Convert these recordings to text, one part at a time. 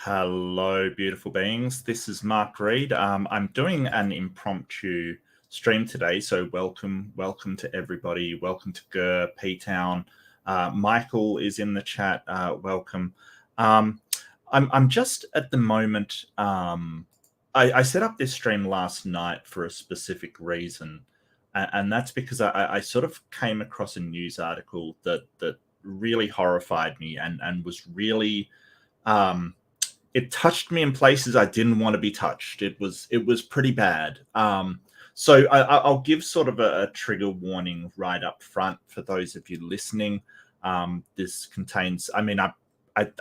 Hello, beautiful beings. This is Mark Reed. I'm doing an impromptu stream today, so welcome to everybody. Welcome to Gur, P-Town. Michael is in the chat. Welcome. I'm just at the moment. I set up this stream last night for a specific reason, and that's because I sort of came across a news article that really horrified me and was really. It touched me in places I didn't want to be touched. It was pretty bad. So I'll give sort of a trigger warning right up front for those of you listening. This contains. I mean, I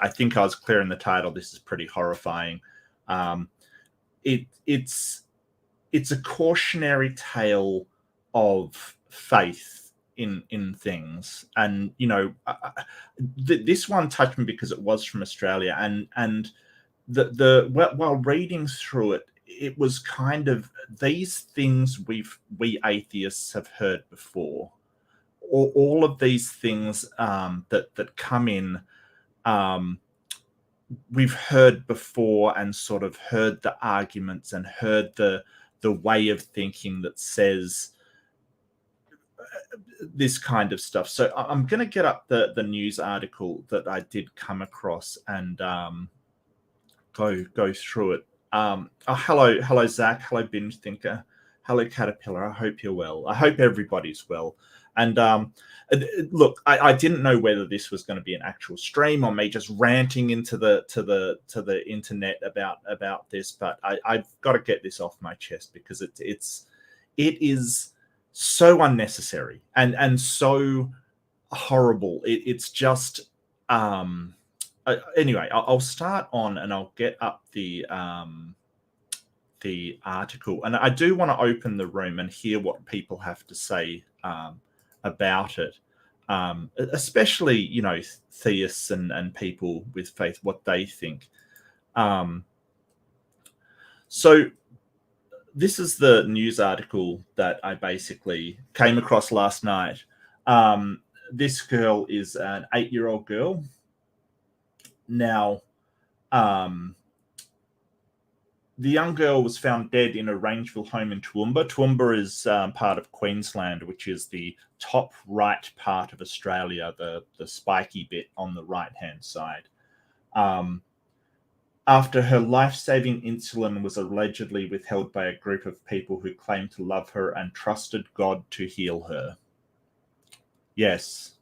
think I was clear in the title. This is pretty horrifying. It's a cautionary tale of faith in things, and this one touched me because it was from Australia, and while reading through it, it was kind of these things we atheists have heard before. All of these things that come in, we've heard before, and sort of heard the arguments and heard the way of thinking that says this kind of stuff. So I'm going to get up the news article that I did come across and go through it. Hello Zach, hello Binge Thinker, hello Caterpillar. I hope you're well. I hope everybody's well. And look, I didn't know whether this was going to be an actual stream or me just ranting into the internet about this, but I've got to get this off my chest because it is so unnecessary and so horrible. It's just anyway, I'll start on and I'll get up the article, and I do want to open the room and hear what people have to say about it, especially theists and people with faith, what they think. So this is the news article that I basically came across last night. This girl is an 8-year-old girl. Now, the young girl was found dead in a Rangeville home in Toowoomba. Toowoomba is part of Queensland, which is the top right part of Australia, the spiky bit on the right-hand side. After her life-saving insulin was allegedly withheld by a group of people who claimed to love her and trusted God to heal her. Yes.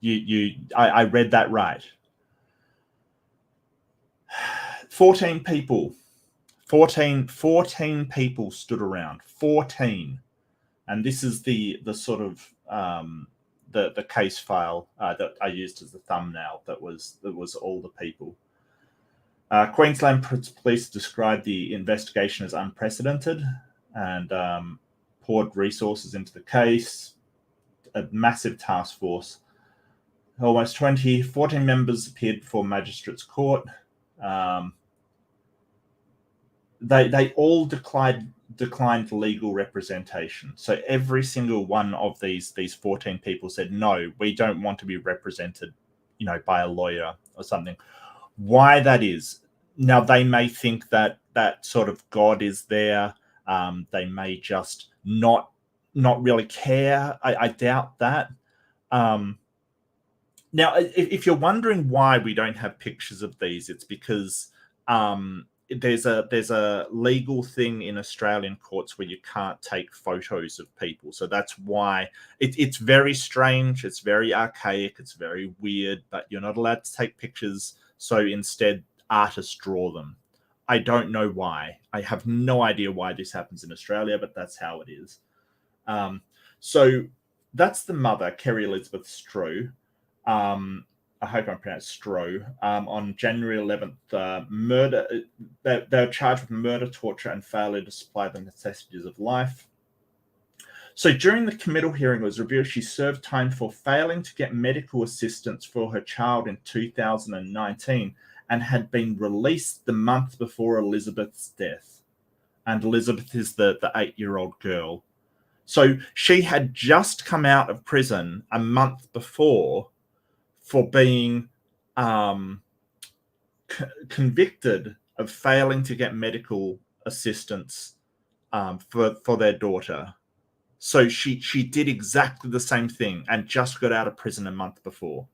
I read that right. 14 people stood around. 14, and this is the sort of the case file that I used as the thumbnail. That was all the people. Queensland Police described the investigation as unprecedented and poured resources into the case. A massive task force. Almost 14 members appeared before magistrates' court. They all declined legal representation. So every single one of these 14 people said, no, we don't want to be represented, by a lawyer or something. Why that is? Now, they may think that sort of God is there. They may just not really care. I doubt that. Now, if you're wondering why we don't have pictures of these, it's because there's a legal thing in Australian courts where you can't take photos of people. So that's why it's very strange. It's very archaic. It's very weird, but you're not allowed to take pictures. So instead, artists draw them. I don't know why. I have no idea why this happens in Australia, but that's how it is. So that's the mother, Kerry Elizabeth Stroh. I hope I'm pronounced Stroh. On January 11th, murder. They were charged with murder, torture, and failure to supply the necessities of life. So during the committal hearing, it was revealed she served time for failing to get medical assistance for her child in 2019 and had been released the month before Elizabeth's death. And Elizabeth is the 8-year-old girl. So she had just come out of prison a month before for being convicted of failing to get medical assistance for their daughter. So she did exactly the same thing and just got out of prison a month before.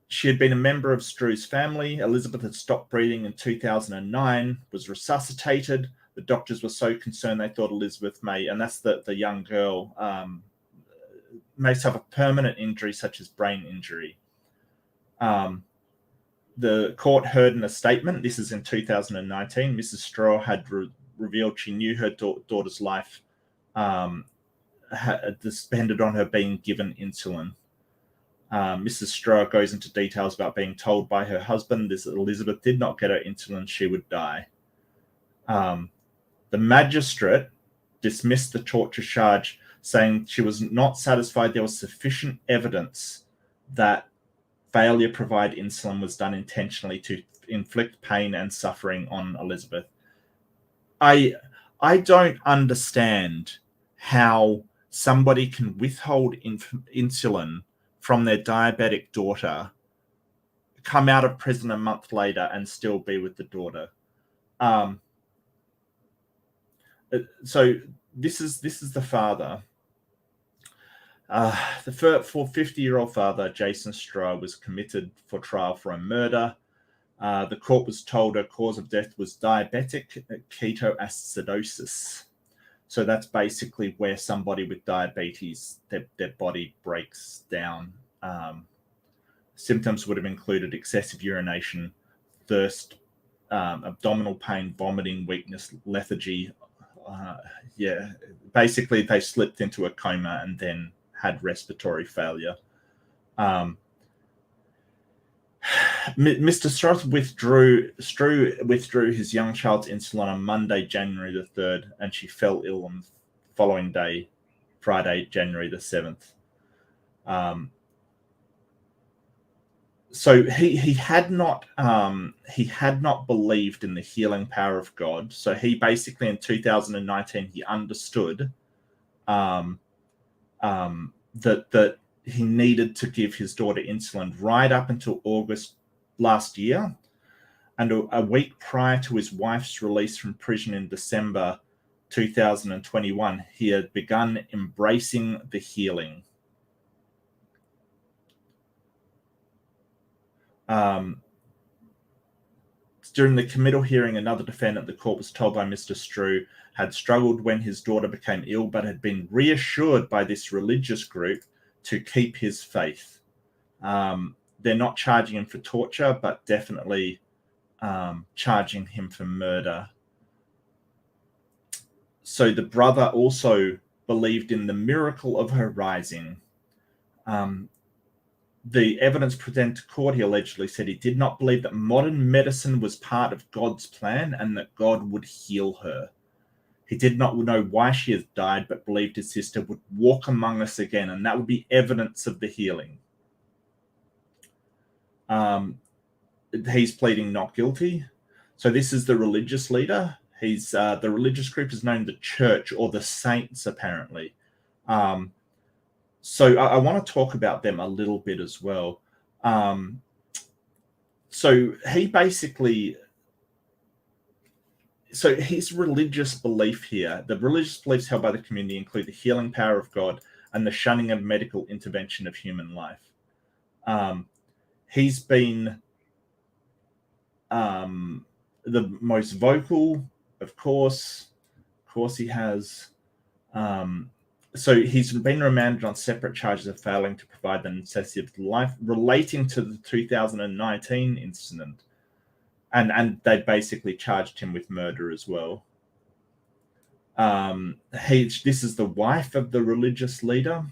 She had been a member of Strue's family. Elizabeth had stopped breathing in 2009, was resuscitated. The doctors were so concerned they thought Elizabeth may, and that's the young girl, may suffer permanent injury such as brain injury. The court heard in a statement, this is in 2019, Mrs. Straw had revealed she knew her daughter's life depended on her being given insulin. Mrs. Straw goes into details about being told by her husband that Elizabeth did not get her insulin, she would die. The magistrate dismissed the torture charge, saying she was not satisfied there was sufficient evidence that failure to provide insulin was done intentionally to inflict pain and suffering on Elizabeth. I don't understand how somebody can withhold insulin from their diabetic daughter, come out of prison a month later, and still be with the daughter. So this is the father. The 50-year-old father, Jason Straw, was committed for trial for a murder. The court was told her cause of death was diabetic ketoacidosis. So that's basically where somebody with diabetes, their body breaks down. Symptoms would have included excessive urination, thirst, abdominal pain, vomiting, weakness, lethargy. Basically they slipped into a coma and then had respiratory failure. Mr. Struth withdrew his young child's insulin on Monday, January the 3rd, and she fell ill on the following day, Friday, January the 7th. So he had not believed in the healing power of God. So he basically in 2019 he understood that he needed to give his daughter insulin right up until August last year. And a week prior to his wife's release from prison in December 2021, he had begun embracing the healing. During the committal hearing, another defendant, the court was told by Mr. Strew, had struggled when his daughter became ill, but had been reassured by this religious group to keep his faith. They're not charging him for torture, but definitely charging him for murder. So the brother also believed in the miracle of her rising. The evidence presented to court, he allegedly said he did not believe that modern medicine was part of God's plan and that God would heal her. He did not know why she has died, but believed his sister would walk among us again, and that would be evidence of the healing. He's pleading not guilty. So this is the religious leader. He's the religious group is known the Church or the Saints, apparently. So I want to talk about them a little bit as well. So he basically, so his religious belief here, the religious beliefs held by the community include the healing power of God and the shunning of medical intervention of human life. He's been the most vocal, of course he has. So he's been remanded on separate charges of failing to provide the necessity of life relating to the 2019 incident. And they basically charged him with murder as well. This is the wife of the religious leader.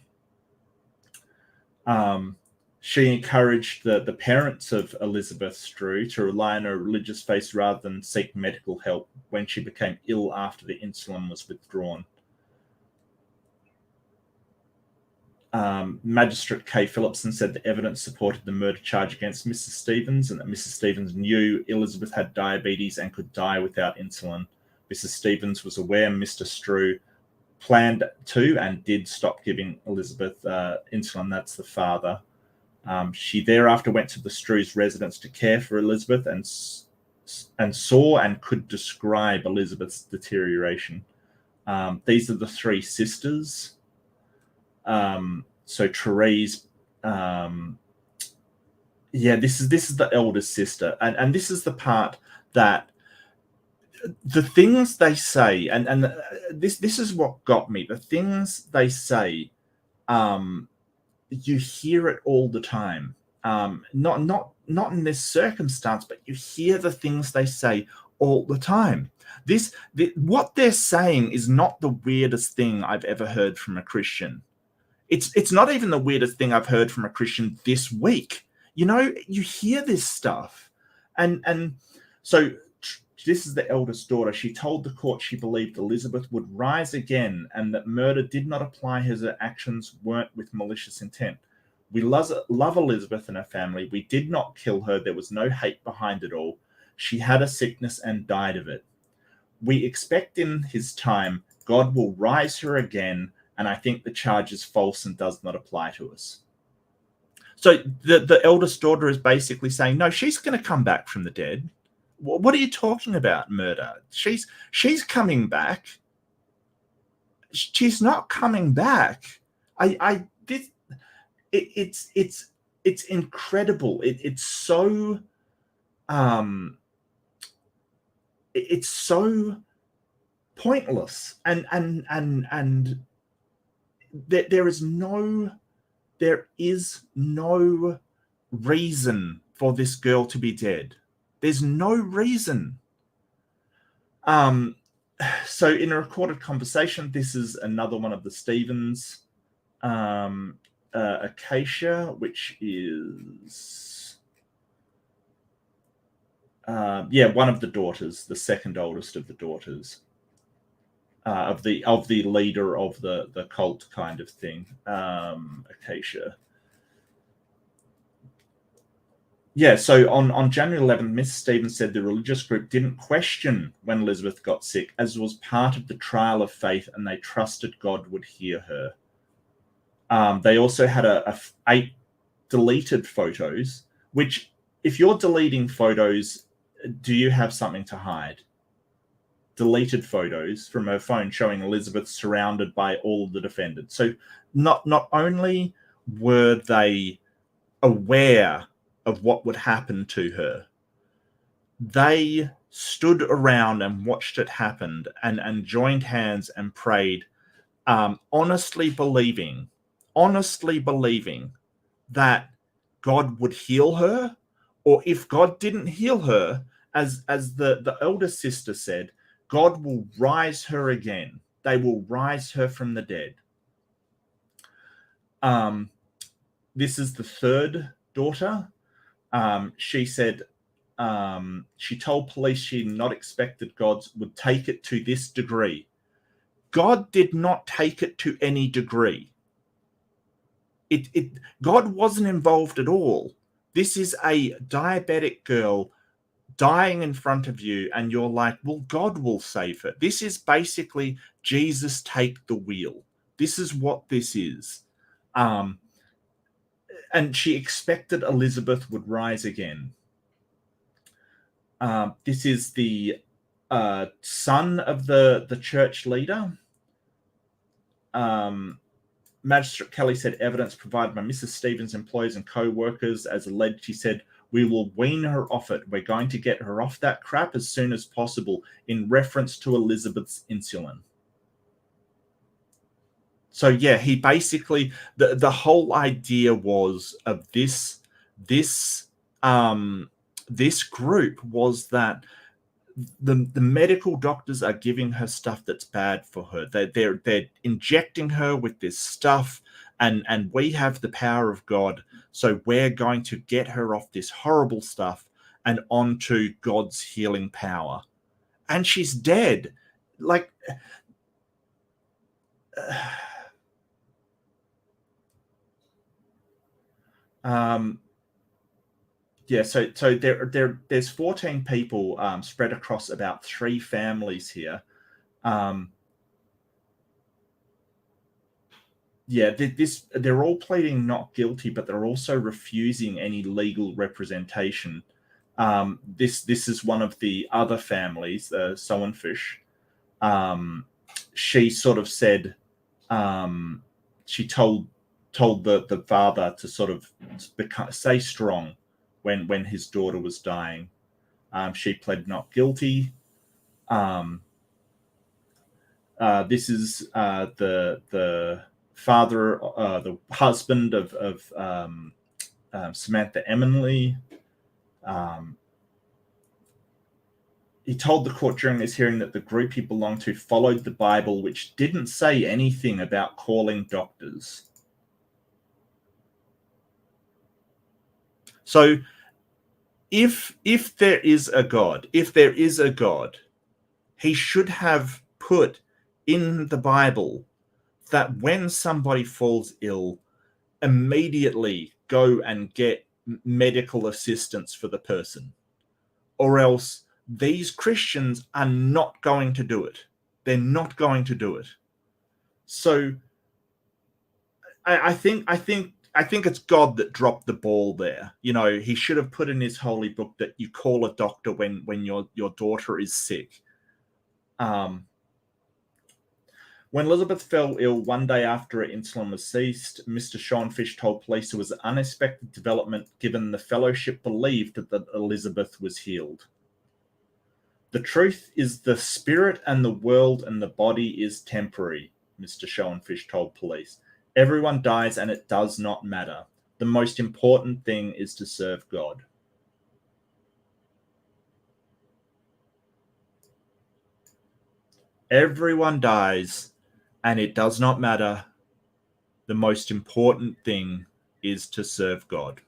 She encouraged the parents of Elizabeth Strew to rely on her religious faith rather than seek medical help when she became ill after the insulin was withdrawn. Magistrate Kay Phillipson said the evidence supported the murder charge against Mrs. Stevens and that Mrs. Stevens knew Elizabeth had diabetes and could die without insulin. Mrs. Stevens was aware Mr. Strew planned to and did stop giving Elizabeth insulin. That's the father. She thereafter went to the Strews residence to care for Elizabeth and saw and could describe Elizabeth's deterioration. These are the three sisters. So Therese, this is the eldest sister, and this is the part that the things they say, and this is what got me. The things they say, you hear it all the time. Not in this circumstance, but you hear the things they say all the time. What they're saying is not the weirdest thing I've ever heard from a Christian. It's not even the weirdest thing I've heard from a Christian this week. You hear this stuff, and so this is the eldest daughter. She told the court she believed Elizabeth would rise again and that murder did not apply as her actions weren't with malicious intent. We love Elizabeth and her family. We did not kill her. There was no hate behind it all. She had a sickness and died of it. We expect in his time, God will rise her again, and I think the charge is false and does not apply to us. So the eldest daughter is basically saying, no, she's going to come back from the dead. What are you talking about, murder? She's coming back. She's not coming back. It's incredible. It's so it's so pointless, and there is no reason for this girl to be dead. There's no reason. So in a recorded conversation, this is another one of the Stevens, Acacia, which is one of the daughters, the second oldest of the daughters, of the leader of the cult kind of thing, Acacia. Yeah, so on January 11th, Miss Stevens said the religious group didn't question when Elizabeth got sick, as was part of the trial of faith, and they trusted God would hear her. They also had 8 deleted photos, which, if you're deleting photos, do you have something to hide? Deleted photos from her phone showing Elizabeth surrounded by all of the defendants. So not only were they aware of what would happen to her, they stood around and watched it happen and joined hands and prayed, honestly believing that God would heal her, or if God didn't heal her, as the elder sister said, God will rise her again. They will rise her from the dead. This is the third daughter. She said she told police she had not expected God would take it to this degree. God did not take it to any degree. God wasn't involved at all. This is a diabetic girl dying in front of you, and you're like, well, God will save her. This is basically Jesus take the wheel. This is what this is. And she expected Elizabeth would rise again. This is the son of the church leader. Magistrate Kelly said evidence provided by Mrs. Stevens' employees and co-workers as alleged. She said, we will wean her off it. We're going to get her off that crap as soon as possible, in reference to Elizabeth's insulin. So yeah, he basically, the whole idea was of this group was that the medical doctors are giving her stuff that's bad for her. They're injecting her with this stuff, and we have the power of God, so we're going to get her off this horrible stuff and onto God's healing power. And she's dead. Like, yeah, so there's 14 people spread across about 3 families here. yeah, they're all pleading not guilty, but they're also refusing any legal representation. This is one of the other families, Sowenfish. She sort of said, she told the father to sort of stay strong when his daughter was dying. She pled not guilty. This is the father, the husband of Samantha Emily. He told the court during this hearing that the group he belonged to followed the Bible, which didn't say anything about calling doctors. So if there is a God, he should have put in the Bible that when somebody falls ill, immediately go and get medical assistance for the person, or else these Christians are not going to do it. They're not going to do it. So I think it's God that dropped the ball there. You know, he should have put in his holy book that you call a doctor when your daughter is sick. When Elizabeth fell ill one day after her insulin was ceased, Mr. Schoenfish told police it was an unexpected development given the fellowship believed that Elizabeth was healed. The truth is the spirit and the world and the body is temporary, Mr. Schoenfish told police. Everyone dies and it does not matter. The most important thing is to serve God. Everyone dies and it does not matter. The most important thing is to serve God.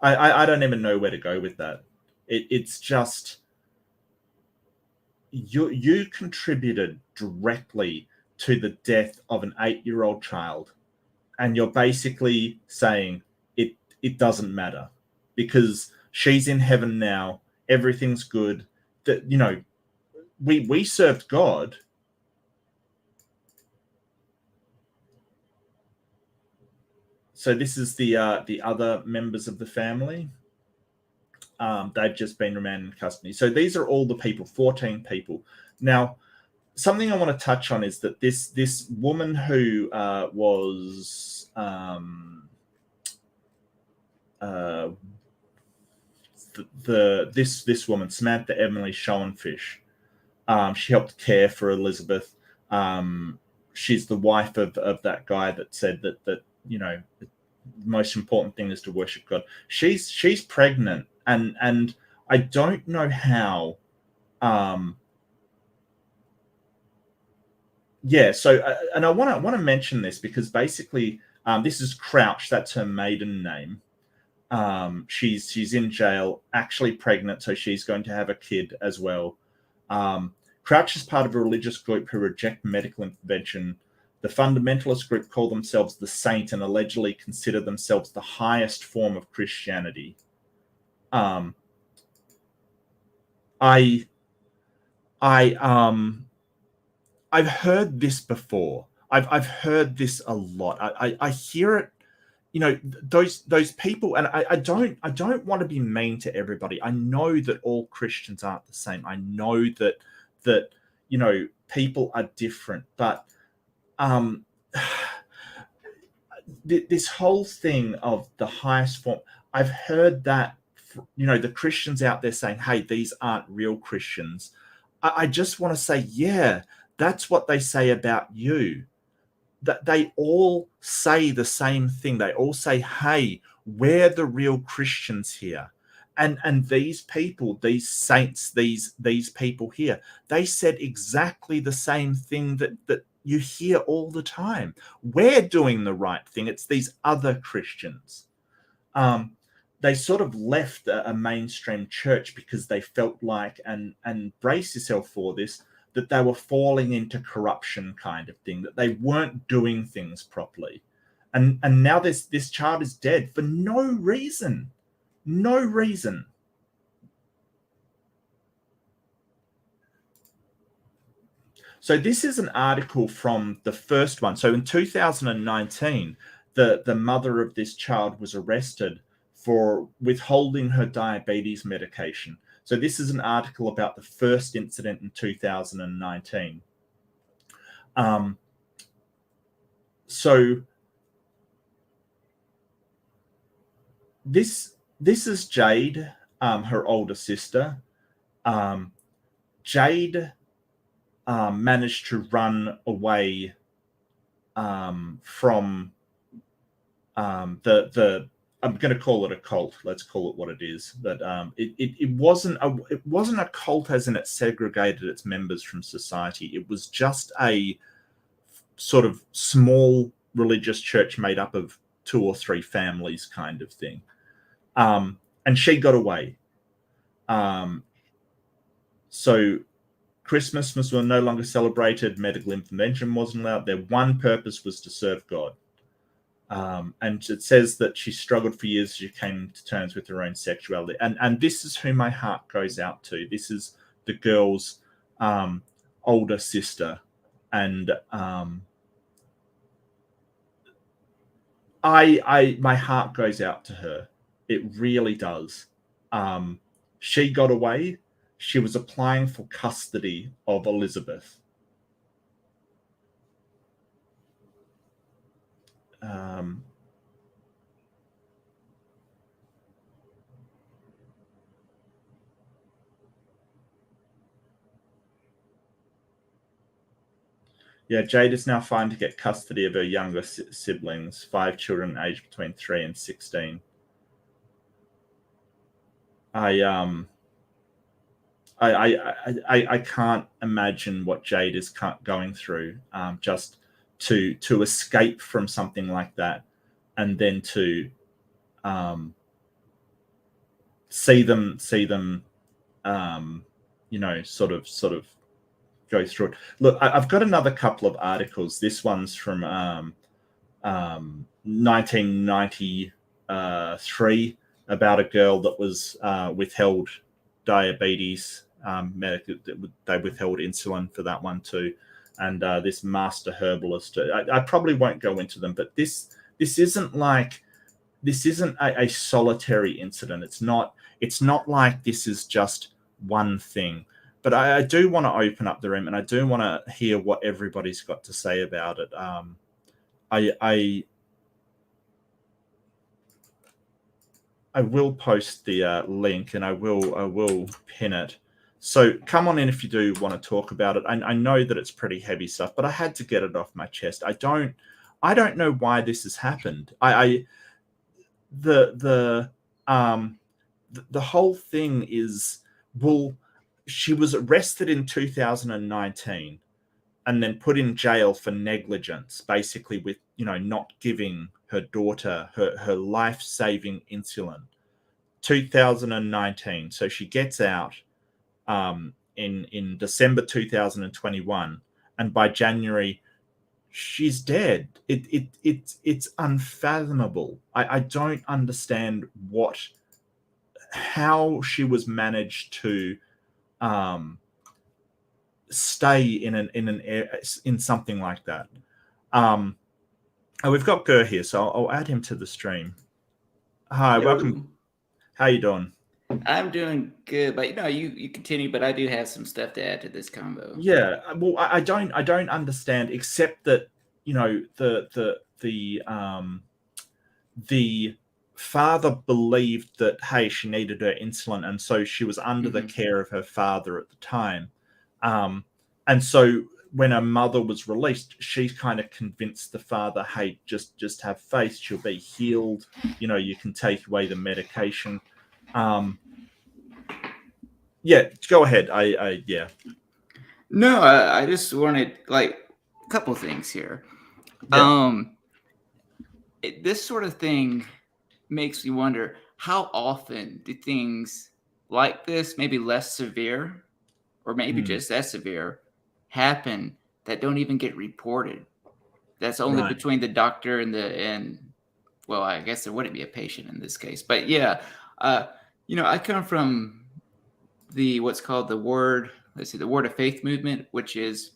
I don't even know where to go with that. It's just you contributed directly to the death of an 8-year-old child, and you're basically saying it doesn't matter because she's in heaven now. Everything's good. That, you know, we served God. So this is the other members of the family. They've just been remanded in custody. So these are all the people, 14 people. Now, something I want to touch on is that this woman who was this woman, Samantha Emily Schoenfish, she helped care for Elizabeth. She's the wife of that guy that said that you know, the most important thing is to worship God. She's pregnant, and I don't know how. Yeah. So, and I want to mention this because basically, this is Crouch. That's her maiden name. She's in jail, actually pregnant, so she's going to have a kid as well. Crouch is part of a religious group who reject medical intervention. The fundamentalist group call themselves the Saint and allegedly consider themselves the highest form of Christianity. I've heard this before. I've heard this a lot. I hear it. You know, those people, and I don't want to be mean to everybody. I know that all Christians aren't the same. I know that you know, people are different, but this whole thing of the highest form, I've heard that, you know, the Christians out there saying, hey, these aren't real Christians. I just want to say, yeah, that's what they say about you. That they all say the same thing. They all say, hey, we're the real Christians here. And these people, these saints, these people here, they said exactly the same thing that you hear all the time. We're doing the right thing. It's these other Christians. They sort of left a mainstream church because they felt like, and brace yourself for this, that they were falling into corruption kind of thing, that they weren't doing things properly. And now this child is dead for no reason. No reason. So this is an article from the first one. So in 2019, the mother of this child was arrested for withholding her diabetes medication. So this is an article about the first incident in 2019. So this is Jade, her older sister. Jade managed to run away from the I'm going to call it a cult. Let's call it what it is. But it wasn't a cult as in it segregated its members from society. It was just a sort of small religious church made up of 2 or 3 families kind of thing. And she got away. So Christmas was no longer celebrated. Medical intervention wasn't allowed. Their one purpose was to serve God. And it says that she struggled for years as she came to terms with her own sexuality. And this is who my heart goes out to. This is the girl's older sister. And my heart goes out to her. It really does. She got away. She was applying for custody of Elizabeth. Yeah, Jade is now fined to get custody of her younger siblings, 5 children aged between 3 and 16. I can't imagine what Jade is going through, just to escape from something like that, and then to see them sort of go through it. Look, I've got another couple of articles. This one's from 1993 about a girl that was withheld diabetes. They withheld insulin for that one too. And this master herbalist, I probably won't go into them, but this isn't a solitary incident. It's not like this is just one thing. But I do want to open up the room, and I do want to hear what everybody's got to say about it. I will post the link, and I will pin it. So come on in if you do want to talk about it. I know that it's pretty heavy stuff, but I had to get it off my chest. I don't know why this has happened. The whole thing is, well, she was arrested in 2019 and then put in jail for negligence, basically with, not giving her daughter her life-saving insulin. 2019. So she gets out in December 2021, and by January she's dead. It's unfathomable. I don't understand how she was managed to stay in something like that. We've got Gurr here, so I'll add him to the stream. Hi, Hello. welcome. How you doing? I'm doing good, but you continue. But I do have some stuff to add to this combo. Yeah, well, I don't understand, except that the father believed that, hey, she needed her insulin, and so she was under the care of her father at the time, and so when her mother was released, she kind of convinced the father, hey, just have faith, she'll be healed, you can take away the medication. Yeah, go ahead. Yeah. No, I just wanted a couple things here. Yeah. This sort of thing makes me wonder, how often do things like this, maybe less severe, or maybe just as severe, happen that don't even get reported? That's only between the doctor and well, I guess there wouldn't be a patient in this case, but yeah, I come from what's called the Word of Faith movement, which is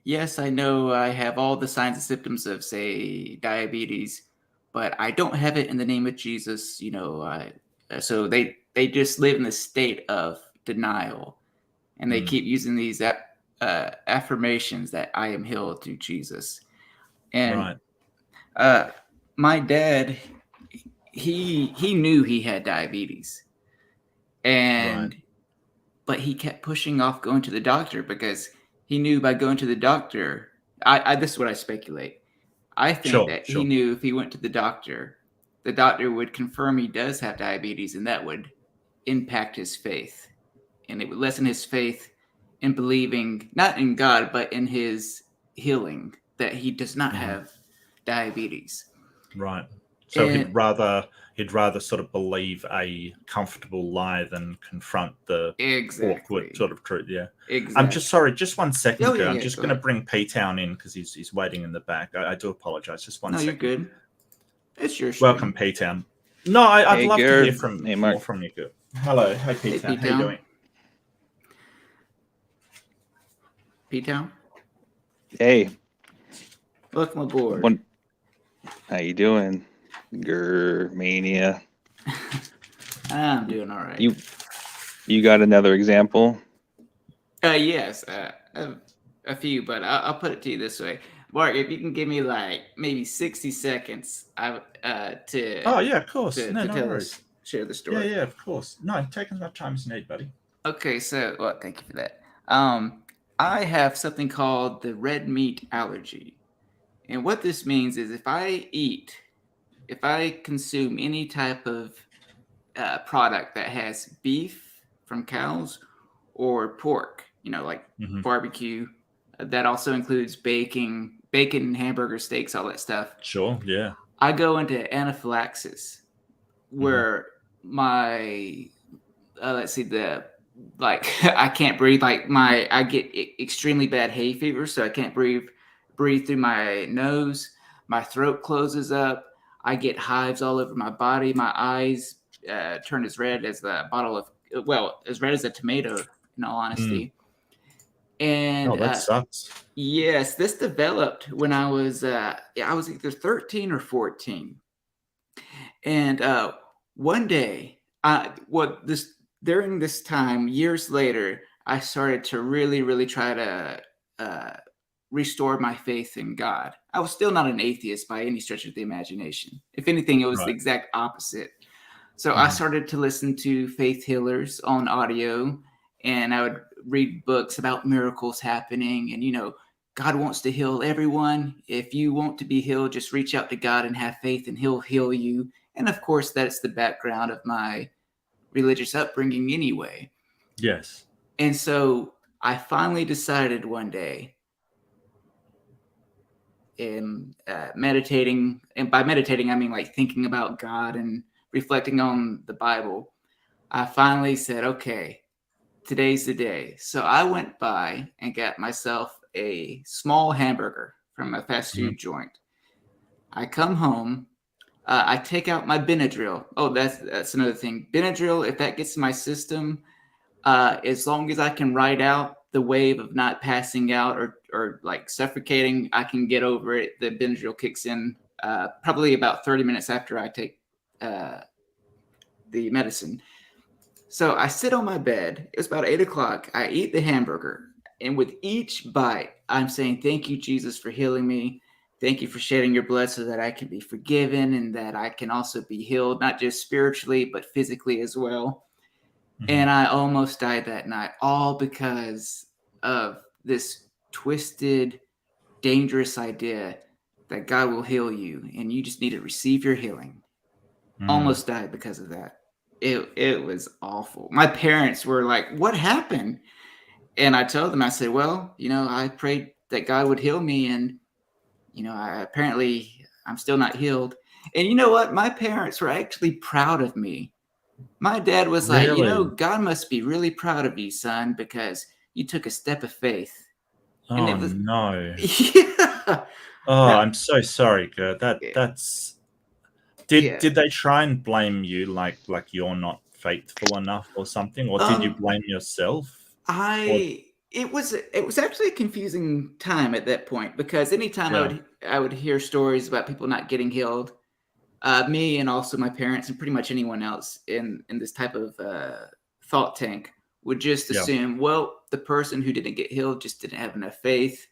yes, I know I have all the signs and symptoms of, say, diabetes, but I don't have it in the name of Jesus. So they just live in the state of denial, and they keep using these affirmations that I am healed through Jesus. And my dad, he knew he had diabetes, but he kept pushing off going to the doctor because he knew by going to the doctor, this is what I speculate. I think that he knew if he went to the doctor would confirm he does have diabetes, and that would impact his faith. And it would lessen his faith in believing, not in God, but in his healing, that he does not have diabetes. Right. So he'd rather sort of believe a comfortable lie than confront the awkward sort of truth. Yeah. Exactly. I'm just sorry. Just 1 second. I'm just going to bring P-Town in because he's waiting in the back. I do apologize. Just 1 second. No, you're good. It's your stream. Welcome, P-Town. No, I'd love to hear more from you. Good. Hello. Hi, P-Town. How you doing? P-Town? Hey. Welcome aboard. How you doing, Mania? I'm doing all right. You got another example? Yes, a few, but I'll put it to you this way, Mark. If you can give me like maybe 60 seconds, to. Oh yeah, of course. Share the story. Yeah, of course. No, take as much time as you need, buddy. Okay, so thank you for that. I have something called the red meat allergy. And what this means is if I consume any type of product that has beef from cows or pork, like barbecue, that also includes bacon, hamburger, steaks, all that stuff. Sure, yeah. I go into anaphylaxis where I can't breathe. I get extremely bad hay fever, so I can't breathe through my nose. My throat closes up. I get hives all over my body. My eyes turn as red as as red as a tomato, in all honesty. And that sucks. Yes, this developed when I was either 13 or 14. And one day, during this time, years later, I started to really, really try to restore my faith in God. I was still not an atheist by any stretch of the imagination. If anything, it was the exact opposite. So I started to listen to faith healers on audio, and I would read books about miracles happening. And, God wants to heal everyone. If you want to be healed, just reach out to God and have faith, and he'll heal you. And of course, that's the background of my religious upbringing anyway. Yes. And so I finally decided one day, in meditating, and by meditating I mean like thinking about God and reflecting on the Bible, I finally said, okay, today's the day. So I went by and got myself a small hamburger from a fast food joint. I come home, I take out my Benadryl. Oh, that's another thing. Benadryl, if that gets in my system, as long as I can ride out the wave of not passing out or like suffocating, I can get over it. The Benadryl kicks in probably about 30 minutes after I take the medicine. So I sit on my bed. It's about 8 o'clock. I eat the hamburger. And with each bite, I'm saying, thank you, Jesus, for healing me. Thank you for shedding your blood so that I can be forgiven and that I can also be healed, not just spiritually, but physically as well. And I almost died that night, all because of this twisted, dangerous idea that God will heal you and you just need to receive your healing. Almost died because of that. It was awful. My parents were like, what happened? And I told them, I said, well, I prayed that God would heal me, and I'm still not healed. And you know what? My parents were actually proud of me. My dad was like, God must be really proud of you, son, because you took a step of faith. Oh, no. Yeah. I'm so sorry, Gert. That's... Did they try and blame you like you're not faithful enough or something? Or did you blame yourself? I It was actually a confusing time at that point, because anytime Yeah. I would hear stories about people not getting healed, me and also my parents and pretty much anyone else in this type of thought tank would just Yeah. assume, well, the person who didn't get healed just didn't have enough faith.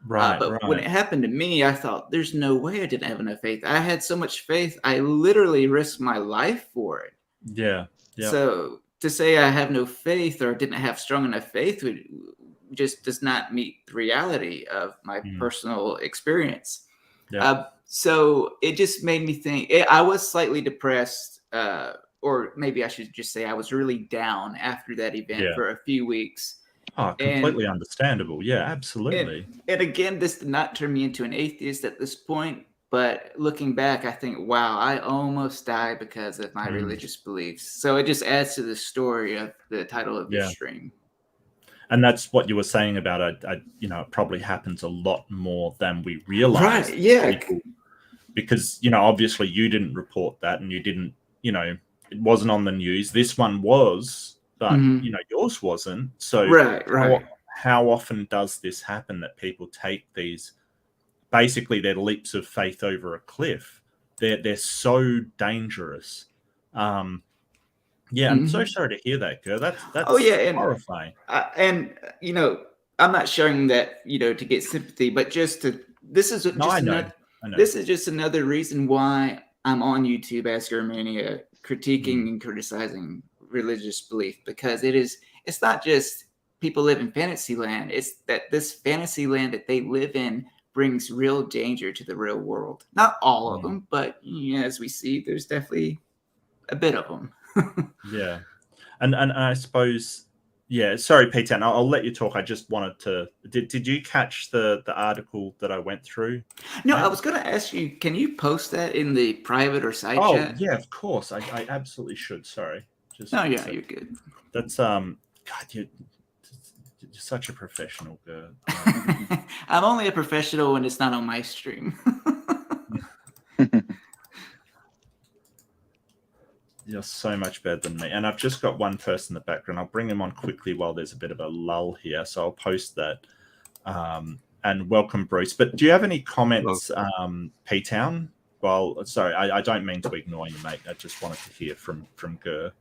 Right. But when it Right. happened to me, I thought, there's no way I didn't have enough faith. I had so much faith, I literally risked my life for it. Yeah. Yeah. So to say I have no faith or didn't have strong enough faith just does not meet the reality of my Mm. personal experience. Yeah. So it just made me think. I was slightly depressed, or maybe I should just say I was really down after that event Yeah. for a few weeks. Oh, And completely understandable. Yeah, absolutely. and again, this did not turn me into an atheist at this point. But looking back, I think, wow, I almost died because of my Mm. religious beliefs. So it just adds to the story of the title of your Yeah. stream. And that's what you were saying about it probably happens a lot more than we realize. Right, yeah. People, because obviously you didn't report that, and you didn't, it wasn't on the news. This one was, but Mhm. yours wasn't. So Right. how often does this happen, that people take these, basically their leaps of faith over a cliff? They're so dangerous. Yeah, I'm so Mhm. sorry to hear that, girl. That's Oh yeah, horrifying. and I'm not showing that to get sympathy, but this is No, just I know. another I know. this is just another reason why I'm on YouTube as Germania, critiquing Mm. and criticizing religious belief, because it's not just people live in fantasy land. It's that this fantasy land that they live in brings real danger to the real world. Not all of Mm. them, but as we see, there's definitely a bit of them. Yeah. And I suppose, yeah, sorry, Peter, and I'll let you talk. I just wanted to, did you catch the article that I went through, No, I mate? was going to ask you, can you post that in the private or side Oh, chat? yeah, of course. I absolutely should. Sorry. Just No, one yeah, sec. you're good. That's God, you're such a professional, girl. I'm only a professional when it's not on my stream. You're so much better than me. And I've just got one person in the background. I'll bring him on quickly while there's a bit of a lull here. So I'll post that. And welcome, Bruce. But do you have any comments, P-Town? Well, sorry, I don't mean to ignore you, mate. I just wanted to hear from Gur.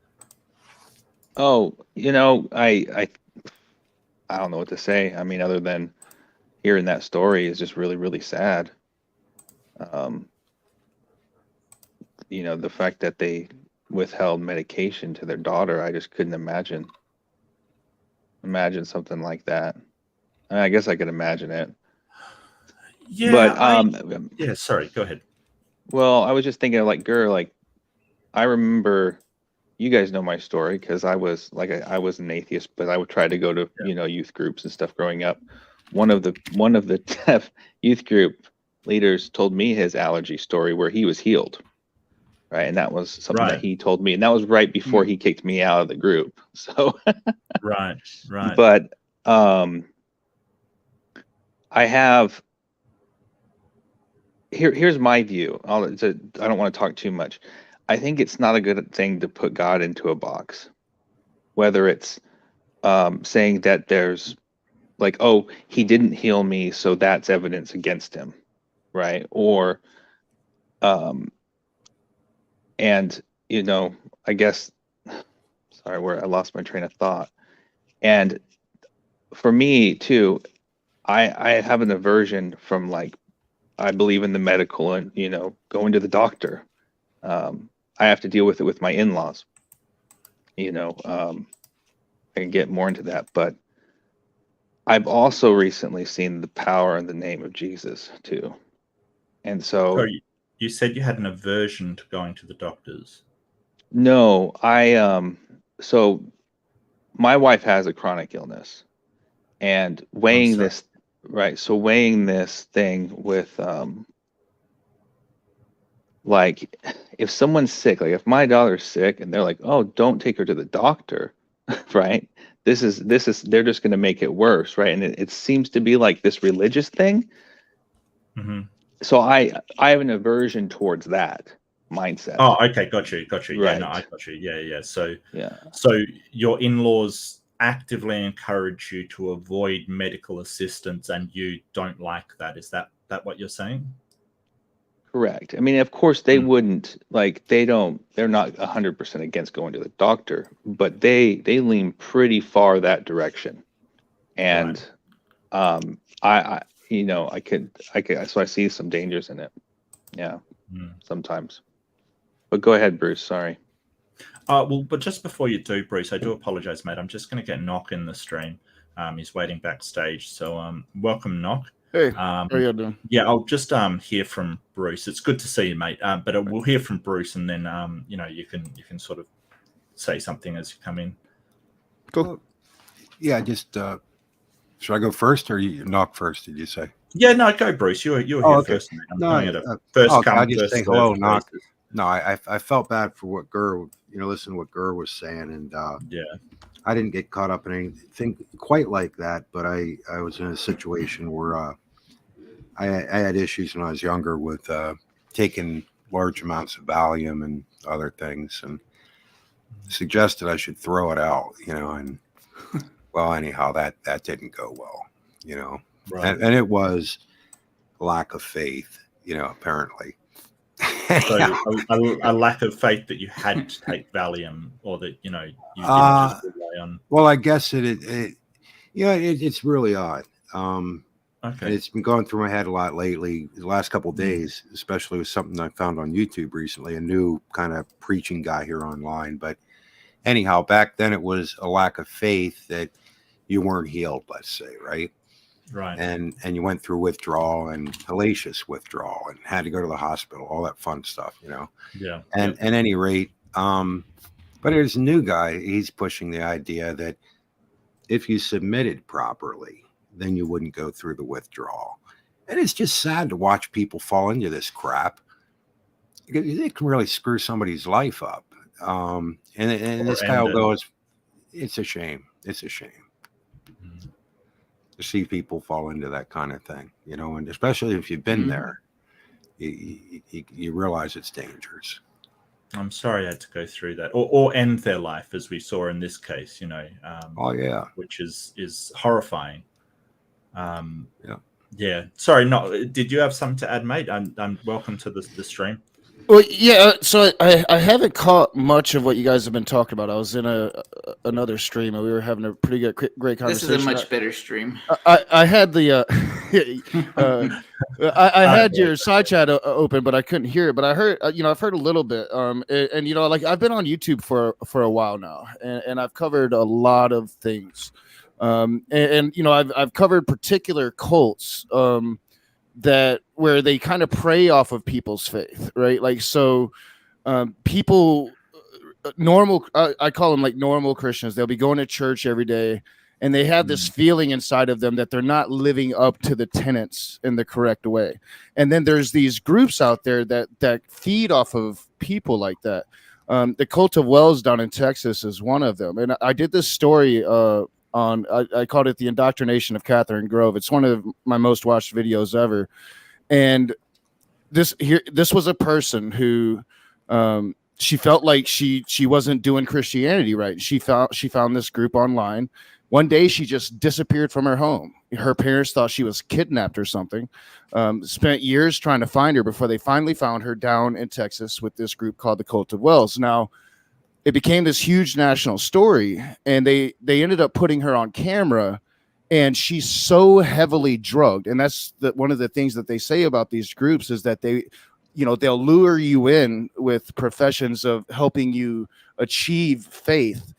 Oh, I don't know what to say. I mean, other than hearing that story is just really, really sad. The fact that they withheld medication to their daughter, I just couldn't imagine something like that. I guess I could imagine it. Yeah, but yeah. Sorry, go ahead. Well, I was just thinking of like I remember, you guys know my story, because I was I was an atheist, but I would try to go to youth groups and stuff growing up. One of the deaf youth group leaders told me his allergy story where he was healed, right? And that was something that he told me, and that was right before he kicked me out of the group. So right. But I have here's my view. I don't want to talk too much. I think it's not a good thing to put God into a box, whether it's saying that there's like, oh, he didn't heal me, so that's evidence against him, right? Or and I guess, sorry, where I lost my train of thought. And for me too, I have an aversion from, like, I believe in the medical and going to the doctor. I have to deal with it with my in-laws. I can get more into that, but I've also recently seen the power in the name of Jesus too. And so you said you had an aversion to going to the doctors. No, so my wife has a chronic illness, and weighing this thing with like, if someone's sick, like if my daughter's sick and they're like, oh, don't take her to the doctor, right? This is they're just going to make it worse, right? And it seems to be like this religious thing. Mm-hmm. So I have an aversion towards that mindset. Oh, okay, got you. Right. Yeah, no, I got you. Yeah. So yeah. So your in-laws actively encourage you to avoid medical assistance, and you don't like that. Is that what you're saying? Correct. I mean, of course, they wouldn't they're not 100% against going to the doctor, but they lean pretty far that direction. And I so I see some dangers in it. Yeah, sometimes. But go ahead, Bruce. Sorry. Well, but just before you do, Bruce, I do apologize, mate. I'm just going to get Knock in the stream. He's waiting backstage. So welcome, Knock. Hey, how are you doing? Yeah, I'll just hear from Bruce. It's good to see you, mate. But we'll hear from Bruce, and then you can sort of say something as you come in. Cool. Yeah, just should I go first or you Knock first? Did you say? Yeah, no, go, Bruce. You're here okay. first, mate. I'm going at a first come, I just first say served hello, Knock. basis. No, I felt bad for what Gurr, listen to what Gurr was saying, and I didn't get caught up in anything quite like that, but I was in a situation where I had issues when I was younger with taking large amounts of Valium and other things, and suggested I should throw it out, and well, anyhow, that didn't go well, Right. and it was lack of faith, apparently. So a lack of faith that you had to take Valium, or that you didn't just rely on. Well, I guess it's really odd. Okay. And it's been going through my head a lot lately, the last couple of days, especially with something I found on YouTube recently, a new kind of preaching guy here online. But anyhow, back then it was a lack of faith that you weren't healed, let's say, right? Right. And you went through withdrawal and hellacious withdrawal and had to go to the hospital, all that fun stuff, Yeah. And at any rate, but there's a new guy, he's pushing the idea that if you submitted properly, then you wouldn't go through the withdrawal. And it's just sad to watch people fall into this crap. It can really screw somebody's life up. And this guy will go, it's a shame. It's a shame to see people fall into that kind of thing, and especially if you've been there, you realize it's dangerous. I'm sorry I had to go through that, or end their life, as we saw in this case, which is horrifying. Yeah. Sorry, did you have something to add, mate? I'm welcome to the stream. Well, yeah. So I haven't caught much of what you guys have been talking about. I was in another stream and we were having a pretty great conversation. This is a much better stream. I had the I had your side chat open, but I couldn't hear it. But I heard, I've heard a little bit. And I've been on YouTube for a while now, and I've covered a lot of things. I've covered particular cults that where they kind of prey off of people's faith, right? Like, so people, normal, I call them like normal Christians. They'll be going to church every day, and they have this feeling inside of them that they're not living up to the tenets in the correct way. And then there's these groups out there that feed off of people like that. The Cult of Wells down in Texas is one of them. And I did this story I called it The Indoctrination of Catherine Grove. It's one of my most watched videos ever. And this was a person who she felt like she wasn't doing Christianity right. She found this group online. One day she just disappeared from her home. Her parents thought she was kidnapped or something. Spent years trying to find her before they finally found her down in Texas with this group called the Cult of Wells. Now, it became this huge national story, and they ended up putting her on camera, and she's so heavily drugged. And that's one of the things that they say about these groups is that they'll lure you in with professions of helping you achieve faith.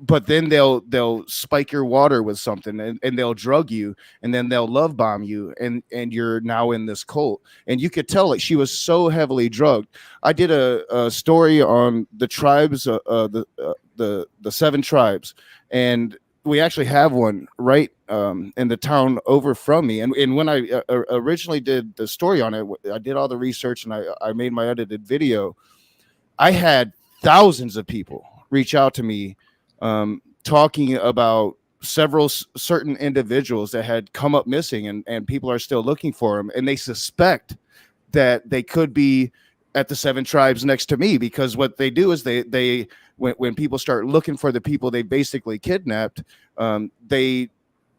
But then they'll spike your water with something and they'll drug you, and then they'll love bomb you, and you're now in this cult. And you could tell, like, she was so heavily drugged. I did a story on the tribes, the 7 tribes, and we actually have one right in the town over from me. And when I originally did the story on it, I did all the research and I made my edited video. I had thousands of people reach out to me talking about several certain individuals that had come up missing, and people are still looking for them, and they suspect that they could be at the 7 tribes next to me, because what they do is they when people start looking for the people they basically kidnapped, they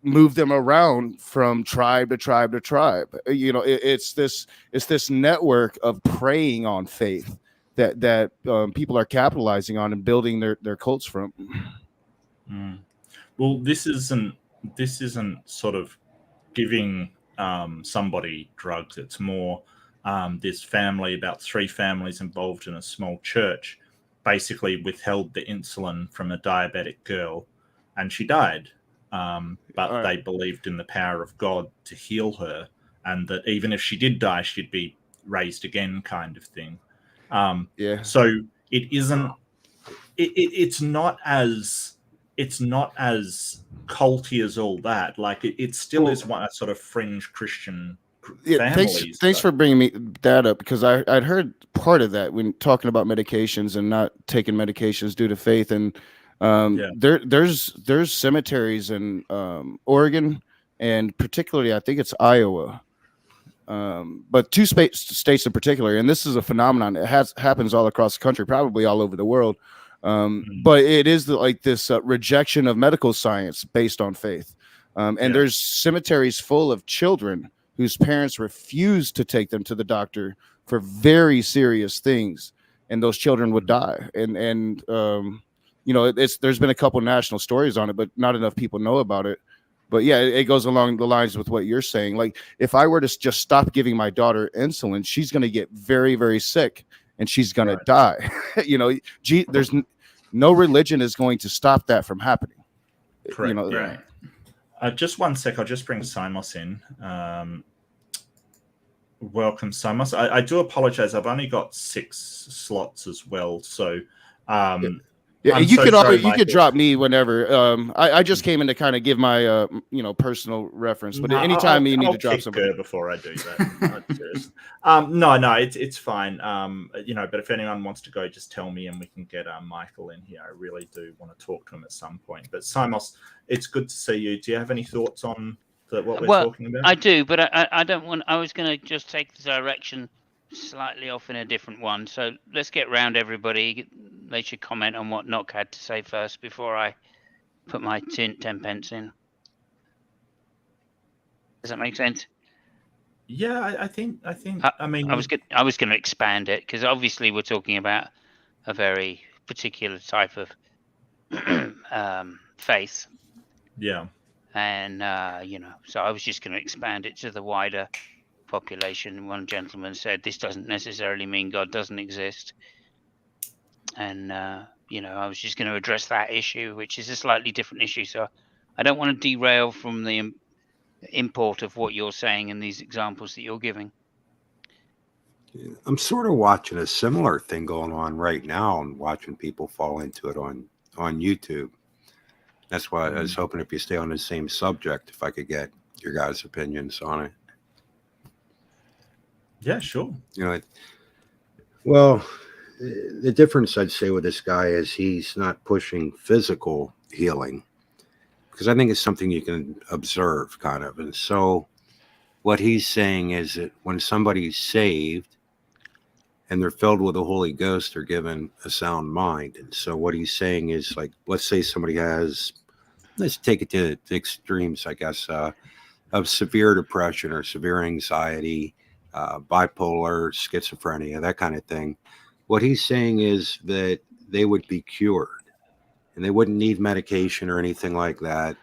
move them around from tribe to tribe to tribe. It's this network of preying on faith that people are capitalizing on and building their cults from. Well, this isn't sort of giving somebody drugs. It's more this family, about 3 families involved in a small church, basically withheld the insulin from a diabetic girl, and she died. But they believed in the power of God to heal her, and that even if she did die, she'd be raised again, kind of thing. So it isn't. It's not as culty as all that. Like it still is one sort of fringe Christian families. Thanks for bringing me that up, because I'd heard part of that when talking about medications and not taking medications due to faith. And there's cemeteries in Oregon, and particularly I think it's Iowa, but 2 states in particular. And this is a phenomenon. It happens all across the country, probably all over the world. But it is this rejection of medical science based on faith. And there's cemeteries full of children whose parents refuse to take them to the doctor for very serious things, and those children would die. And there's been a couple national stories on it, but not enough people know about it. But yeah, it goes along the lines with what you're saying. Like, if I were to just stop giving my daughter insulin, she's going to get very, very sick, and she's going to die. There's no religion is going to stop that from happening. Correct. Right. Just one sec. I'll just bring Simos in. Welcome, Simos. I do apologize. I've only got 6 slots as well. So, you could drop me whenever. I just came in to kind of give my personal reference, but anytime you need to drop somebody before I do that. No, it's fine. But if anyone wants to go, just tell me and we can get Michael in here. I really do want to talk to him at some point. But Simos, it's good to see you. Do you have any thoughts on what we're talking about? I do, but I don't want. I was going to just take the direction slightly off in a different one. So let's get round everybody. They should comment on what Nock had to say first before I put my 10 pence in. Does that make sense? Yeah, I think. I mean, I was going to expand it, because obviously we're talking about a very particular type of faith. Yeah. And so I was just going to expand it to the wider population. One gentleman said this doesn't necessarily mean God doesn't exist, and I was just going to address that issue, which is a slightly different issue. So I don't want to derail from the import of what you're saying and these examples that you're giving. I'm sort of watching a similar thing going on right now, and watching people fall into it on YouTube. That's why I was hoping, if you stay on the same subject, if I could get your guys' opinions on it. Yeah, sure. Well, the difference I'd say with this guy is he's not pushing physical healing, because I think it's something you can observe, kind of. And so what he's saying is that when somebody's saved and they're filled with the Holy Ghost, they're given a sound mind. And so what he's saying is, like, let's say somebody has, let's take it to the extremes, I guess, of severe depression or severe anxiety, bipolar, schizophrenia, that kind of thing. What he's saying is that they would be cured, and they wouldn't need medication or anything like that,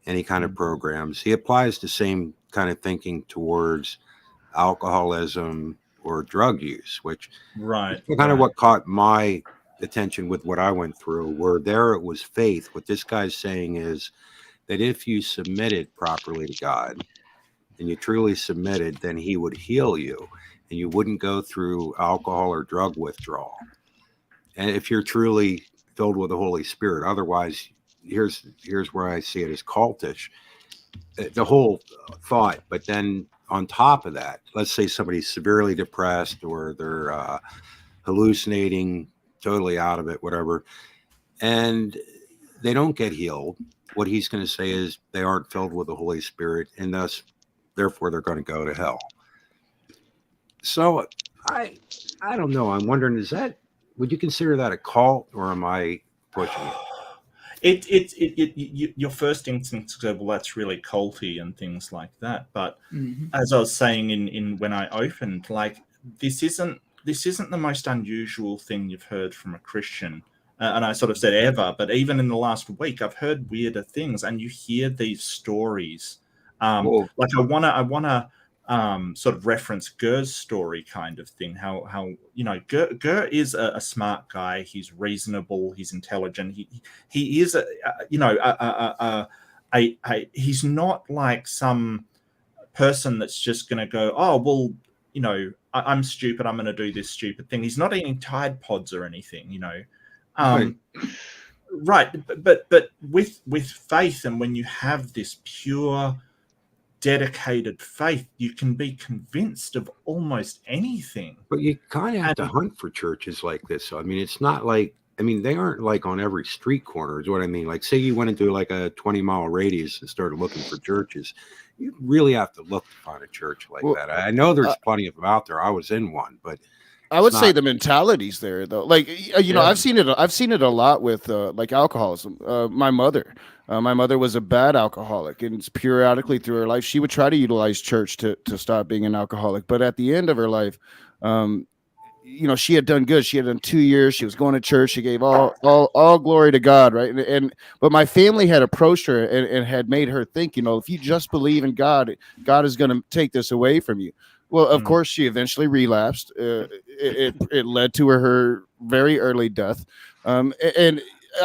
any kind of programs. He applies the same kind of thinking towards alcoholism or drug use, which is kind of what caught my attention with what I went through, where there it was faith. What this guy's saying is that if you submitted properly to God and you truly submitted, then he would heal you, and you wouldn't go through alcohol or drug withdrawal. And if you're truly filled with the Holy Spirit, otherwise, here's where I see it as cultish, the whole thought. But then on top of that, let's say somebody's severely depressed, or they're hallucinating, totally out of it, whatever, and they don't get healed. What he's going to say is they aren't filled with the Holy Spirit, and therefore they're going to go to hell. So I don't know. I'm wondering, is that Would you consider that a cult, or am I pushing it? Your first instinct is go, well, that's really culty and things like that. But Mhm. as I was saying in when I opened, like this isn't the most unusual thing you've heard from a Christian. And I sort of said ever, but even in the last week, I've heard weirder things, and you hear these stories. Well, Like I wanna sort of reference Gur's story, kind of thing. How Gur is a smart guy. He's reasonable. He's intelligent. He is he's not like some person that's just going to go, oh well, I'm stupid. I'm going to do this stupid thing. He's not eating Tide Pods or anything. right. Right, but with faith, and when you have this pure, dedicated faith, you can be convinced of almost anything. But you kind of have to And hunt for churches like this. I mean, it's not like, I mean, they aren't like on every street corner, is what I mean. Like, say you went into like a 20-mile radius and started looking for churches. You really have to look to find a church like Well, that. I know there's plenty of them out there. I was in one, but I would it's say not- the mentality's there though. Like Yeah. I've seen it a lot with like alcoholism. My mother was a bad alcoholic, and periodically through her life she would try to utilize church to stop being an alcoholic. But at the end of her life, she had done good. She had done 2 years. She was going to church. She gave all glory to God, right? But my family had approached her and had made her think, if you just believe in God, God is going to take this away from you. Well, of course, she eventually relapsed. It led to her very early death. And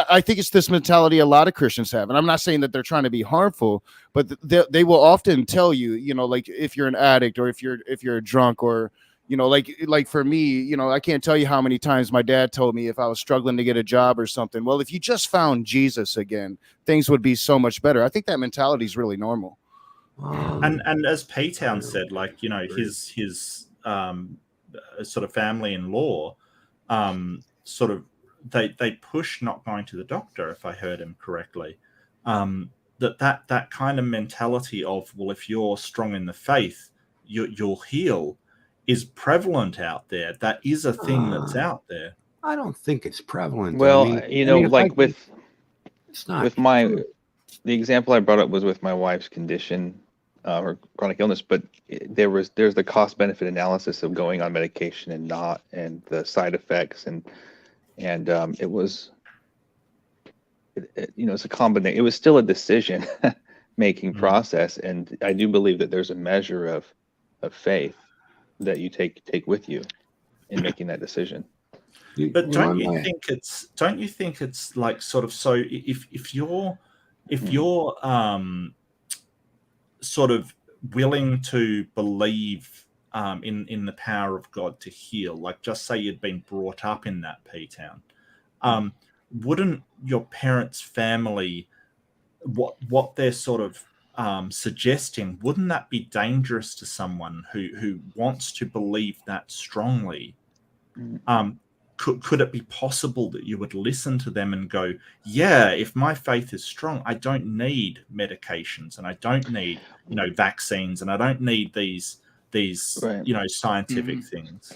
I think it's this mentality a lot of Christians have. And I'm not saying that they're trying to be harmful, but they will often tell you, like if you're an addict or if you're a drunk, or like for me, I can't tell you how many times my dad told me if I was struggling to get a job or something, well, if you just found Jesus again, things would be so much better. I think that mentality is really normal. and as P-Town said, like his sort of family-in-law, sort of they push not going to the doctor, if I heard him correctly. That kind of mentality of, well, if you're strong in the faith, you'll heal, is prevalent out there. That is a thing that's out there. I don't think it's prevalent. Well, I mean, like it's not with the example I brought up was with my wife's condition, her chronic illness, but there's the cost benefit analysis of going on medication and not, and the side effects, and it was, it's a combination. It was still a decision making process, and I do believe that there's a measure of faith that you take with you in making that decision. But don't you think it's like sort of, so if you're sort of willing to believe in the power of God to heal, like just say you'd been brought up in that P-Town, wouldn't your parents' family, what they're sort of suggesting, wouldn't that be dangerous to someone who wants to believe that strongly? Could it be possible that you would listen to them and go, yeah, if my faith is strong, I don't need medications, and I don't need vaccines, and I don't need these Right. scientific things?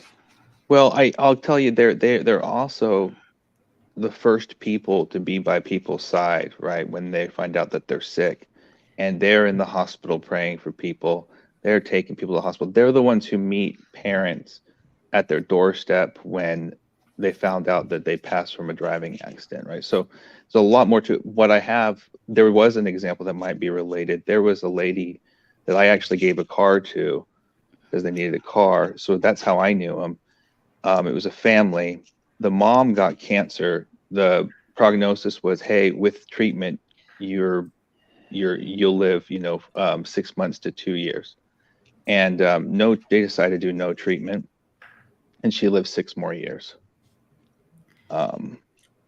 Well, I'll tell you, they're also the first people to be by people's side, right? When they find out that they're sick, and they're in the hospital praying for people, they're taking people to the hospital. They're the ones who meet parents at their doorstep when they found out that they passed from a driving accident, right? So there's a lot more to it. What I have, there was an example that might be related. There was a lady that I actually gave a car to because they needed a car. So that's how I knew them. It was a family. The mom got cancer. The prognosis was, hey, with treatment, you'll live, 6 months to 2 years. And they decided to do no treatment, and she lived 6 more years. And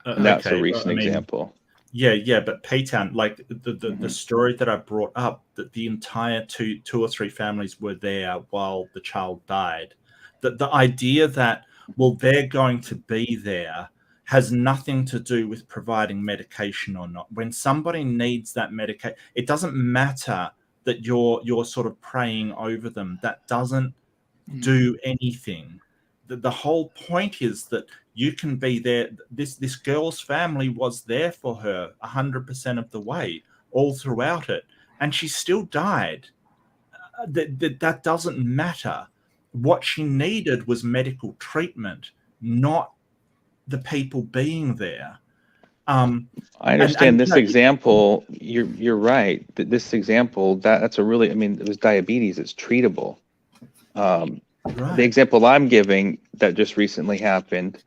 that's a recent example. Yeah, but P-Town, like the story that I brought up, that the entire two or three families were there while the child died. The idea that, well, they're going to be there has nothing to do with providing medication or not. When somebody needs that medication, it doesn't matter that you're sort of praying over them. That doesn't do anything. the whole point is that you can be there. This girl's family was there for her 100% of the way, all throughout it, and she still died. That doesn't matter. What she needed was medical treatment, not the people being there. I understand and, this you know, example. You're right. This example, that's a really, I mean, it was diabetes. It's treatable. The right. example I'm giving that just recently happened,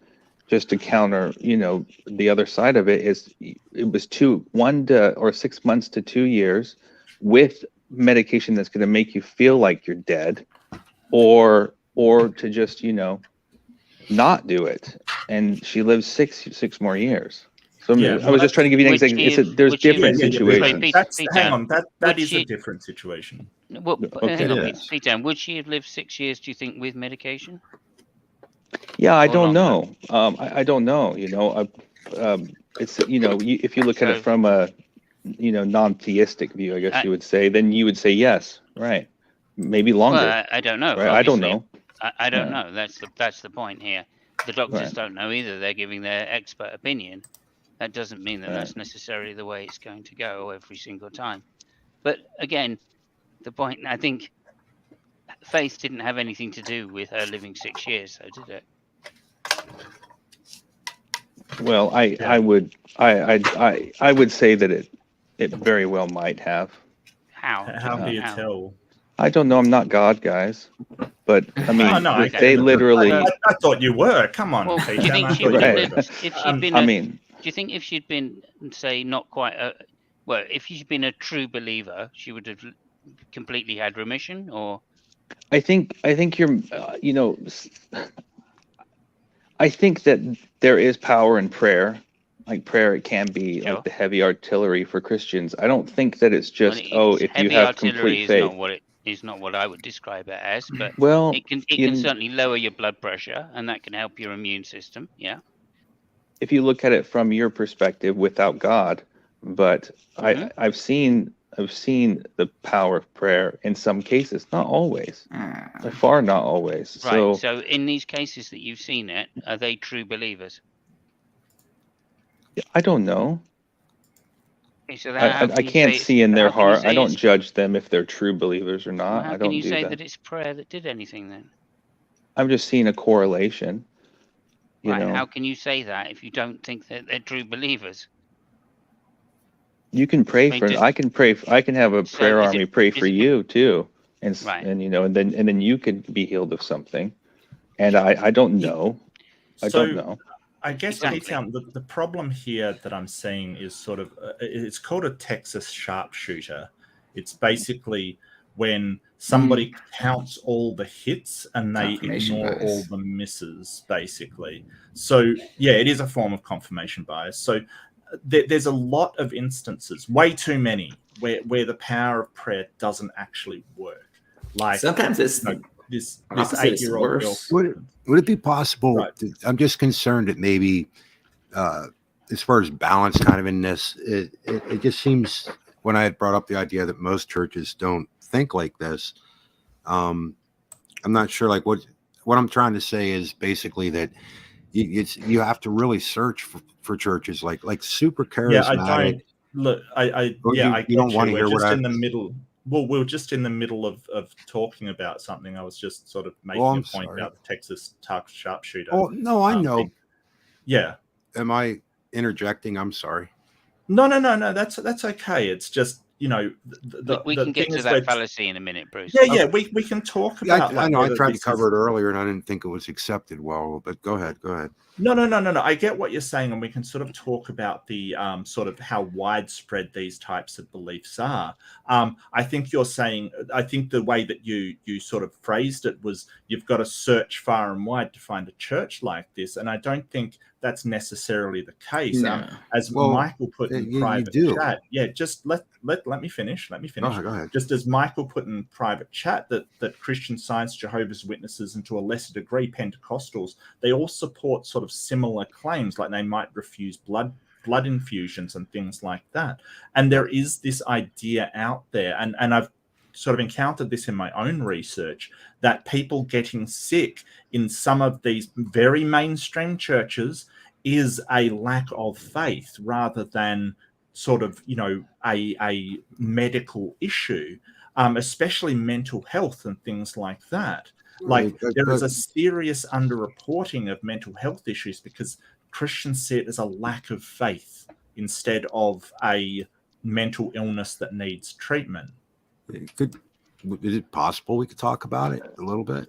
just to counter, the other side of it, is it was 6 months to 2 years with medication that's going to make you feel like you're dead, or to just not do it, and she lives six more years. So I was just trying to give you an example. There's different situations. Hang on, that is a different situation. Well, Okay. hang on, Peter. Would she have lived 6 years, do you think, with medication? Yeah, I Or don't longer? know. I don't know. It's if you look at it from a non-theistic view, I guess you would say, then you would say yes, right? Maybe longer. Well, I don't know. Right? I don't know. I don't know. That's the point here. The doctors Right. don't know either. They're giving their expert opinion. That doesn't mean that that's necessarily the way it's going to go every single time. But again, the point, I think, faith didn't have anything to do with her living 6 years, though, did it? Well, I would say that it very well might have. How do you tell? I don't know. I'm not God, guys. But I mean, they literally. I thought you were. Come on, Well, Peter. do you think she would have lived if she'd been? Do you think if she'd been, say, not quite if she'd been a true believer, she would have completely had remission, or? I think you're, I think that there is power in prayer. Like prayer, it can be like the heavy artillery for Christians. I don't think that it's just if you have complete faith. Is not what I would describe it as, but it can certainly lower your blood pressure, and that can help your immune system. Yeah. If you look at it from your perspective, without God, but I've seen the power of prayer in some cases, not always, by far not always. Right. So in these cases that you've seen it, are they true believers? I don't know. Okay, so I can't see in their heart. I don't judge them if they're true believers or not. Well, how I don't can you do say that. that it's prayer that did anything then? I'm just seeing a correlation. Right. How can you say that if you don't think that they're true believers? You can pray for. I can pray. I can have a prayer army pray for you too, and then you could be healed of something. And I don't know. I don't know. I guess, Peter, the problem here that I'm seeing is sort of, it's called a Texas sharpshooter. It's basically when somebody counts all the hits and they ignore all the misses, basically. So, yeah, it is a form of confirmation bias. So there's a lot of instances, way too many, where the power of prayer doesn't actually work. Like sometimes it's this 8-year-old girl. Would it be possible? Right. I'm just concerned that maybe, as far as balance, kind of in this, it just seems when I had brought up the idea that most churches don't think like this. I'm not sure. Like what I'm trying to say is basically that you have to really search for churches like super charismatic. Yeah, I don't look. You don't want to hear what in the middle. Well, we were just in the middle of talking about something. I was just sort of making a point about the Texas sharpshooter. Oh, no, I know. Yeah. Am I interjecting? I'm sorry. No. That's okay. It's just, we can get to that fallacy in a minute, Bruce. Yeah, we can talk about. I know. I tried to cover it earlier, and I didn't think it was accepted well. But go ahead. No. I get what you're saying, and we can sort of talk about the sort of how widespread these types of beliefs are. I think you're saying. I think the way that you sort of phrased it was you've got to search far and wide to find a church like this, and I don't think that's necessarily the case. No. As Michael put in private chat, just let me finish. Let me finish. Go ahead. Just as Michael put in private chat that Christian Science, Jehovah's Witnesses, and to a lesser degree Pentecostals, they all support sort of similar claims, like they might refuse blood infusions and things like that. And there is this idea out there, and I've sort of encountered this in my own research, that people getting sick in some of these very mainstream churches is a lack of faith rather than sort of, a medical issue, especially mental health and things like that. Like, there is a serious underreporting of mental health issues because Christians see it as a lack of faith instead of a mental illness that needs treatment. Is it possible we could talk about it a little bit?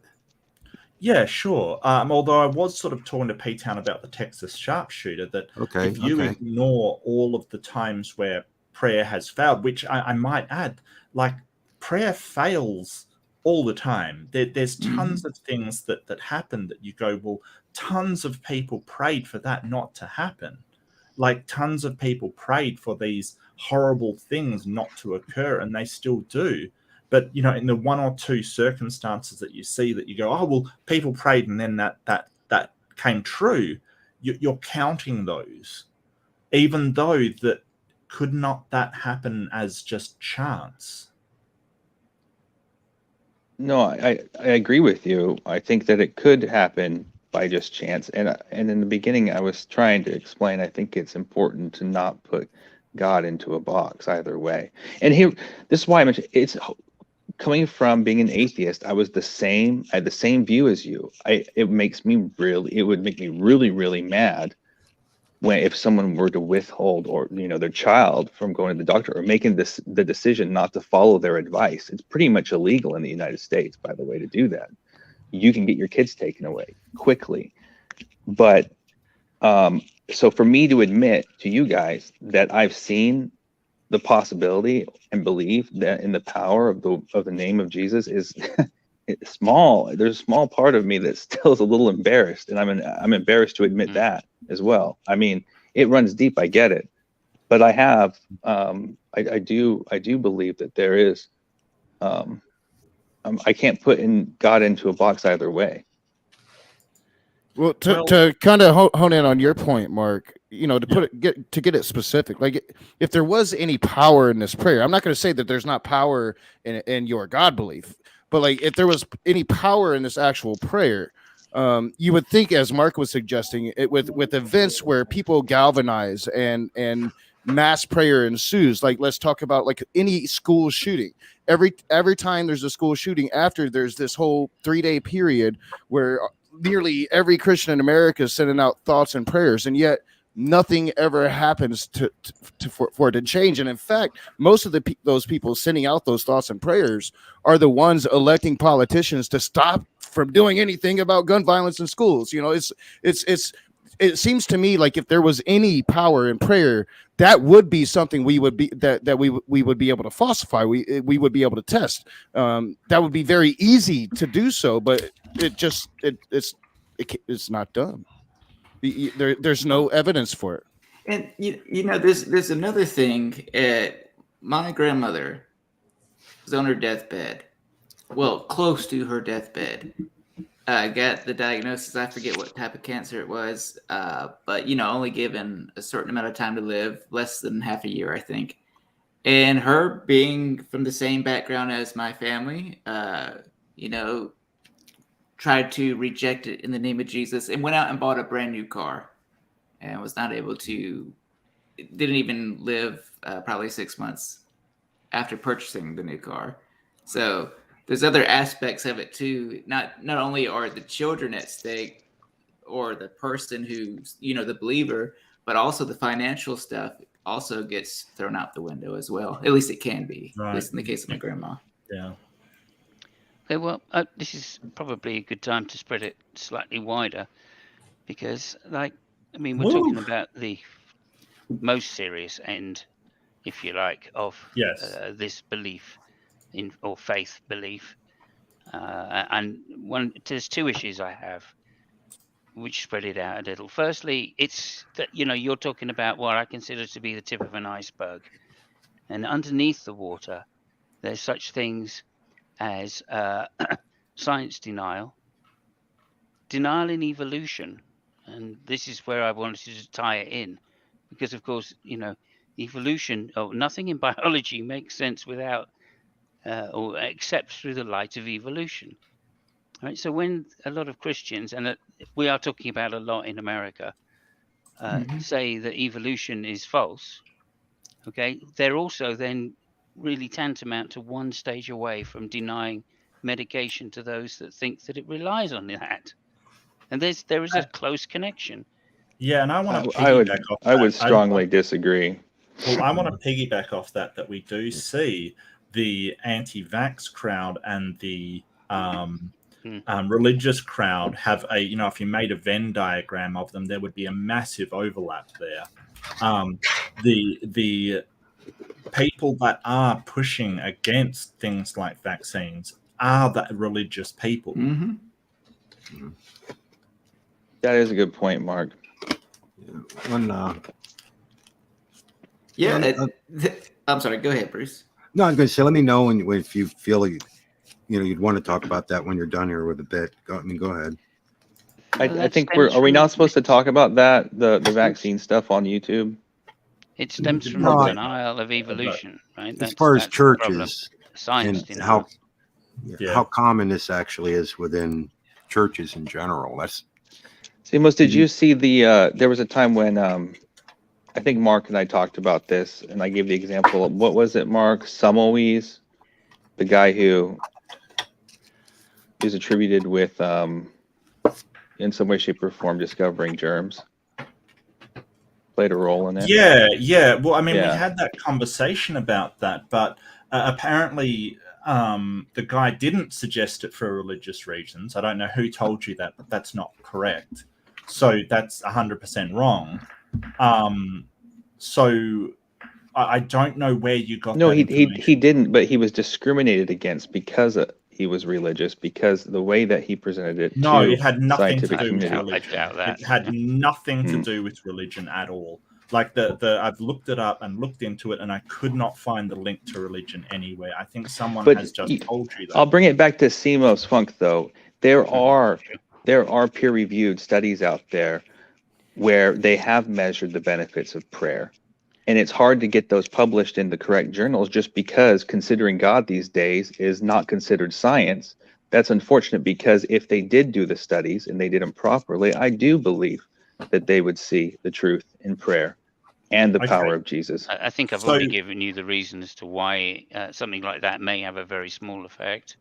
Yeah, sure. Although I was sort of talking to P-Town about the Texas sharpshooter, that if you ignore all of the times where prayer has failed, which I might add, like, prayer fails all the time. There's tons of things that happen that you go, well, tons of people prayed for that not to happen. Like, tons of people prayed for these horrible things not to occur, and they still do. But, in the one or two circumstances that you see that you go, oh, well, people prayed and then that came true, you're counting those, even though that could not that happen as just chance. No, I agree with you. I think that it could happen by just chance. And in the beginning, I was trying to explain, I think it's important to not put God into a box either way. And here, this is why I mentioned it's coming from being an atheist. I had the same view as you. It would make me really, really mad if someone were to withhold their child from going to the doctor or making the decision not to follow their advice. It's pretty much illegal in the United States, by the way, to do that. You can get your kids taken away quickly. But so for me to admit to you guys that I've seen the possibility and believe that in the power of the name of Jesus is it's small. There's a small part of me that still is a little embarrassed, and I'm embarrassed to admit that as well. I mean, it runs deep. I get it, but I have I do believe that there is. I can't put God into a box either way. Well, to kind of hone in on your point, Mark, to get it specific, like if there was any power in this prayer, I'm not going to say that there's not power in your God belief, but like if there was any power in this actual prayer, you would think, as Mark was suggesting, with events where people galvanize and mass prayer ensues. Like, let's talk about like any school shooting. Every time there's a school shooting, after there's this whole 3-day period where nearly every Christian in America is sending out thoughts and prayers, and yet nothing ever happens for it to change. And in fact, most of those people sending out those thoughts and prayers are the ones electing politicians to stop from doing anything about gun violence in schools. It seems to me like if there was any power in prayer, that would be something we would be able to falsify. We would be able to test. That would be very easy to do so, but it's not done. There's no evidence for it. And there's another thing. My grandmother was on her deathbed, well, close to her deathbed. Got the diagnosis. I forget what type of cancer it was, but only given a certain amount of time to live, less than half a year, I think. And her being from the same background as my family, tried to reject it in the name of Jesus and went out and bought a brand new car, and was not able to. Didn't even live probably 6 months after purchasing the new car. So there's other aspects of it too. Not only are the children at stake, or the person who's the believer, but also the financial stuff also gets thrown out the window as well. At least it can be. Right. At least in the case of my grandma. Yeah. Okay, well, this is probably a good time to spread it slightly wider, because, we're talking about the most serious end, if you like, of this belief or faith belief. And there's two issues I have, which spread it out a little. Firstly, it's that, you're talking about what I consider to be the tip of an iceberg. And underneath the water, there's such things as science denial in evolution. And this is where I wanted to tie it in, because, of course, evolution, nothing in biology makes sense without or accepts through the light of evolution. Right. So when a lot of Christians, and we are talking about a lot in America, say that evolution is false, okay, they're also then really tantamount to one stage away from denying medication to those that think that it relies on that. And there is a close connection. Yeah, and I want to I would piggyback off I that. would strongly disagree. Well, I want to piggyback off that we do see the anti-vax crowd and the religious crowd have a, if you made a Venn diagram of them, there would be a massive overlap there. The people that are pushing against things like vaccines are the religious people. Mm-hmm. That is a good point, Mark. I'm sorry. Go ahead, Bruce. No, I was going to say, let me know if you feel you'd want to talk about that when you're done here with a bit. Go ahead. I think are we not supposed to talk about that, the vaccine stuff on YouTube? It stems from the denial of evolution, right? As far as churches, science, and how common this actually is within churches in general. That's Simos, did you see there was a time when I think Mark and I talked about this, and I gave the example of, what was it, Mark? Samoes, the guy who is attributed with in some way, shape, or form discovering germs. Played a role in it. Yeah. Well, I mean, we had that conversation about that, but apparently the guy didn't suggest it for religious reasons. I don't know who told you that, but that's not correct. So that's 100% wrong. So I don't know where you got. No, he didn't, but he was discriminated against because he was religious, because the way that he presented it. No, it had nothing to do with religion. I doubt that. It had nothing to do with religion at all. Like I've looked it up and looked into it, and I could not find the link to religion anywhere. I think someone has just told you that. I'll bring it back to Simos Funk, though. There are peer-reviewed studies out there where they have measured the benefits of prayer. And it's hard to get those published in the correct journals just because considering God these days is not considered science. That's unfortunate, because if they did do the studies and they did them properly, I do believe that they would see the truth in prayer and the power of Jesus. I think I've already given you the reason as to why something like that may have a very small effect.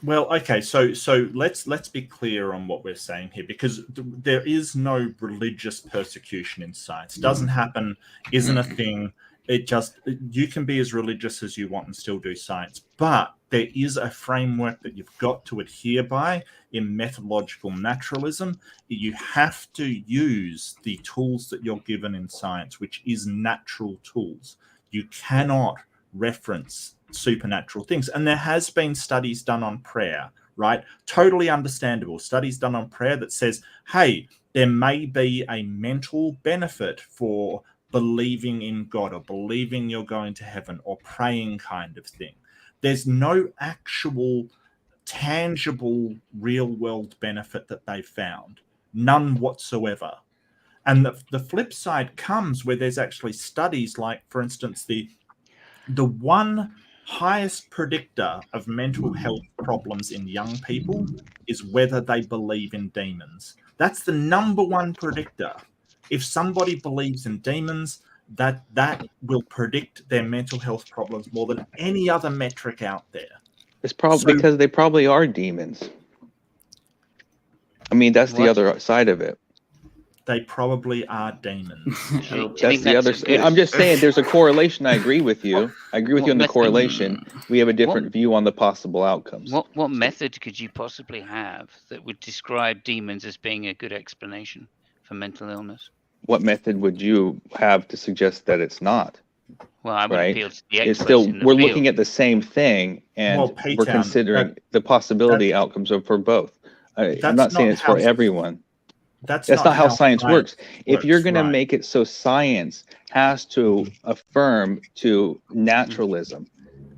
Well, okay, so let's be clear on what we're saying here, because there is no religious persecution in science. It doesn't happen, isn't a thing. You can be as religious as you want and still do science, but there is a framework that you've got to adhere by in methodological naturalism. You have to use the tools that you're given in science, which is natural tools. You cannot reference supernatural things. And there has been studies done on prayer, right? Totally understandable. Studies done on prayer that says, hey, there may be a mental benefit for believing in God or believing you're going to heaven or praying kind of thing. There's no actual tangible real world benefit that they found. None whatsoever. And the flip side comes where there's actually studies like, for instance, the one highest predictor of mental health problems in young people is whether they believe in demons. That's the number one predictor. If somebody believes in demons, that will predict their mental health problems more than any other metric out there. It's probably because they probably are demons. I mean, that's the other side of it. They probably are demons. That's the other side. I'm just saying there's a correlation. I agree with you. I agree with you on the correlation. We have a different view on the possible outcomes. What method could you possibly have that would describe demons as being a good explanation for mental illness? What method would you have to suggest that it's not? Well, I would appeal to the experts. It's still, we're looking at the same thing, and we're considering the possibility outcomes for both. I'm not saying it's for everyone. That's not how science works. If you're going to make it so science has to affirm to naturalism,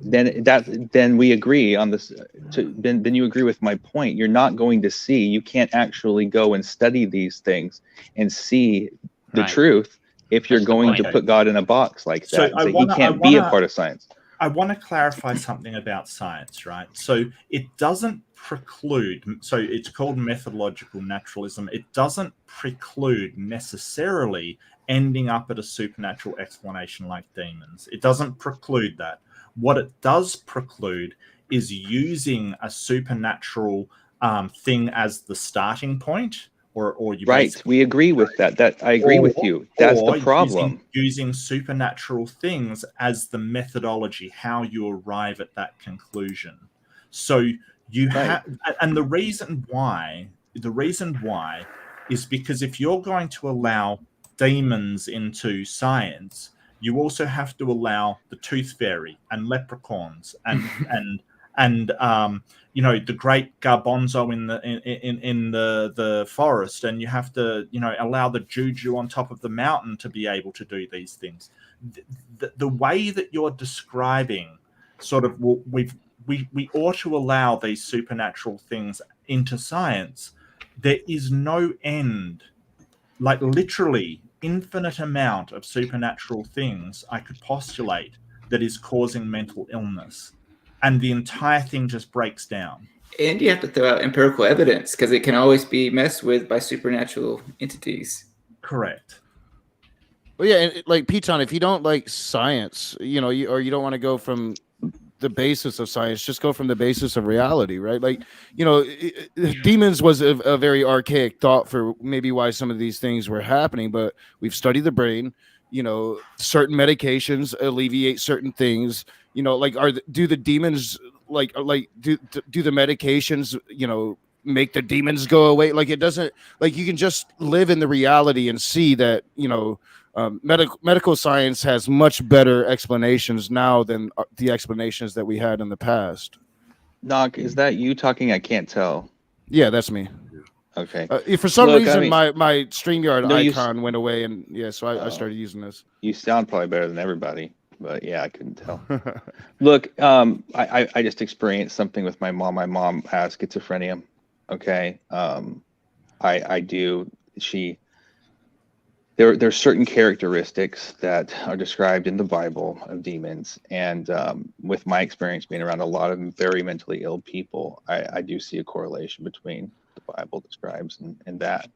then we agree on this. Then you agree with my point. You're not going to see. You can't actually go and study these things and see the truth if you're going to put God in a box like that. So he can't be a part of science. I want to clarify something about science, right? So it doesn't preclude, so it's called methodological naturalism. It doesn't preclude necessarily ending up at a supernatural explanation like demons. It doesn't preclude that. What it does preclude is using a supernatural thing as the starting point, or you Right. We agree with that. That I agree with you. That's the problem. Using supernatural things as the methodology, how you arrive at that conclusion. So you have, and the reason why is because if you're going to allow demons into science, you also have to allow the tooth fairy and leprechauns and you know, the great garbanzo in the forest, and you have to, you know, allow the juju on top of the mountain to be able to do these things. The way that you're describing, sort of, we ought to allow these supernatural things into science. There is no end, like literally infinite amount of supernatural things I could postulate that is causing mental illness. And the entire thing just breaks down. And you have to throw out empirical evidence because it can always be messed with by supernatural entities. Correct. Well, yeah, and like Piton, if you don't like science, you know, or you don't want to go from the basis of science, just go from the basis of reality, right? Like, you know, demons was a very archaic thought for maybe why some of these things were happening, but we've studied the brain. You know, certain medications alleviate certain things. You know, like do the demons do the medications, you know, make the demons go away? Like, it doesn't. Like, you can just live in the reality and see that, you know, medical science has much better explanations now than the explanations that we had in the past. Knock, is that you talking? I can't tell. Yeah, that's me. Okay. For some reason, my StreamYard icon went away, and so I started using this. You sound probably better than everybody, but yeah, I couldn't tell. Look, I just experienced something with my mom. My mom has schizophrenia. Okay. I do. There's certain characteristics that are described in the Bible of demons, and with my experience being around a lot of very mentally ill people, I do see a correlation between the Bible describes and that,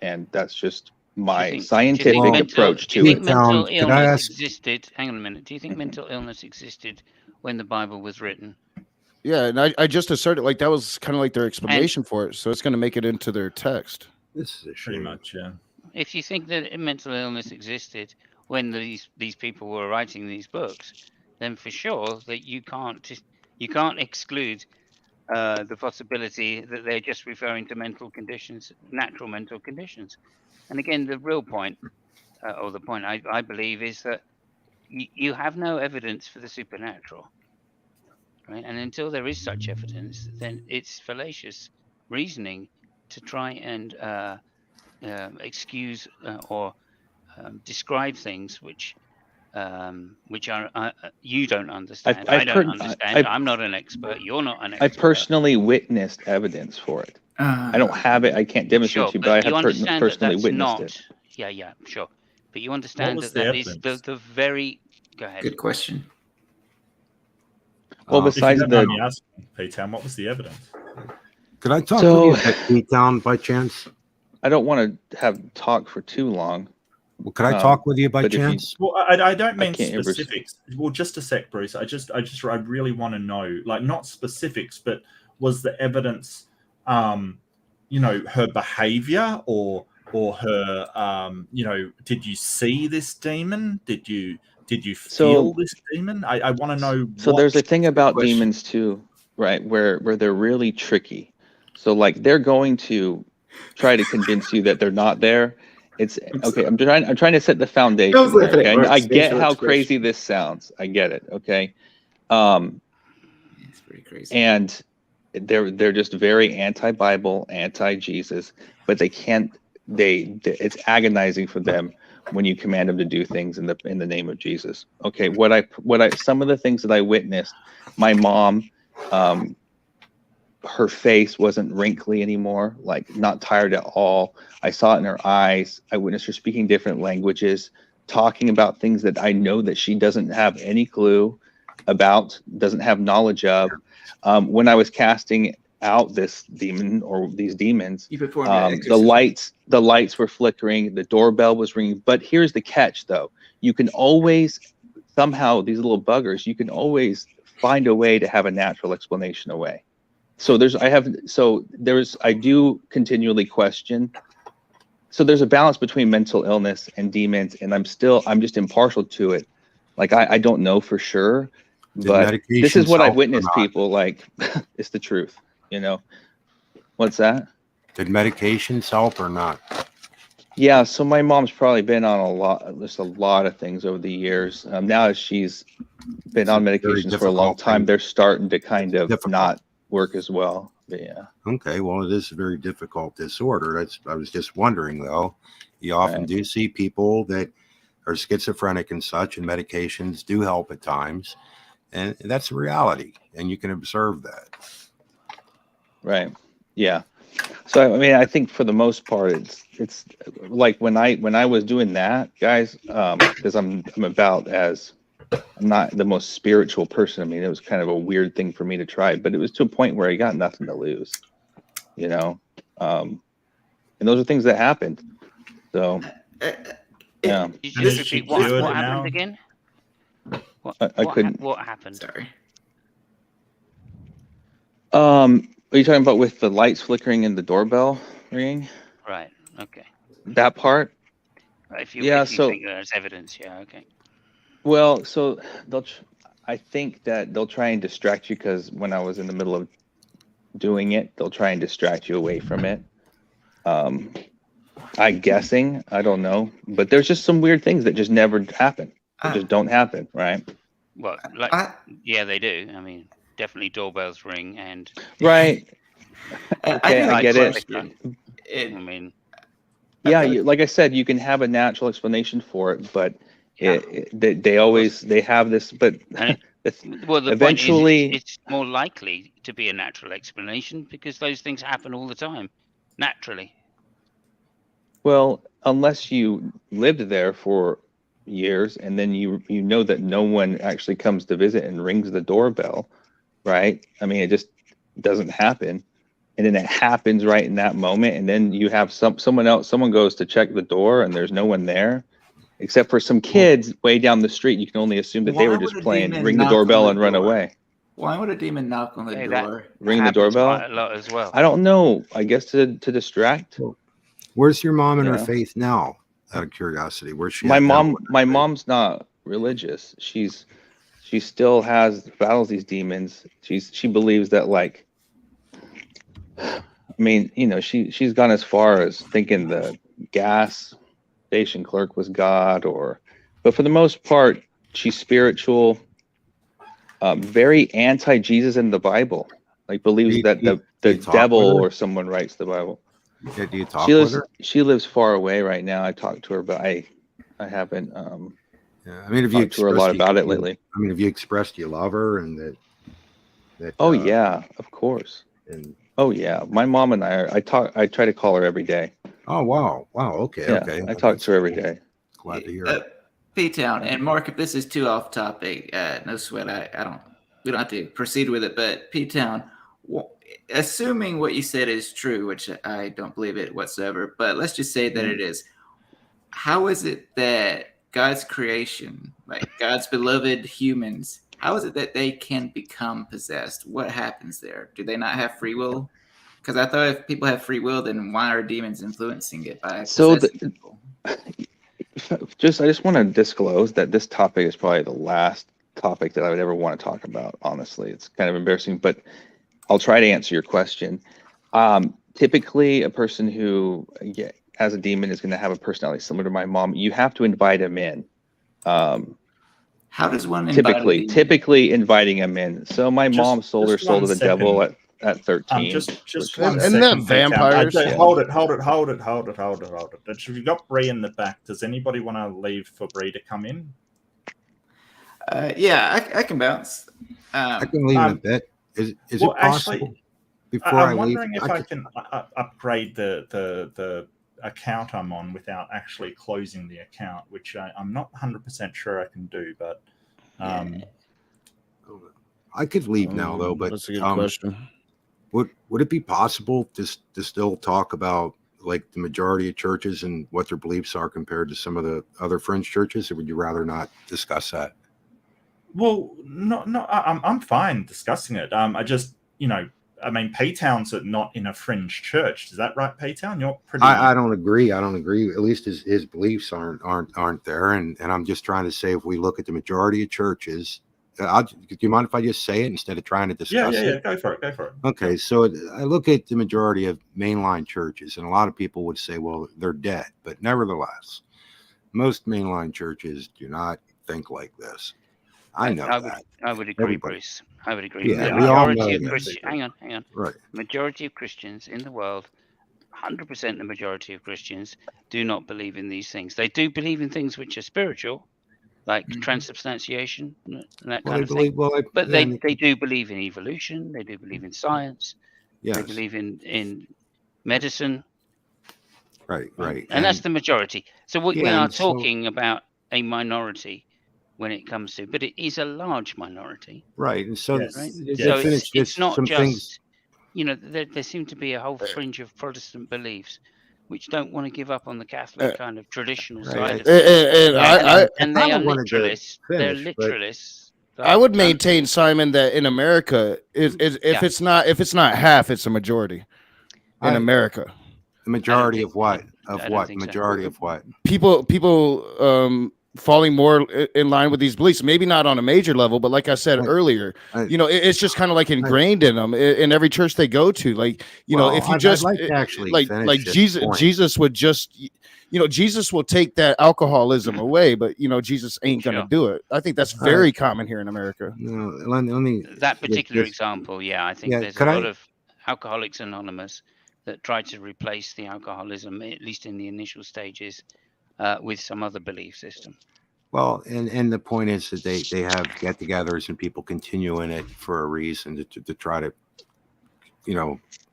and that's just my scientific approach to it. Do you think mental illness existed? Hang on a minute. Do you think mental illness existed when the Bible was written? Yeah, and I just asserted like that was kind of like their explanation for it, so it's going to make it into their text. This is a pretty much, yeah. If you think that mental illness existed when these people were writing these books, then for sure that you can't exclude the possibility that they're just referring to mental conditions, natural mental conditions. And again, the real point, or the point I believe, is that you have no evidence for the supernatural, right? And until there is such evidence, then it's fallacious reasoning to try and excuse or describe things which are you don't understand. I don't understand. I'm not an expert. You're not an expert. I personally witnessed evidence for it. I don't have it. I can't demonstrate to you, but I have personally witnessed it. Yeah, sure. But you understand that is the very. Go ahead. Good question. Well, besides P-Town, what was the evidence? Could I talk with you at P-Town by chance? I don't want to have talk for too long. Well, could I talk with you by chance? Well, I don't mean specifics. Well, just a sec, Bruce. I really want to know, like, not specifics, but was the evidence, you know, her behavior or her, you know, did you see this demon? Did you feel this demon? I want to know. So there's a thing about demons too, right? Where they're really tricky. So like they're going to try to convince you that they're not there. It's okay. I'm trying to set the foundation. Okay? I get how crazy this sounds. I get it. Okay. It's pretty crazy. And they're just very anti-Bible, anti-Jesus, but they can't. It's agonizing for them when you command them to do things in the name of Jesus. Okay. Some of the things that I witnessed, my mom, her face wasn't wrinkly anymore, like not tired at all. I saw it in her eyes. I witnessed her speaking different languages, talking about things that I know that she doesn't have any clue. about, doesn't have knowledge of. When I was casting out this demon or these demons, You performed an the exorcism. lights were flickering, the doorbell was ringing. But here's the catch, though: you can always somehow, these little buggers, you can always find a way to have a natural explanation away. So I do continually question. So there's a balance between mental illness and demons, and I'm just impartial to it. Like I don't know for sure, but this is what I've witnessed. People like, it's the truth, you know. What's that? Did medications help or not? Yeah, so my mom's probably been on a lot of things over the years. Now that she's been on medications for a long time, they're starting to kind of not work as well. But yeah. Okay, well, it is a very difficult disorder. I was just wondering, though. You often do see people that are schizophrenic and such, and medications do help at times, and that's a reality, and you can observe that. Right. Yeah. So I mean, I think for the most part, it's like when I was doing that, guys, because I'm not the most spiritual person. I mean, it was kind of a weird thing for me to try, but it was to a point where I got nothing to lose, you know. And those are things that happened. So yeah. Did you just repeat what happened again? I couldn't. What happened? Sorry. Are you talking about with the lights flickering and the doorbell ringing? Right. Okay. That part? If you think there's evidence, yeah. Okay. Well, so I think that they'll try and distract you, because when I was in the middle of doing it, they'll try and distract you away from it. I'm guessing, I don't know, but there's just some weird things that just never happen. They just don't happen, right? Well, yeah, they do. I mean, definitely doorbells ring and. Right. Okay, I get it. I mean. Yeah, like I said, you can have a natural explanation for it, but they have this, but well, the eventually point is it's more likely to be a natural explanation because those things happen all the time, naturally. Well, unless you lived there for years and then you know that no one actually comes to visit and rings the doorbell, right? I mean, it just doesn't happen. And then it happens right in that moment, and then you have someone goes to check the door and there's no one there except for some kids way down the street. You can only assume that they were just playing, ring the doorbell and run away. Why would a demon knock on the door? Ring the doorbell? Quite a lot as well. I don't know. I guess to distract. Where's your mom in her faith now? Out of curiosity, where's she? My mom's not religious. She still battles these demons. She believes that, like, I mean, you know, she's gone as far as thinking the gas station clerk was God, but for the most part, she's spiritual, very anti-Jesus in the Bible. Like, believes that the devil or someone writes the Bible. Yeah, do you talk with her? She lives far away right now. I talked to her, but I haven't. Yeah, I mean, have you talked to her a lot about it lately? I mean, have you expressed you love her and that? Oh yeah, of course. And oh yeah, my mom and I try to call her every day. Oh wow, okay, yeah, okay. I talk to her every day. Glad to hear it. P-Town and Mark, if this is too off topic, no sweat. We don't have to proceed with it. But P-Town, assuming what you said is true, which I don't believe it whatsoever, but let's just say that it is. How is it that God's creation, like God's beloved humans, how is it that they can become possessed? What happens there? Do they not have free will? Because I thought if people have free will, then why are demons influencing it by people? I just want to disclose that this topic is probably the last topic that I would ever want to talk about. Honestly, it's kind of embarrassing, but I'll try to answer your question. Typically, a person who has a demon is going to have a personality similar to my mom. You have to invite him in. How does one typically inviting him in? So my mom sold her soul to the devil at 13. Just one second. And then vampires. Hold it. If you've got Bree in the back, does anybody want to leave for Bree to come in? Yeah, I can bounce. I can leave a bit. Is it possible? Actually, before I'm I wondering leave, if I can upgrade the account I'm on without actually closing the account, which I'm not 100% sure I can do, but I could leave now though, but that's a good question. Would it be possible to still talk about like the majority of churches and what their beliefs are compared to some of the other fringe churches, or would you rather not discuss that? Well, no, I'm fine discussing it. I just, I mean, P-Town's not in a fringe church. Is that right, P-Town? You're pretty. I don't agree. I don't agree. At least his beliefs aren't there. And I'm just trying to say, if we look at the majority of churches, do you mind if I just say it instead of trying to discuss it? Yeah. Go for it. Okay, so I look at the majority of mainline churches, and a lot of people would say, well, they're dead. But nevertheless, most mainline churches do not think like this. I know that. I would agree, Everybody. Bruce. I would agree. Yeah, The we all majority know of that. hang on. Right. Majority of Christians in the world, 100% the majority of Christians do not believe in these things. They do believe in things which are spiritual, like transubstantiation and that kind of thing. But they do believe in evolution. They do believe in science. Yes. They believe in medicine. Right. And that's the majority. So we are talking about a minority when it comes to, but it is a large minority. Right. And so, Yes. Right? So it's not some just, things. There seem to be a whole fringe of Protestant beliefs which don't want to give up on the Catholic kind of traditional side of things. And they are literalists. They're literalists. I would maintain, Simon, that in America, if it's not half, it's a majority in America. The majority of what? Majority of what? People falling more in line with these beliefs, maybe not on a major level, but like I said earlier, it's just kind of like ingrained in them in every church they go to. Like, if you just like to actually like Jesus would just, Jesus will take that alcoholism away, but Jesus ain't going to do it. I think that's very common here in America. No, let me, that particular example. I think there's a lot of Alcoholics Anonymous that try to replace the alcoholism, at least in the initial stages, with some other belief system. Well, and the point is that they have get-togethers and people continue in it for a reason to try to,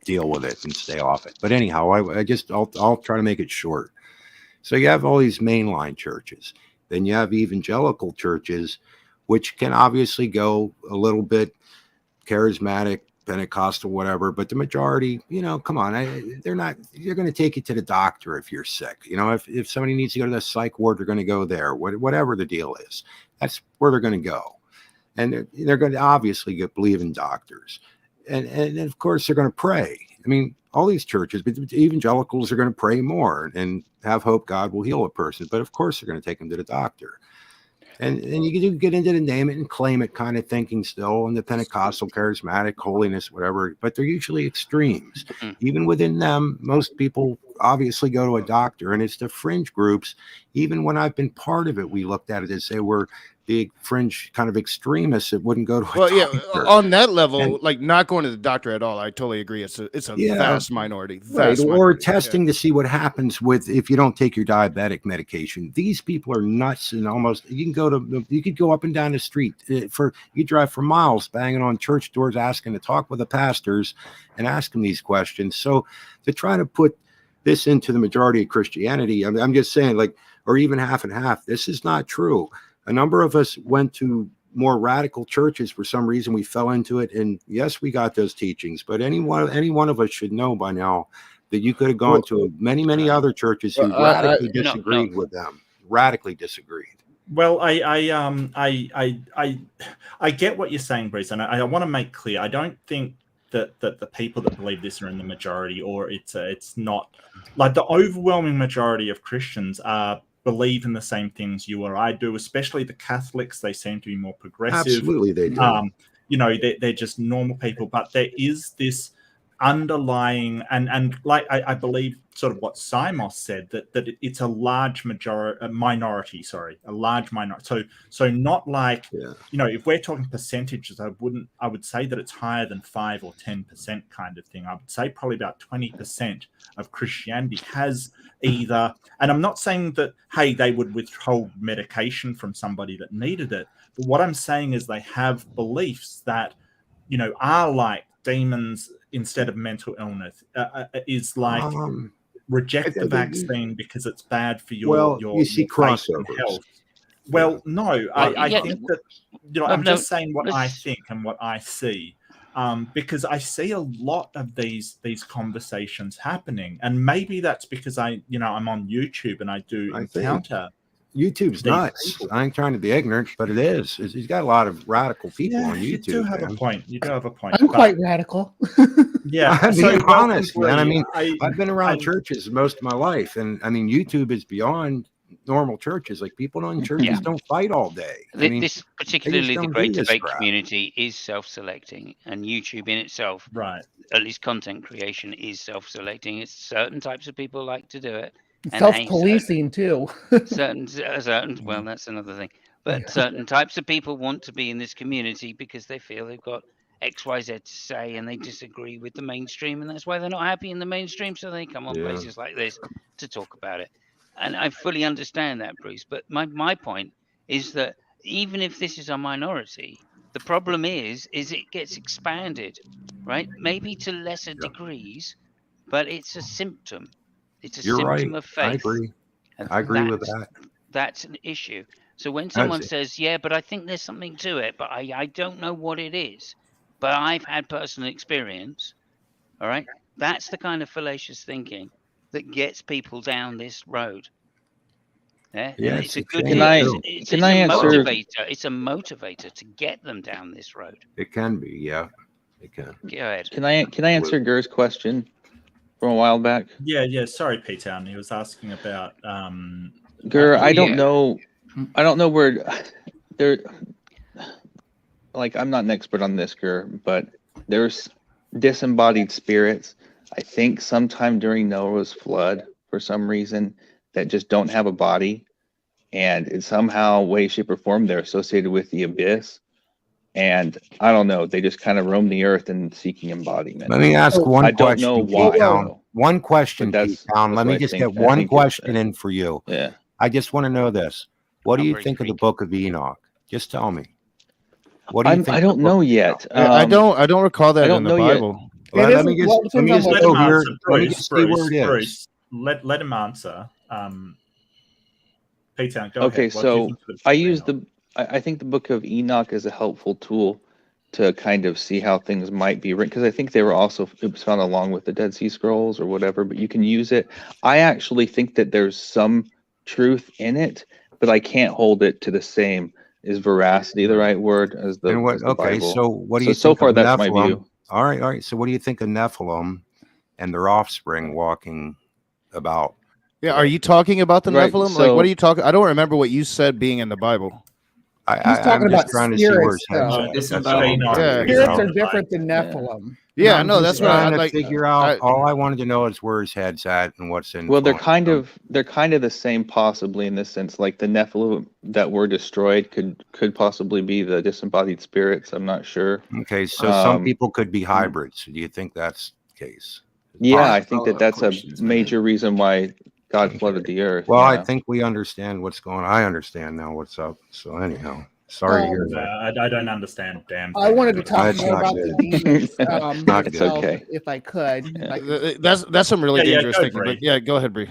deal with it and stay off it. But anyhow, I'll try to make it short. So you have all these mainline churches, then you have evangelical churches, which can obviously go a little bit charismatic, Pentecostal, whatever, but the majority, come on, they're going to take you to the doctor if you're sick. If somebody needs to go to the psych ward, they're going to go there, whatever the deal is. That's where they're going to go. And they're going to obviously believe in doctors. And of course, they're going to pray. I mean, all these churches, but evangelicals are going to pray more and have hope God will heal a person. But of course, they're going to take them to the doctor. And you do get into the name it and claim it kind of thinking still, and the Pentecostal, charismatic, holiness, whatever, but they're usually extremes. Even within them, most people obviously go to a doctor, and it's the fringe groups. Even when I've been part of it, we looked at it as they were big fringe kind of extremists that wouldn't go to a doctor. On that level, like not going to the doctor at all, I totally agree. It's a vast minority. Or testing to see what happens if you don't take your diabetic medication. These people are nuts, and you could go up and down the street you drive for miles banging on church doors asking to talk with the pastors and ask them these questions. So to try to put this into the majority of Christianity, I'm just saying, or even half and half, this is not true. A number of us went to more radical churches for some reason. We fell into it, and yes, we got those teachings. But any one of us should know by now that you could have gone to many other churches who radically disagreed with them. Radically disagreed. Well, I get what you're saying, Bruce, and I want to make clear. I don't think that the people that believe this are in the majority, or it's not like the overwhelming majority of Christians believe in the same things you or I do, especially the Catholics. They seem to be more progressive. Absolutely, they do. They're just normal people, but there is this underlying and like I believe sort of what Simos said, that it's a large minority. So not like if we're talking percentages, I would say that it's higher than 5 or 10% kind of thing. I would say probably about 20% of Christianity has either, and I'm not saying that they would withhold medication from somebody that needed it, but what I'm saying is they have beliefs that are like demons instead of mental illness, is like reject the vaccine because it's bad for your you see crossovers. Health. Well, no, I yeah. think that, Well, I'm no, just saying what I let's- think and what I see, because I see a lot of these conversations happening, and maybe that's because I'm on YouTube and I do I think encounter. YouTube's These nuts. people. I ain't trying to be ignorant, but it is. He's got a lot of radical people Yeah, on you do YouTube. have Man. a point. You do have a point. I'm but- quite radical. Yeah, I'm being welcome, honest, man. I Bree. mean, I've been around I'm- churches most of my life, and I mean, YouTube is beyond normal churches. Like people in churches Yeah. don't fight all day. I mean, this particularly the don't great do this debate crap. community is self-selecting, and YouTube in itself, right. at least content creation, is self-selecting. It's certain types of people like to do it, and Self-policing too. certain well, that's another thing. But certain types of people want to be in this community because they feel they've got XYZ to say and they disagree with the mainstream, and that's why they're not happy in the mainstream, so they come on Yeah. places like this to talk about it. And I fully understand that, Bruce, but my point is that even if this is a minority, the problem is it gets expanded, right? Maybe to lesser degrees, but it's a symptom. It's a You're symptom right. of faith. I agree. And I agree with that. That's an issue. So when someone it. says, yeah, but I think there's something to it, but I don't know what it is, but I've had personal experience, all right? That's the kind of fallacious thinking that gets people down this road. Yeah, Yeah, and it's a it's good. Can I- It's can a I answer- motivator. It's a motivator to get them down this road. It can be. Yeah, it can. Go ahead. Can I answer Gur's question from a while back? Yeah. Sorry, P-Town. He was asking about. Gur, I yeah. don't know. I don't know where there. Like, I'm not an expert on this, Gur, but there's disembodied spirits. I think sometime during Noah's flood, for some reason, that just don't have a body, and in somehow, way, shape, or form, they're associated with the abyss. And I don't know. They just kind of roam the earth and seeking embodiment. Let me ask one I don't question. know why. Pete-Town. though. One question, But that's Pete-Town. Let what me I just think- get I one think it's question that. in for you. Yeah. I just want to know this. What do you Very think of the Greek. Book of Enoch? Just tell me. What do you think? I of don't the know Book of yet. I don't recall that I don't in the know yet. Bible. Well, It let me isn't- just well, let me depends just on Let what- him go here. answer, Let me just see where it is. Bruce, let him answer. P-Town, go Okay, ahead. What do you so think of the I Book of use Enoch? I think the Book of Enoch is a helpful tool to kind of see how things might be written, because I think it was found along with the Dead Sea Scrolls or whatever, but you can use it. I actually think that there's some truth in it, but I can't hold it to the same. Is veracity the right word as the, And what? as the Okay, Bible? so what do you So think far, of that's my Nephilim? view. All right. So what do you think of Nephilim and their offspring walking about? Yeah, are you talking about the Right, Nephilim? Like, so- what are you talking? I don't remember what you said being in the Bible. I'm talking just about trying to see where his spirits, head's though. at. It's That's about all I'm Enoch. trying to Yeah. figure Spirits out. are different than Nephilim. Yeah, I'm no, just that's what trying to like. figure out. All I wanted to know is where his head's at and what's in. Well, they're kind of the same, possibly, in this sense. Like the Nephilim that were destroyed could possibly be the disembodied spirits. I'm not sure. Okay, so some Um, people could be hybrids. Do you think that's the case? Yeah, I Oh, think of that's a course it's major reason why God flooded the earth. Well, I yeah. think we understand what's going on. I understand now what's up. So anyhow, sorry to hear that. I don't understand. Damn. I wanted to talk That's more not about good. the demons Not good. itself, Okay. if I could. Yeah. Like, That's some really Yeah, dangerous go, thinking. Bree. But yeah, go ahead, Bree.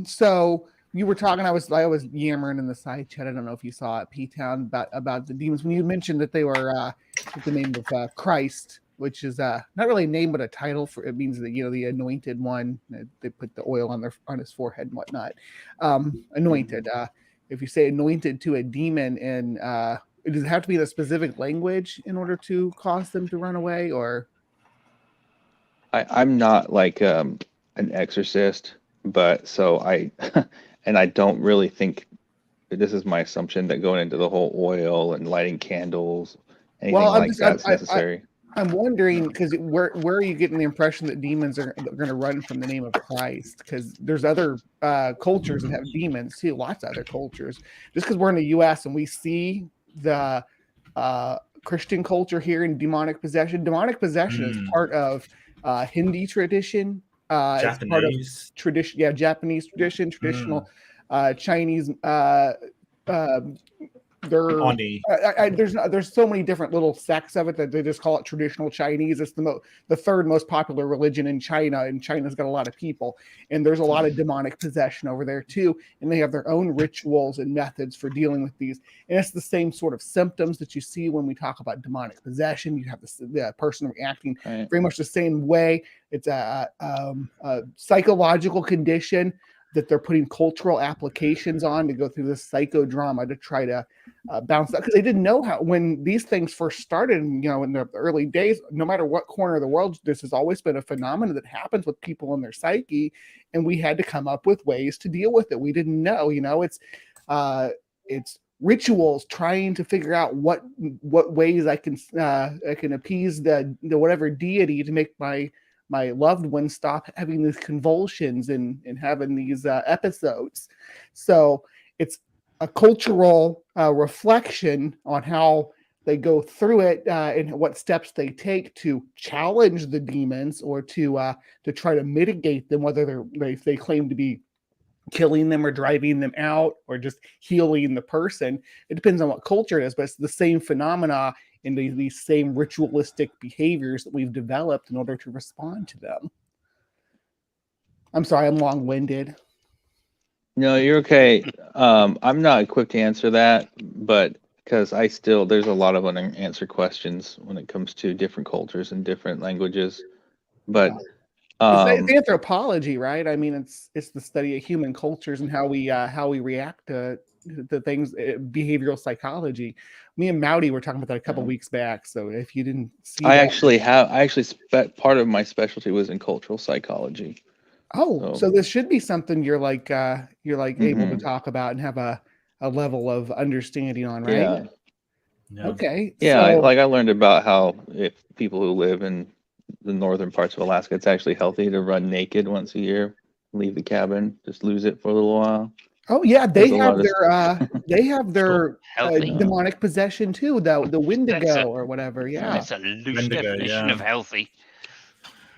So you were talking. I was yammering in the side chat. I don't know if you saw it, P-Town, about the demons. When you mentioned that they were with the name of Christ, which is not really a name but a title for it, means that the anointed one. They put the oil on his forehead and whatnot. Anointed. If you say anointed to a demon, and does it have to be in a specific language in order to cause them to run away, or? I'm not like an exorcist, but so I and I don't really think this is my assumption that going into the whole oil and lighting candles, anything that's necessary. I'm wondering because where are you getting the impression that demons are going to run from the name of Christ? Because there's other cultures that have demons too, lots of other cultures. Just because we're in the U.S. and we see the Christian culture here in demonic possession is part of Hindi tradition. It's part of tradition, Japanese tradition, traditional Chinese They're Oni. there's so many different little sects of it that they just call it traditional Chinese. It's the third most popular religion in China, and China's got a lot of people, and there's a lot of demonic possession over there too, and they have their own rituals and methods for dealing with these, and it's the same sort of symptoms that you see when we talk about demonic possession. You have the person reacting very much the same way. It's a psychological condition that they're putting cultural applications on to go through this psychodrama to try to bounce out, because they didn't know how, when these things first started, in the early days, no matter what corner of the world, this has always been a phenomenon that happens with people in their psyche, and we had to come up with ways to deal with it. We didn't know, it's rituals, trying to figure out what ways I can appease the whatever deity to make my loved ones stop having these convulsions and having these episodes. So it's a cultural reflection on how they go through it and what steps they take to challenge the demons or to try to mitigate them, whether they claim to be killing them or driving them out or just healing the person. It depends on what culture it is, but it's the same phenomena in these same ritualistic behaviors that we've developed in order to respond to them. I'm sorry, I'm long-winded. No, you're okay. I'm not equipped to answer that, but because there's a lot of unanswered questions when it comes to different cultures and different languages. But it's anthropology, right? I mean, it's the study of human cultures and how we react to things, behavioral psychology. Me and Mowdy were talking about that a couple weeks back. So if you didn't see, part of my specialty was in cultural psychology. Oh, so this should be something you're like able to talk about and have a level of understanding on, right? Yeah. Okay. Yeah, so, I learned about how if people who live in the northern parts of Alaska, it's actually healthy to run naked once a year, leave the cabin, just lose it for a little while. Oh yeah, they have their demonic possession too, the Wendigo or whatever. Yeah, that's a loose definition of healthy.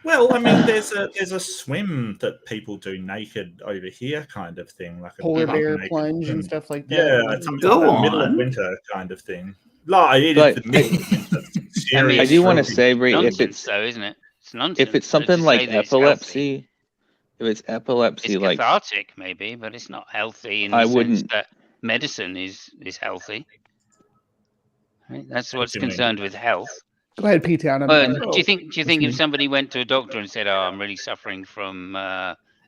Well, I mean, there's a swim that people do naked over here, kind of thing, like a polar bear plunge and stuff like that. Yeah, it's the middle of winter kind of thing. Like, it is the middle of winter. I do want to say, Bree, if it's so, isn't it? It's nonsense. If it's something like epilepsy. If it's epilepsy, it's like cathartic, maybe, but it's not healthy in the sense that medicine is healthy. Right? That's what's concerned with health. Go ahead, P-Town. Do you think if somebody went to a doctor and said, "Oh, I'm really suffering from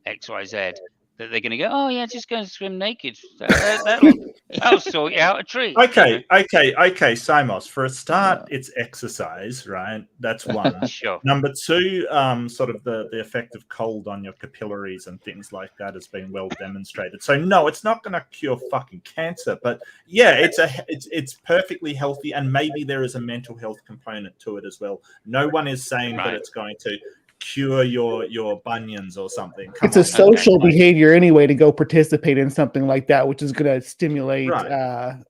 XYZ," that they're going to go, "Oh yeah, just go and swim naked. That'll sort you out a treat." Okay, Simos. For a start, it's exercise, right? That's one. Sure. Number two, sort of the effect of cold on your capillaries and things like that has been well demonstrated. So no, it's not going to cure fucking cancer, but yeah, it's perfectly healthy, and maybe there is a mental health component to it as well. No one is saying that it's going to cure your bunions or something. It's a social behavior anyway to go participate in something like that, which is going to stimulate the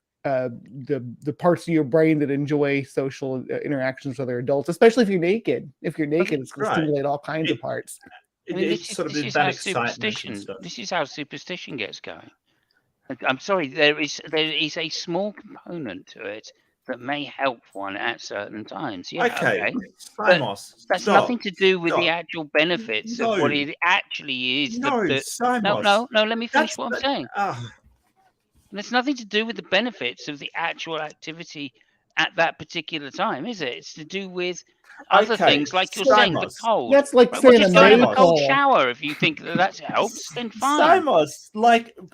parts of your brain that enjoy social interactions with other adults, especially if you're naked. If you're naked, it's going to stimulate all kinds of parts. This is how superstition gets going. I'm sorry, there is a small component to it that may help one at certain times. Yeah, okay. Simos, that's nothing to do with the actual benefits of what it actually is. No, let me finish what I'm saying. There's nothing to do with the benefits of the actual activity at that particular time, is it? It's to do with other things, like you're saying, the cold. That's like saying a cold shower. If you think that helps, then fine. Simos,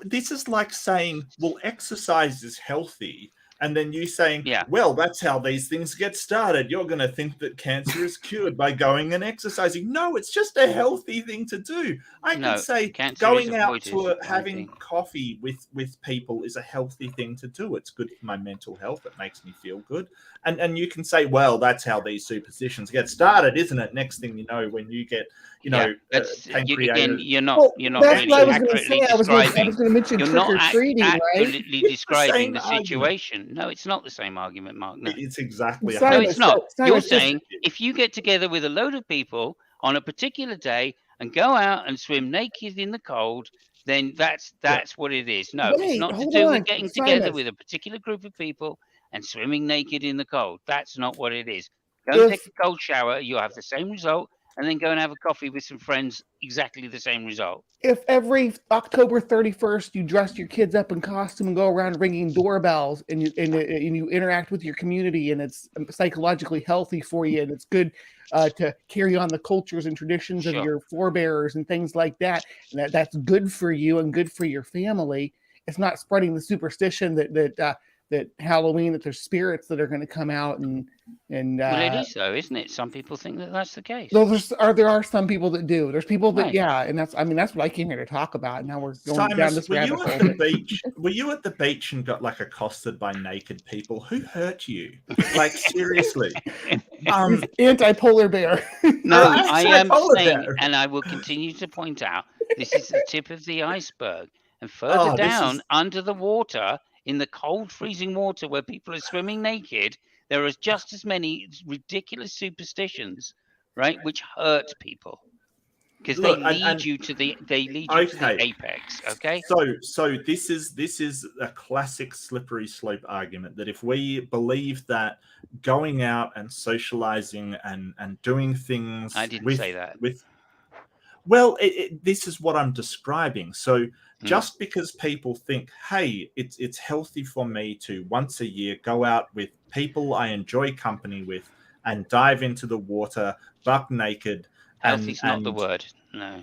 this is like saying, well, exercise is healthy. And then you saying, well, that's how these things get started. You're going to think that cancer is cured by going and exercising. No, it's just a healthy thing to do. I can say going out to having coffee with people is a healthy thing to do. It's good for my mental health. It makes me feel good. And you can say, well, that's how these superstitions get started, isn't it? Next thing you know, when you get, pancreatic. You're not really accurately describing. You're not accurately describing the situation. No, it's not the same argument, Mark. No. It's exactly. No, it's not. You're saying if you get together with a load of people on a particular day and go out and swim naked in the cold, then that's what it is. No, Wait, it's not to hold do on, with getting together Silas. with a particular group of people and swimming naked in the cold. That's not what it is. Go and take a cold shower, you'll have the same result, and then go and have a coffee with some friends, exactly the same result. If every October 31st you dress your kids up in costume and go around ringing doorbells and you interact with your community and it's psychologically healthy for you and it's good to carry on the cultures and traditions of your forebears and things like that, and that's good for you and good for your family. It's not spreading the superstition that Halloween, that there's spirits that are going to come out and well, it is though, isn't it? Some people think that that's the case. There are some people that do. There's people that Right. and that's what I came here to talk about. Now we're going down Simon, this were rabbit you at hole. the beach? Were you at the beach and got like accosted by naked people? Who hurt you? Like seriously? Anti-polar bear. No, I'm I sorry, am polar saying, bear. and I will continue to point out, this is the tip of the iceberg. And further Oh, this down, is- under the water, in the cold, freezing water where people are swimming naked, there are just as many ridiculous superstitions, right, which hurt people. Because they Look, lead you to the apex. Okay. So this is a classic slippery slope argument that if we believe that going out and socializing and doing things, I didn't say that. Well, this is what I'm describing. So just because people think, hey, it's healthy for me to once a year go out with people I enjoy company with and dive into the water buck naked. Healthy's not the word. No.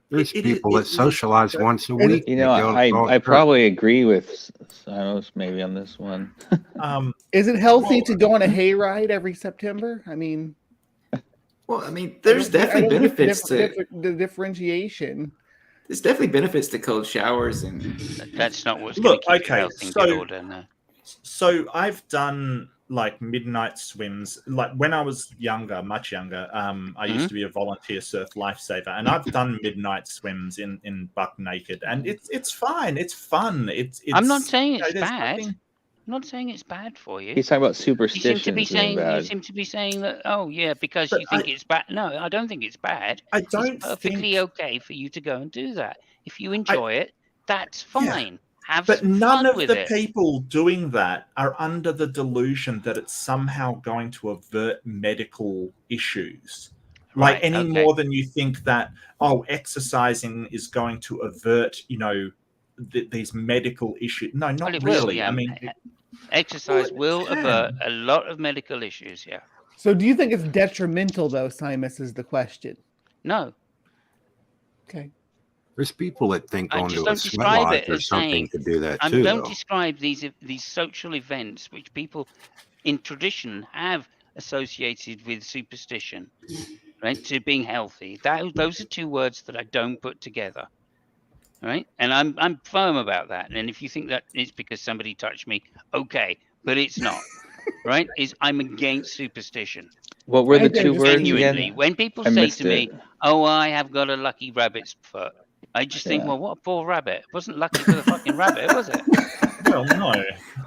There's people that socialize once a week. You know, I probably agree with Silas maybe on this one. Is it healthy to go on a hayride every September? I mean, there's definitely benefits to the differentiation. There's definitely benefits to cold showers, and that's not what's going to keep you healthy in good order. No. So I've done like midnight swims. Like when I was younger, much younger, I used to be a volunteer surf lifesaver, and I've done midnight swims in buck naked, and it's fine. It's fun. It's I'm not saying it's bad. I'm not saying it's bad for you. He's talking about superstitions. You seem to be saying that. Oh yeah, because you think it's bad. No, I don't think it's bad. It's perfectly okay for you to go and do that. If you enjoy it, that's fine. Yeah. But none of the people doing that are under the delusion that it's somehow going to avert medical issues. Like any more than you think that, exercising is going to avert, these medical issues. No, not really. Yeah. I mean, exercise will avert a lot of medical issues. Yeah. So do you think it's detrimental though, Simus, is the question? No. Okay. There's people that think going to a swim lodge or something to do that too. Don't describe these social events which people in tradition have associated with superstition, right? To being healthy. Those are two words that I don't put together, right? And I'm firm about that. And if you think that it's because somebody touched me, okay, but it's not, right? I'm against superstition. What were the two words genuinely again? When people say to me, "Oh, I have got a lucky rabbit's foot," I just think, well, what a poor rabbit. It wasn't lucky for the fucking rabbit, was it? Well, no.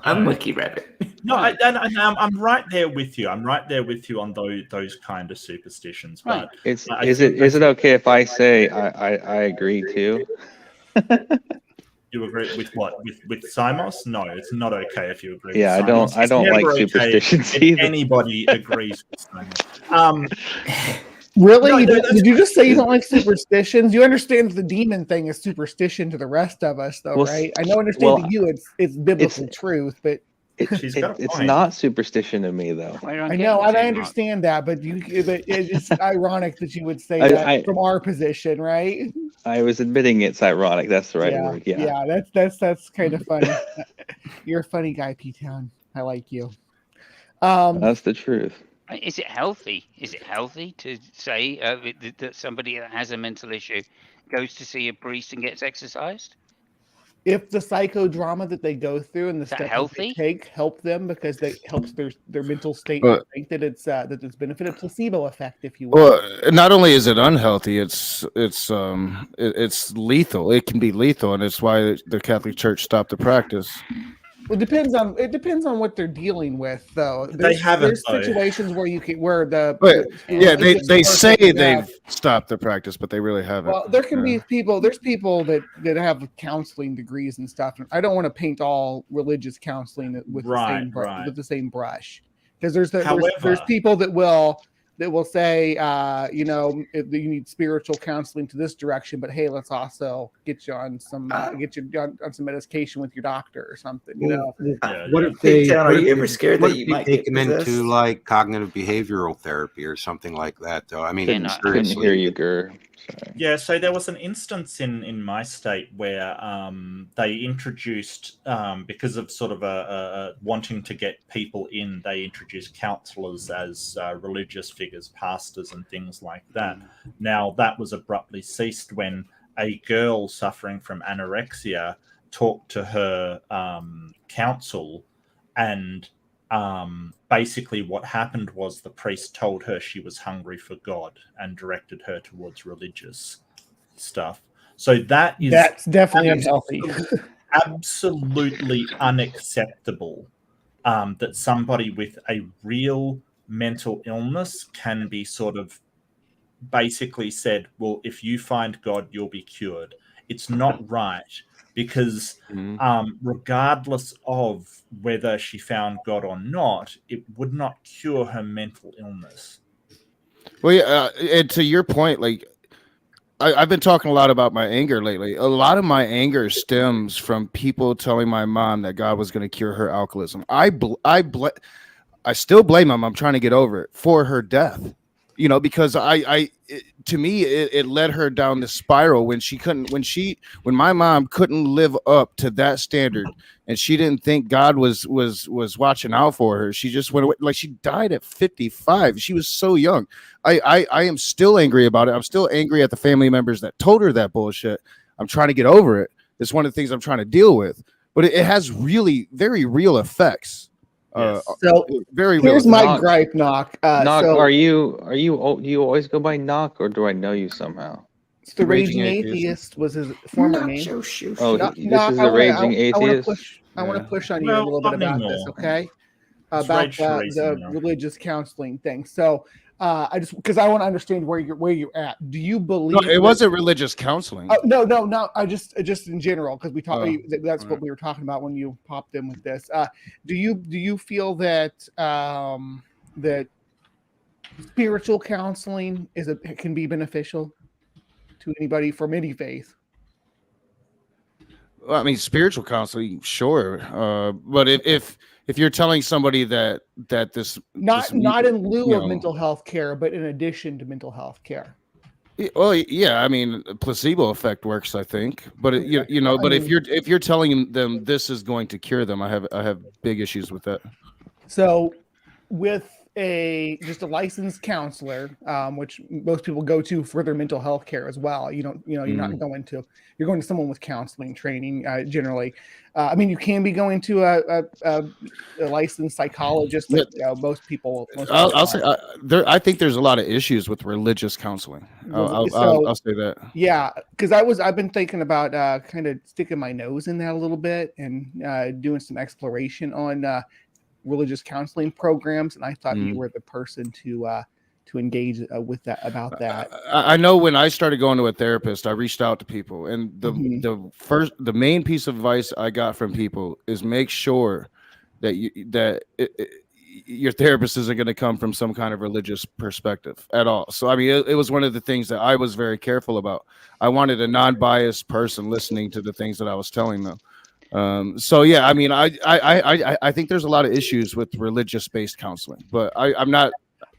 Unlucky rabbit. No, I'm right there with you. I'm right there with you on those kind of superstitions. But is it okay if I say I agree too? You agree with what? With Simos? No, it's not okay if you agree. Yeah, with Simos. I don't like superstitions either. Anybody agrees with Simos. Really? Did you just say you don't like superstitions? You understand the demon thing is superstition to the rest of us, though, right? I know, to you, it's biblical truth, but it's not superstition to me, though. I know, I understand that, but it's ironic that you would say that from our position, right? I was admitting it's ironic. That's the right word. Yeah, that's kind of funny. You're a funny guy, P-Town. I like you. That's the truth. Is it healthy? Is it healthy to say that somebody that has a mental issue goes to see a priest and gets exercised? If the psychodrama that they go through and the steps that they take help them because it helps their mental state, I think that it's benefit, a placebo effect, if you will. Well, not only is it unhealthy, it's lethal. It can be lethal, and it's why the Catholic Church stopped the practice. Well, it depends on what they're dealing with, though. They haven't, There's though. situations where you can where the But yeah, they religious say person they've stopped the practice, but they really haven't. well, there can be people. There's people that have counseling degrees and stuff. I don't want to paint all religious counseling with the same brush, because there's people that will say, if you need spiritual counseling to this direction, but hey, let's also get you on some on some medication with your doctor or something. What if they? Are you ever scared that you might take get them possessed? into like cognitive behavioral therapy or something like that? Though I mean, Couldn't hear you, Gur. Sorry. Yeah, so there was an instance in my state where they introduced, because of sort of a wanting to get people in, they introduced counselors as religious figures, pastors and things like that. Now, that was abruptly ceased when a girl suffering from anorexia talked to her counsel, and basically what happened was the priest told her she was hungry for God and directed her towards religious stuff. So that's definitely unhealthy. Absolutely unacceptable that somebody with a real mental illness can be sort of basically said, well, if you find God, you'll be cured. It's not right. Because regardless of whether she found God or not, it would not cure her mental illness. Well, yeah, and to your point, like I've been talking a lot about my anger lately. A lot of my anger stems from people telling my mom that God was going to cure her alcoholism. I still blame them. I'm trying to get over it for her death. Because to me, it led her down the spiral when my mom couldn't live up to that standard, and she didn't think God was watching out for her. She just went away. Like, she died at 55. She was so young. I am still angry about it. I'm still angry at the family members that told her that bullshit. I'm trying to get over it. It's one of the things I'm trying to deal with, but it has really very real effects. So very here's real. my gripe, Knock. Knock, do you always go by Knock, or do I know you somehow? It's the Raging Atheist was his former name. Oh, this is the Raging Atheist? I want to push on you a little bit about this, okay? About the religious counseling thing. So because I want to understand where you're at. Do you believe it wasn't religious counseling? No. I just in general, because we talked. That's what we were talking about when you popped in with this. Do you feel that that spiritual counseling can be beneficial to anybody from any faith? Well, I mean, spiritual counseling, sure, but if you're telling somebody that this not in lieu of mental health care, but in addition to mental health care. Well, yeah, I mean, placebo effect works, I think, but but if you're telling them this is going to cure them, I have big issues with that. So, with just a licensed counselor, which most people go to for their mental health care as well. You're not going to. You're going to someone with counseling training generally. I mean, you can be going to a licensed psychologist. But, most people. I'll say I think there's a lot of issues with religious counseling. I'll say that. Yeah, because I've been thinking about kind of sticking my nose in that a little bit and doing some exploration on religious counseling programs, and I thought you were the person to engage with that about that. I know when I started going to a therapist, I reached out to people, and the main piece of advice I got from people is make sure that your therapist isn't going to come from some kind of religious perspective at all. So I mean, it was one of the things that I was very careful about. I wanted a non-biased person listening to the things that I was telling them. So yeah, I mean, I think there's a lot of issues with religious-based counseling, but I'm not.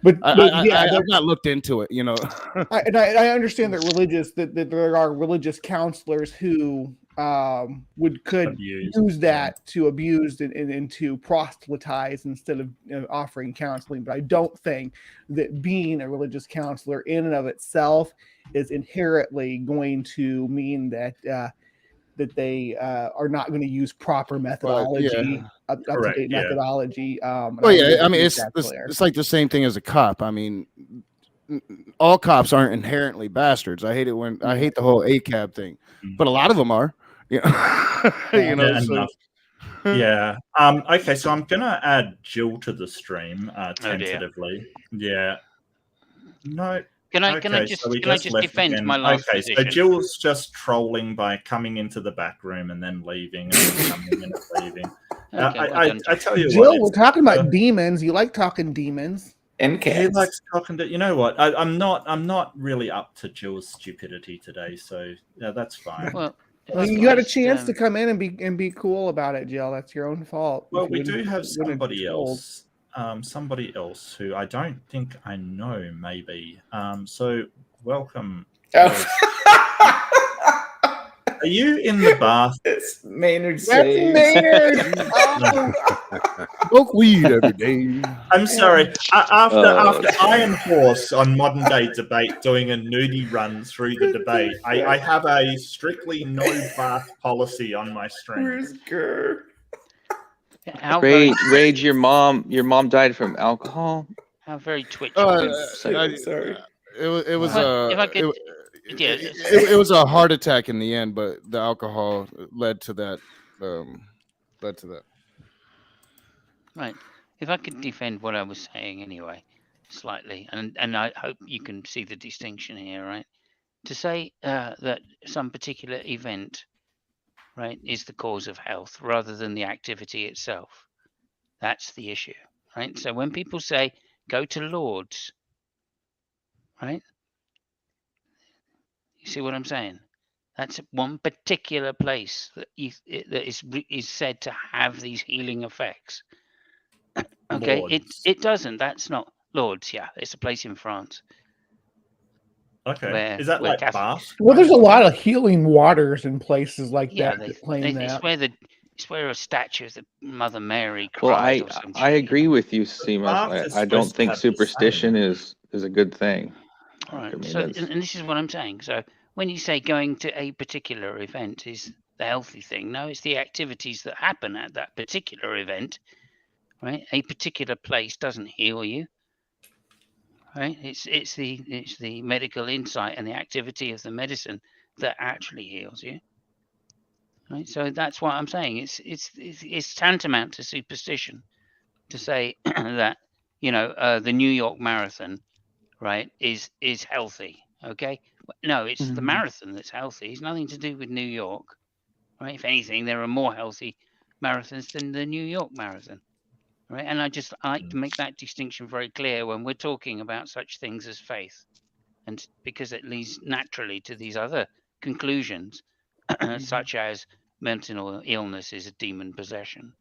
I've not looked into it, I understand that there are religious counselors who could use that to abuse and to proselytize instead of offering counseling. But I don't think that being a religious counselor in and of itself is inherently going to mean that they are not going to use proper methodology, up-to-date methodology. I mean, it's like the same thing as a cop. I mean, all cops aren't inherently bastards. I hate the whole ACAB thing, but a lot of them are. Yeah. Okay, so I'm gonna add Jill to the stream tentatively. Yeah. No. Can I Okay, just so we can I just just left defend again. my last Okay, so position? Jill's just trolling by coming into the back room and then leaving and then coming in and leaving. Okay, well I done, Jill. tell you Jill, what, we're talking about demons. You like talking demons. And he cats. likes talking to. You know what? I'm not really up to Jill's stupidity today, so yeah, that's fine. Well, if Well, I you could got a just, chance to come in and be cool about it, Jill. That's your own fault. Well, If you we wouldn't- do have wouldn't somebody trolled. else. Somebody else who I don't think I know, maybe. So welcome. Are you in the bath? It's Maynard That's Saves. Maynard. Oh, Smoke weed every day. I'm sorry. After Oh. Iron Horse on Modern Day Debate doing a nudie run through the debate, I have a strictly no bath policy on my stream. Where's Gurr? how very, Rage, your mom died from alcohol. how very twitchy. Sorry. It was If I could, yeah, it was a heart attack in the end, but the alcohol led to that. Right. If I could defend what I was saying anyway, slightly, and I hope you can see the distinction here, right? To say that some particular event, right, is the cause of health rather than the activity itself, that's the issue, right? So when people say go to Lourdes, right? You see what I'm saying? That's one particular place that is said to have these healing effects. Okay, Lourdes. it doesn't. That's not Lourdes. Yeah, it's a place in France. Okay. Where- Is that where like Catholic- bath? well, there's a lot of healing waters in places like Yeah, that claim that. it's where a statue of the Mother Mary Well, cried or some I shit, agree you know? with you, bath Seamus. is I don't supposed to think have the superstition same. is a good thing. All right. I mean, So, that's- and this is what I'm saying. So, when you say going to a particular event is the healthy thing, no, it's the activities that happen at that particular event, right? A particular place doesn't heal you, right? It's the medical insight and the activity of the medicine that actually heals you, right? So that's what I'm saying. It's tantamount to superstition to say that the New York Marathon, right, is healthy. Okay, no, it's the Mhm. marathon that's healthy. It's nothing to do with New York, right? If anything, there are more healthy marathons than the New York Marathon, right? And I like to make that distinction very clear when we're talking about such things as faith, and because it leads naturally to these other conclusions, such as mental illness is a demon possession,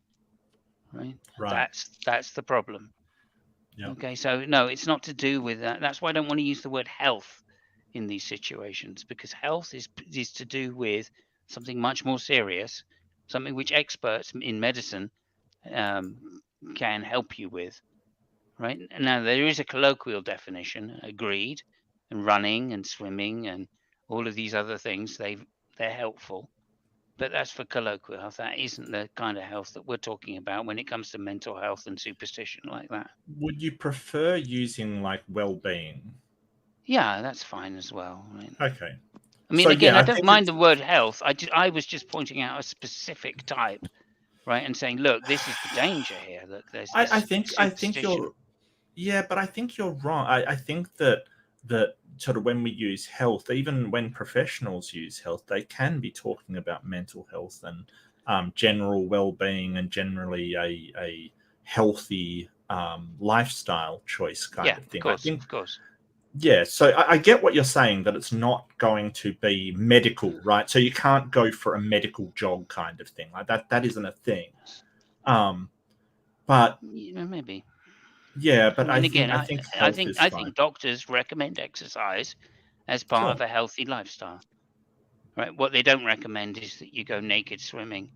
right? Right. That's the problem. Yep. Okay, so no, it's not to do with that. That's why I don't want to use the word health in these situations, because health is to do with something much more serious, something which experts in medicine can help you with, right? Now, there is a colloquial definition, agreed, and running and swimming and all of these other things, they're helpful. But that's for colloquial health. That isn't the kind of health that we're talking about when it comes to mental health and superstition like that. Would you prefer using like well-being? Yeah, that's fine as well. Right? Okay. I mean, So, again, yeah, I I don't think mind it's- the word health. I was just pointing out a specific type, right, and saying, look, this is the danger here. Look, there's this I think superstition. you're but I think you're wrong. I think that sort of when we use health, even when professionals use health, they can be talking about mental health and general well-being and generally a healthy lifestyle choice kind of thing. Of course. Yeah, so I get what you're saying, that it's not going to be medical, right? So you can't go for a medical jog kind of thing. Like that isn't a thing. But Maybe. yeah, but I mean, again, I think health is I fine. think doctors recommend exercise as part of Sure. a healthy lifestyle. Right? What they don't recommend is that you go naked swimming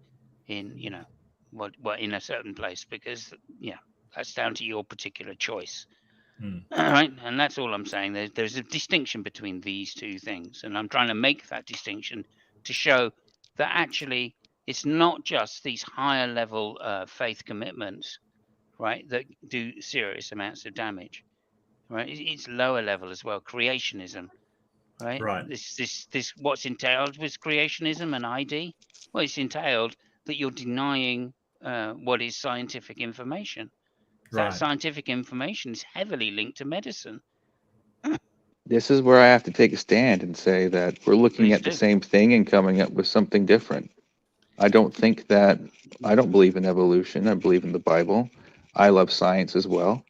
in, in a certain place, because that's down to your particular choice. Right? And that's all I'm saying. There's a distinction between these two things, and I'm trying to make that distinction to show that actually it's not just these higher level faith commitments, right, that do serious amounts of damage. Right? It's lower level as well. Creationism. Right. Right. This what's entailed with creationism and ID? Well, it's entailed that you're denying what is scientific information. That Right. scientific information is heavily linked to medicine. This is where I have to take a stand and say that we're looking Please at the do. same thing and coming up with something different. I don't believe in evolution. I believe in the Bible. I love science as well.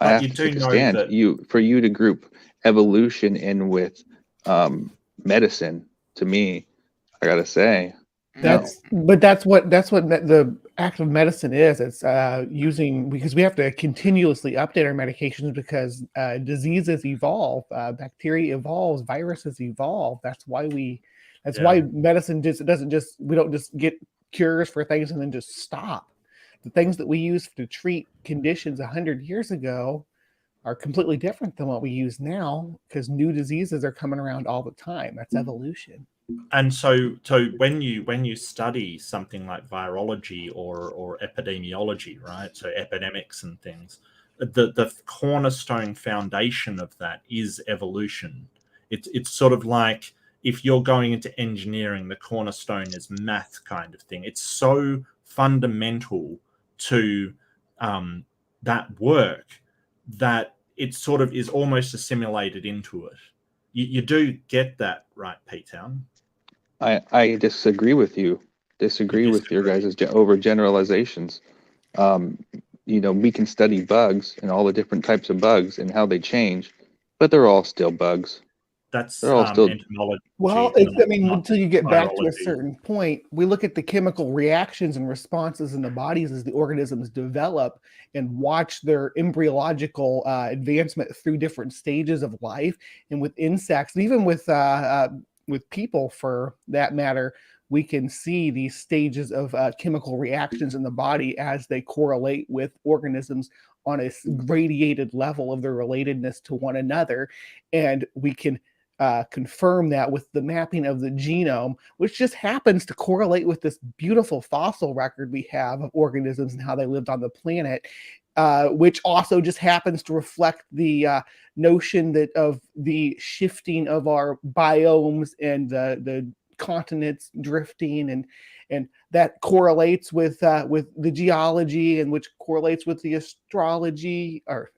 I But have you to do take a know stand. that For you to group evolution in with medicine, to me, I gotta say, no. That's what the act of medicine is. It's using, because we have to continuously update our medications because diseases evolve, bacteria evolves, viruses evolve. That's why medicine just doesn't just, we don't just get cures for things and then just stop. The things that we use to treat conditions 100 years ago are completely different than what we use now because new diseases are coming around all the time. That's evolution. And so when you study something like virology or epidemiology, right? So epidemics and things, the cornerstone foundation of that is evolution. It's sort of like if you're going into engineering, the cornerstone is math kind of thing. It's so fundamental to that work that it sort of is almost assimilated into it. You do get that, right, P-Town? I disagree with you. Disagree with your guys' overgeneralizations. We can study bugs and all the different types of bugs and how they change, but they're all still bugs. That's They're all still entomology. Well, until you get back to a virology. certain point, we look at the chemical reactions and responses in the bodies as the organisms develop and watch their embryological advancement through different stages of life. And with insects, and even with people, for that matter, we can see these stages of chemical reactions in the body as they correlate with organisms on a gradated level of their relatedness to one another. And we can confirm that with the mapping of the genome, which just happens to correlate with this beautiful fossil record we have of organisms and how they lived on the planet, which also just happens to reflect the notion that of the shifting of our biomes and the continents drifting, and that correlates with the geology, and which correlates with the astrology, or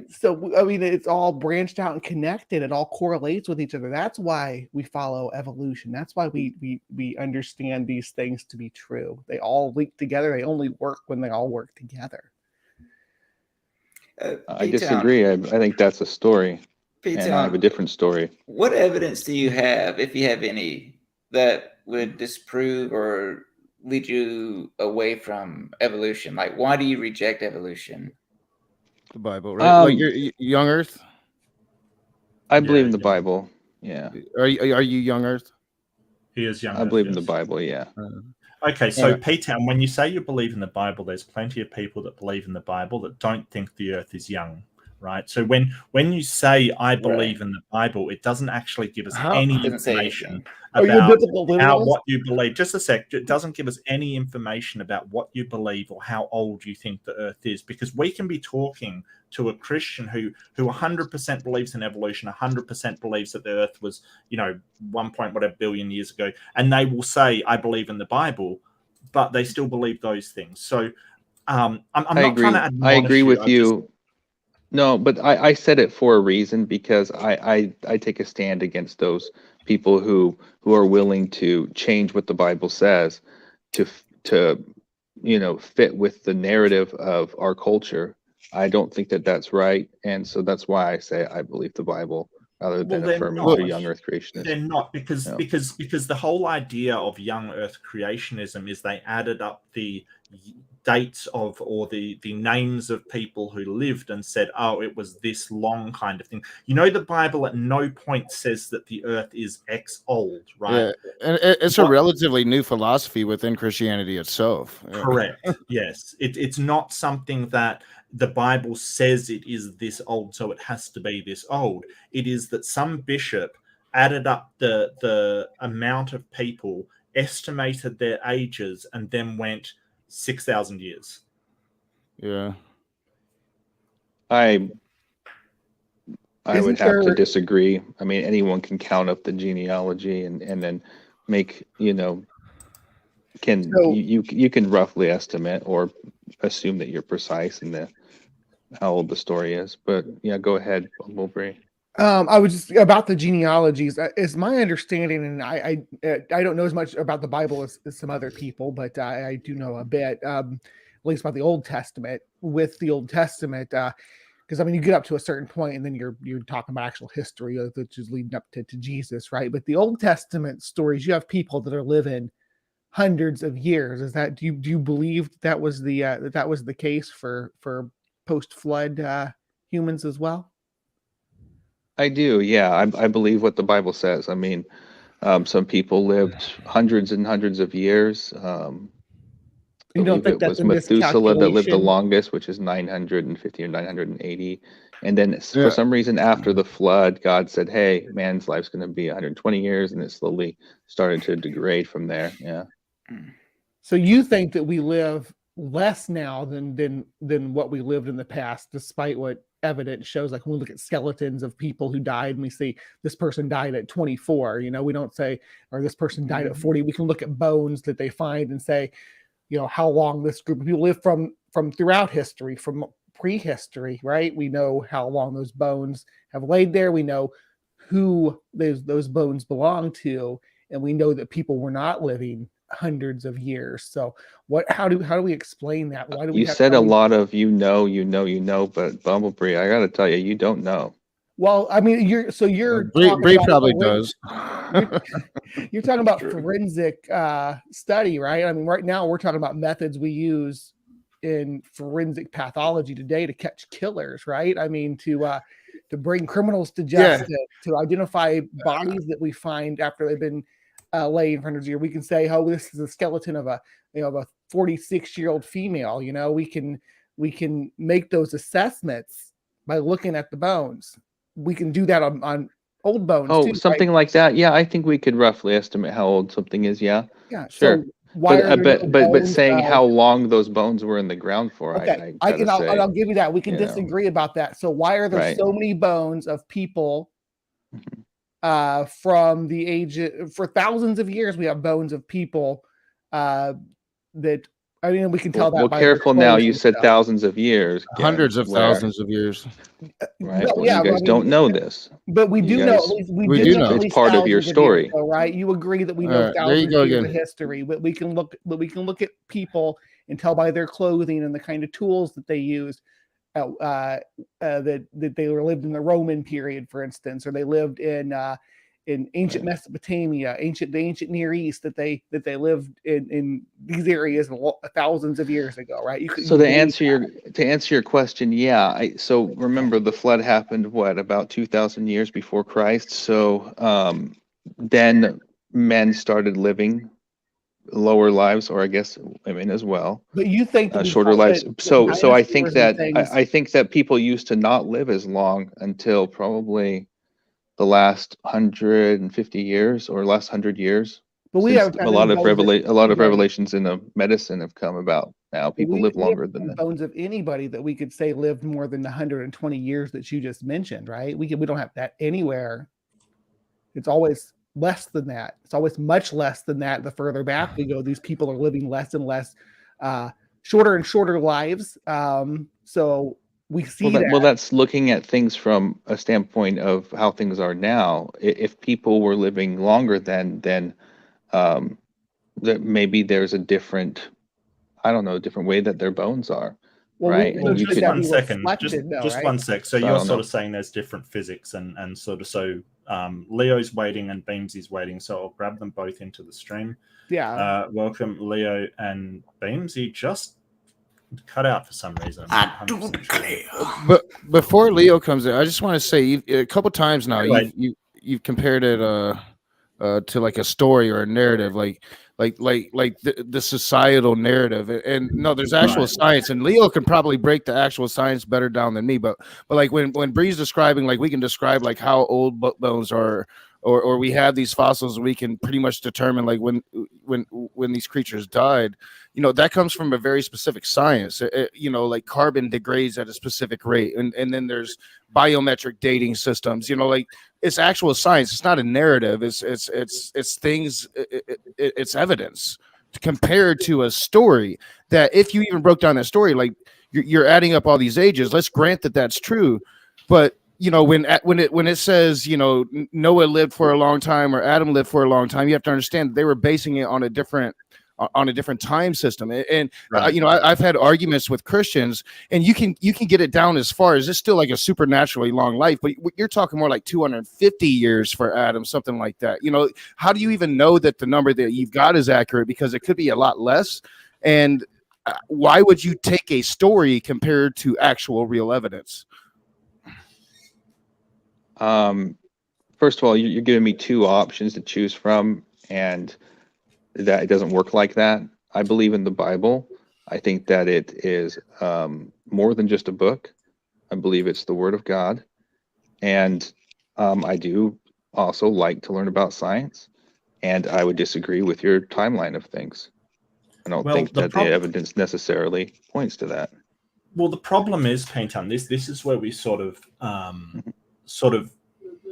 so I mean, it's all branched out and connected. It all correlates with each other. That's why we follow evolution. That's why we understand these things to be true. They all link together. They only work when they all work together. I disagree. I think that's a story, P-Town, and I have a different story. What evidence do you have, if you have any, that would disprove or lead you away from evolution? Like, why do you reject evolution? The Bible, right? Like you're Young Earth. I believe in the Bible. Yeah. Are you Young Earth? He is Young I Earth, believe in the yes. Bible. Yeah. Okay, so P-Town, when you say you believe in the Bible, there's plenty of people that believe in the Bible that don't think the Earth is young, right? So when you say I believe in the Bible, it doesn't actually give us any information about what you believe. Just a sec. It doesn't give us any information about what you believe or how old you think the Earth is, because we can be talking to a Christian who 100% believes in evolution, 100% believes that the Earth was, 1 billion years ago, and they will say, I believe in the Bible, but they still believe those things. So I'm not trying to admonish I agree with you. Just... No, but I said it for a reason, because I take a stand against those people who are willing to change what the Bible says to fit with the narrative of our culture. I don't think that that's right, and so that's why I say I believe the Bible rather than affirmative young Earth creationism. They're not, because the whole idea of young Earth creationism is they added up the dates of, or the names of people who lived and said, oh, it was this long kind of thing. The Bible at no point says that the Earth is X old, right? Yeah, and it's a relatively new philosophy within Christianity itself. Correct. Yes, it's not something that the Bible says it is this old, so it has to be this old. It is that some bishop added up the amount of people, estimated their ages, and then went 6,000 years. Yeah. I would have to disagree. I mean, anyone can count up the genealogy and then make, can So- you can roughly estimate or assume that you're precise in the how old the story is. But yeah, go ahead, Bumblebee. I was just about the genealogies. Is my understanding, and I don't know as much about the Bible as some other people, but I do know a bit, at least about the Old Testament. With the Old Testament, because I mean, you get up to a certain point, and then you're talking about actual history, which is leading up to Jesus, right? But the Old Testament stories, you have people that are living hundreds of years. Is that do you believe that was the case for post flood humans as well? I do, yeah. I believe what the Bible says. I mean, some people lived hundreds and hundreds of years. You don't Believe think it that's was a Methuselah that lived the miscalculation? longest, which is 950 or 980. And then Yeah. for some reason after the flood, God said, "Hey, man's life's going to be 120 years," and it slowly started to degrade from there. Yeah. So you think that we live less now than what we lived in the past, despite what evidence shows? Like when we look at skeletons of people who died, and we see this person died at 24. We don't say, or this person died at 40. We can look at bones that they find and say, how long this group of people lived from throughout history, from prehistory, right? We know how long those bones have laid there. We know who those bones belong to, and we know that people were not living hundreds of years. So how do we explain that? Why do we You have said a lot of but Bumblebee, I got to tell you, you don't know. Well, I mean, you're talking Bree about probably does. you're talking about forensic study, right? I mean, right now we're talking about methods we use in forensic pathology today to catch killers, right? I mean, to bring criminals to justice, to identify bodies that we find after they've been laid in front of you. We can say, "Oh, this is a skeleton of a 46-year-old female." We can make those assessments by looking at the bones. We can do that on old bones. Oh, too, something right? like that. Yeah, I think we could roughly estimate how old something is. Yeah, Yeah. sure. So why are there no But bones saying of- how long those bones were in the ground for, Okay, I gotta say, I'll give you that. We can you know. disagree about that. So why are there Right. so many bones of people Mhm. from the age for thousands of years? We have bones of people that I mean we can tell that Well, by their careful now. clothes You and said stuff. thousands of years. Ken, Hundreds of where- thousands of years. Right. Well, Well, yeah, you but guys I don't mean, know this. but we You do know at guys- least we We do do know know. at It's least part of your thousands years, story. though, right? You agree that we know There you thousands go of years again. of history, but we can look at people and tell by their clothing and the kind of tools that they used that they lived in the Roman period, for instance, or they lived in ancient Right. Mesopotamia, the ancient Near East, that they lived in these areas thousands of years ago, right? So to answer your question, yeah. So remember, the flood happened about 2,000 years before Christ. So then men started living lower lives, or I guess women as well, But you think that we shorter find lives. that So I think dinosaurs and that things- I think that people used to not live as long until probably the last 150 years or last 100 years. but we Since have a lot of revelations in the medicine have come about now. People live longer than that. bones of anybody that we could say lived more than the 120 years that you just mentioned, right? We don't have that anywhere. It's always less than that. It's always much less than that. The further back we go, these people are living less and less, shorter and shorter lives. So we see that. Well, that's looking at things from a standpoint of how things are now. If people were living longer then that maybe there's a different way that their bones are. Well, right? we And you should could- that 1 be second, reflected, though, just right? 1 sec. So I you're don't sort know. of saying there's different physics and sort of Leo's waiting and Beamsy's waiting, so I'll grab them both into the stream. Yeah. Welcome, Leo and Beamsy. Just cut out for some reason. I'm I not don't 100% sure. care. But before Leo comes in, I just want to say a couple times now Right. you've compared it to like a story or a narrative, like the societal narrative. And no, there's actual Right. science, and Leo can probably break the actual science better down than me. But like when Bree's describing, like we can describe like how old bones are. Or we have these fossils, and we can pretty much determine like when these creatures died, that comes from a very specific science. Like carbon degrades at a specific rate, and then there's biometric dating systems. Like it's actual science. It's not a narrative. It's things. It's evidence compared to a story that if you even broke down that story, like you're adding up all these ages. Let's grant that that's true, but when it says Noah lived for a long time or Adam lived for a long time, you have to understand they were basing it on a different time system. And Right. I've had arguments with Christians, and you can get it down as far as it's still like a supernaturally long life, but you're talking more like 250 years for Adam, something like that. How do you even know that the number that you've got is accurate? Because it could be a lot less. And why would you take a story compared to actual real evidence? First of all, you're giving me two options to choose from, and that it doesn't work like that. I believe in the Bible. I think that it is more than just a book. I believe it's the Word of God. And I do also like to learn about science. And I would disagree with your timeline of things. I don't think that the evidence necessarily points to that. Well, the problem is, Painton, this is where we sort of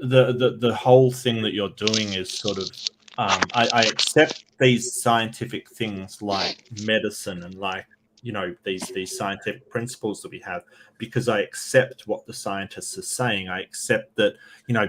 the whole thing that you're doing is sort of I accept these scientific things like medicine and like these scientific principles that we have because I accept what the scientists are saying. I accept that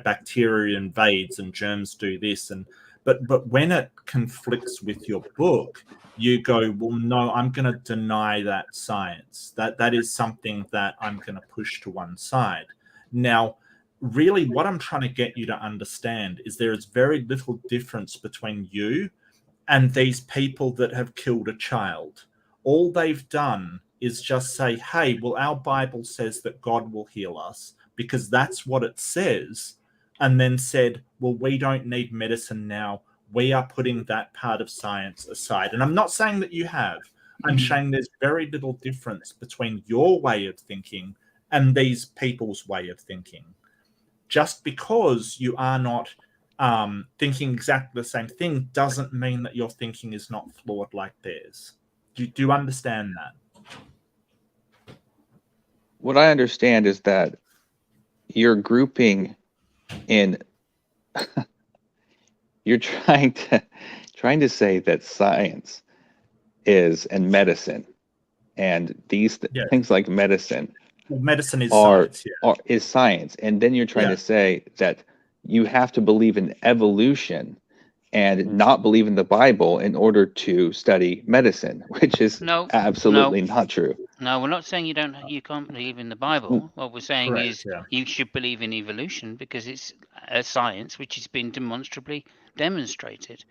bacteria invades and germs do this, and but when it conflicts with your book, you go, well, no, I'm going to deny that science. That is something that I'm going to push to one side. Now, really, what I'm trying to get you to understand is there is very little difference between you and these people that have killed a child. All they've done is just say, hey, well, our Bible says that God will heal us because that's what it says. And then said, well, we don't need medicine now. We are putting that part of science aside. And I'm not saying that you have. I'm saying there's very little difference between your way of thinking and these people's way of thinking. Just because you are not thinking exactly the same thing doesn't mean that your thinking is not flawed like theirs. Do you understand that? What I understand is that you're grouping in you're trying to say that science is and medicine and these things like medicine is science, science, is science, and then you're trying to say that you have to believe in evolution and not believe in the Bible in order to study medicine, which is absolutely not true. No, we're not saying you can't believe in the Bible. What we're saying is you should believe in evolution because it's a science which has been demonstrably demonstrated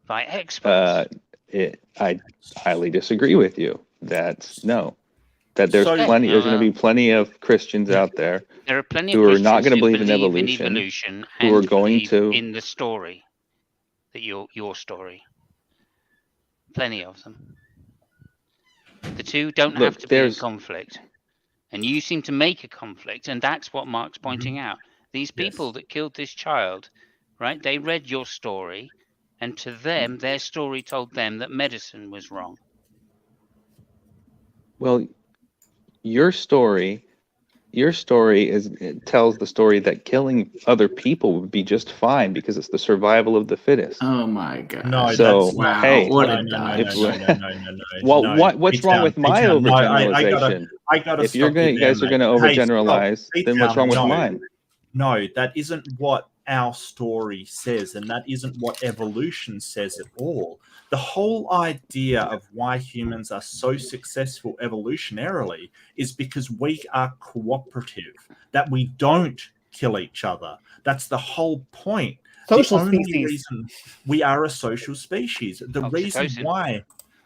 by experts. I highly disagree with you. That there's plenty. There's going to be plenty of Christians out there. There are plenty who of Christians are not going to believe in evolution who are going to in the story, that your story. Plenty of them. The two don't have to be in conflict, and you seem to make a conflict, and that's what Mark's pointing out. These people that killed this child, right? They read your story, and to them, their story told them that medicine was wrong. Well, your story tells the story that killing other people would be just fine because it's the survival of the fittest. Oh my God! No, so wow, hey, what a dodge. What's wrong with my overgeneralization? If you guys are going to overgeneralize, then what's wrong with mine? No, that isn't what our story says, and that isn't what evolution says at all. The whole idea of why humans are so successful evolutionarily is because we are cooperative, that we don't kill each other. That's the whole point. Social the only species. reason we are a social species. The reason why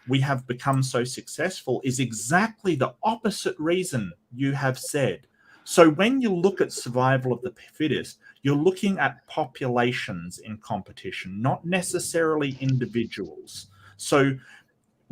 we have become so successful is exactly the opposite reason you have said. So when you look at survival of the fittest, you're looking at populations in competition, not necessarily individuals. So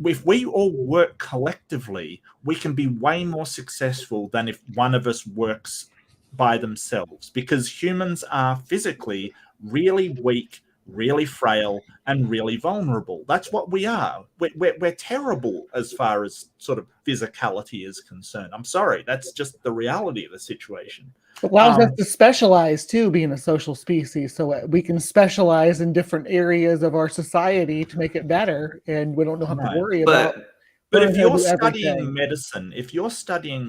if we all work collectively, we can be way more successful than if one of us works by themselves, because humans are physically really weak, really frail, and really vulnerable. That's what we are. We're terrible as far as sort of physicality is concerned. I'm sorry. That's just the reality of the situation. It allows us to specialize too, being a social species, so we can specialize in different areas of our society to make it better, and we don't have to worry about. But if you're studying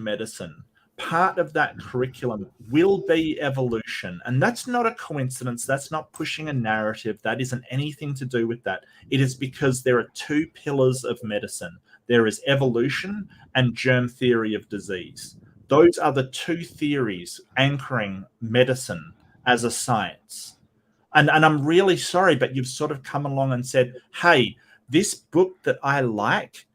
medicine, part of that curriculum will be evolution. And that's not a coincidence. That's not pushing a narrative. That isn't anything to do with that. It is because there are two pillars of medicine. There is evolution and germ theory of disease. Those are the two theories anchoring medicine as a science. And I'm really sorry, but you've sort of come along and said, hey, this book that I like,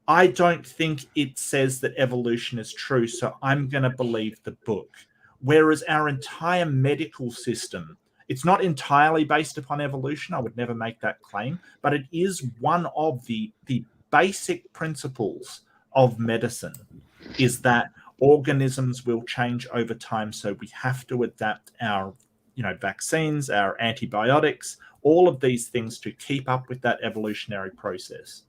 I don't think it says that evolution is true, so I'm going to believe the book. Whereas our entire medical system, it's not entirely based upon evolution. I would never make that claim, but it is one of the basic principles of medicine, is that organisms will change over time, so we have to adapt our vaccines, our antibiotics, all of these things to keep up with that evolutionary process.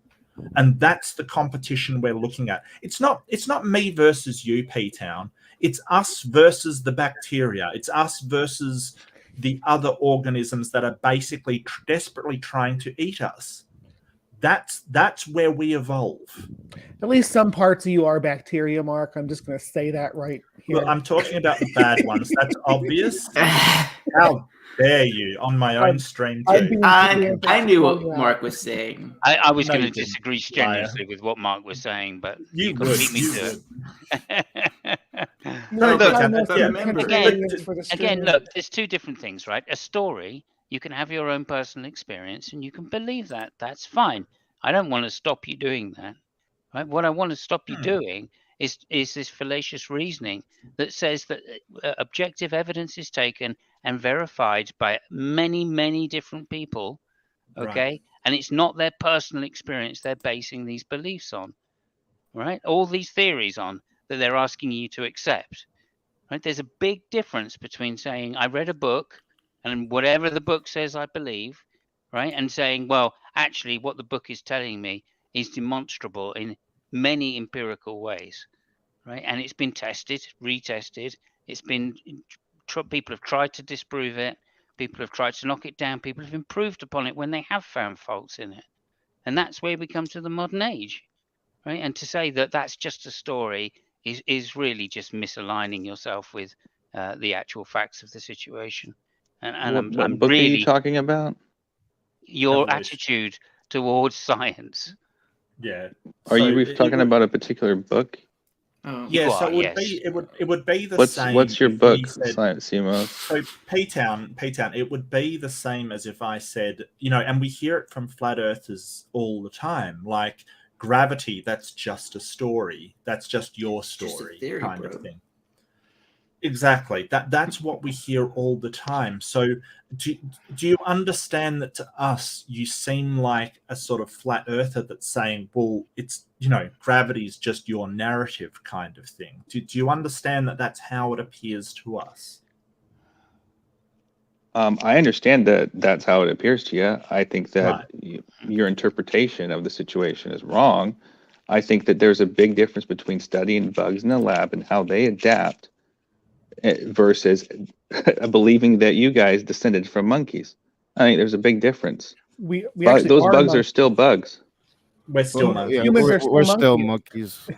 And that's the competition we're looking at. It's not me versus you, P-Town. It's us versus the bacteria. It's us versus the other organisms that are basically desperately trying to eat us. That's where we evolve. At least some parts of you are bacteria, Mark. I'm just going to say that right here. Well, I'm talking about the bad ones. That's obvious. How dare you on my own stream too? I knew what Mark was saying. I was going to disagree strenuously with what Mark was saying, but you can beat me to it. Again, look, there's two different things, right? A story, you can have your own personal experience and you can believe that. That's fine. I don't want to stop you doing that. Right? What I want to stop you doing is this fallacious reasoning that says that objective evidence is taken and verified by many, many different people, okay? Right. And it's not their personal experience they're basing these beliefs on, right? All these theories on that they're asking you to accept, right? There's a big difference between saying, I read a book and whatever the book says I believe, right? And saying, well, actually what the book is telling me is demonstrable in many empirical ways, right? And it's been tested, retested. It's been, people have tried to disprove it. People have tried to knock it down. People have improved upon it when they have found faults in it. And that's where we come to the modern age, right? And to say that that's just a story is really just misaligning yourself with the actual facts of the situation. And what book really, are you talking about? Your attitude towards science. Yeah. Are you talking about a particular book? Yeah, so it would be the same. What's your book, Simo? So P-Town, it would be the same as if I said, and we hear it from flat earthers all the time, like gravity, that's just a story. That's just your story, theory, kind of thing. Exactly. That's what we hear all the time. So do you understand that to us, you seem like a sort of flat earther that's saying, well, it's, gravity is just your narrative kind of thing. Do you understand that that's how it appears to us? I understand that that's how it appears to you. I think that your interpretation of the situation is wrong. I think that there's a big difference between studying bugs in the lab and how they adapt versus believing that you guys descended from monkeys. I think there's a big difference. We those bugs are still bugs. We're still monkeys. Yeah, we're still monkeys.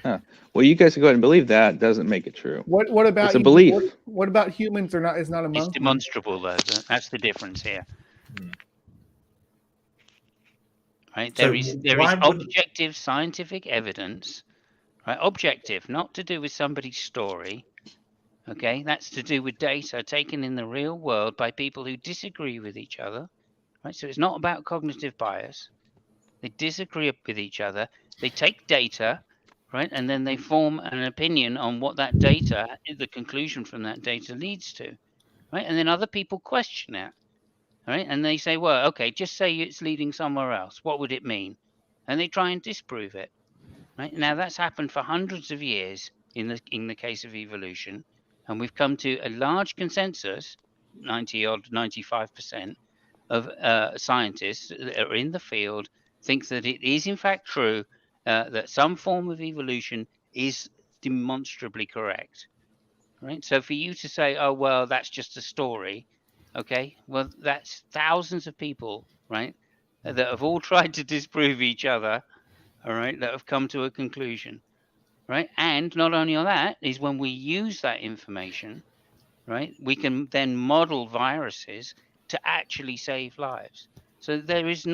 Huh. Well, you guys can go ahead and believe that. Doesn't make it true. What about it's a belief? What about humans? Is not a monkey. It's demonstrable, though. That's the difference here. Right? There is objective scientific evidence. Right? Objective, not to do with somebody's story. Okay, that's to do with data taken in the real world by people who disagree with each other. Right? So it's not about cognitive bias. They disagree with each other. They take data, right, and then they form an opinion on what that data, the conclusion from that data leads to, right? And then other people question it, right? And they say, well, okay, just say it's leading somewhere else. What would it mean? And they try and disprove it, right? Now that's happened for hundreds of years in the case of evolution, and we've come to a large consensus 95% of scientists that are in the field think that it is in fact true that some form of evolution is demonstrably correct. Right? So for you to say, oh, well, that's just a story, okay, well, that's thousands of people, right, that have all tried to disprove each other, all right, that have come to a conclusion, right? And not only on that, is when we use that information, right, we can then model viruses to actually save lives. So there's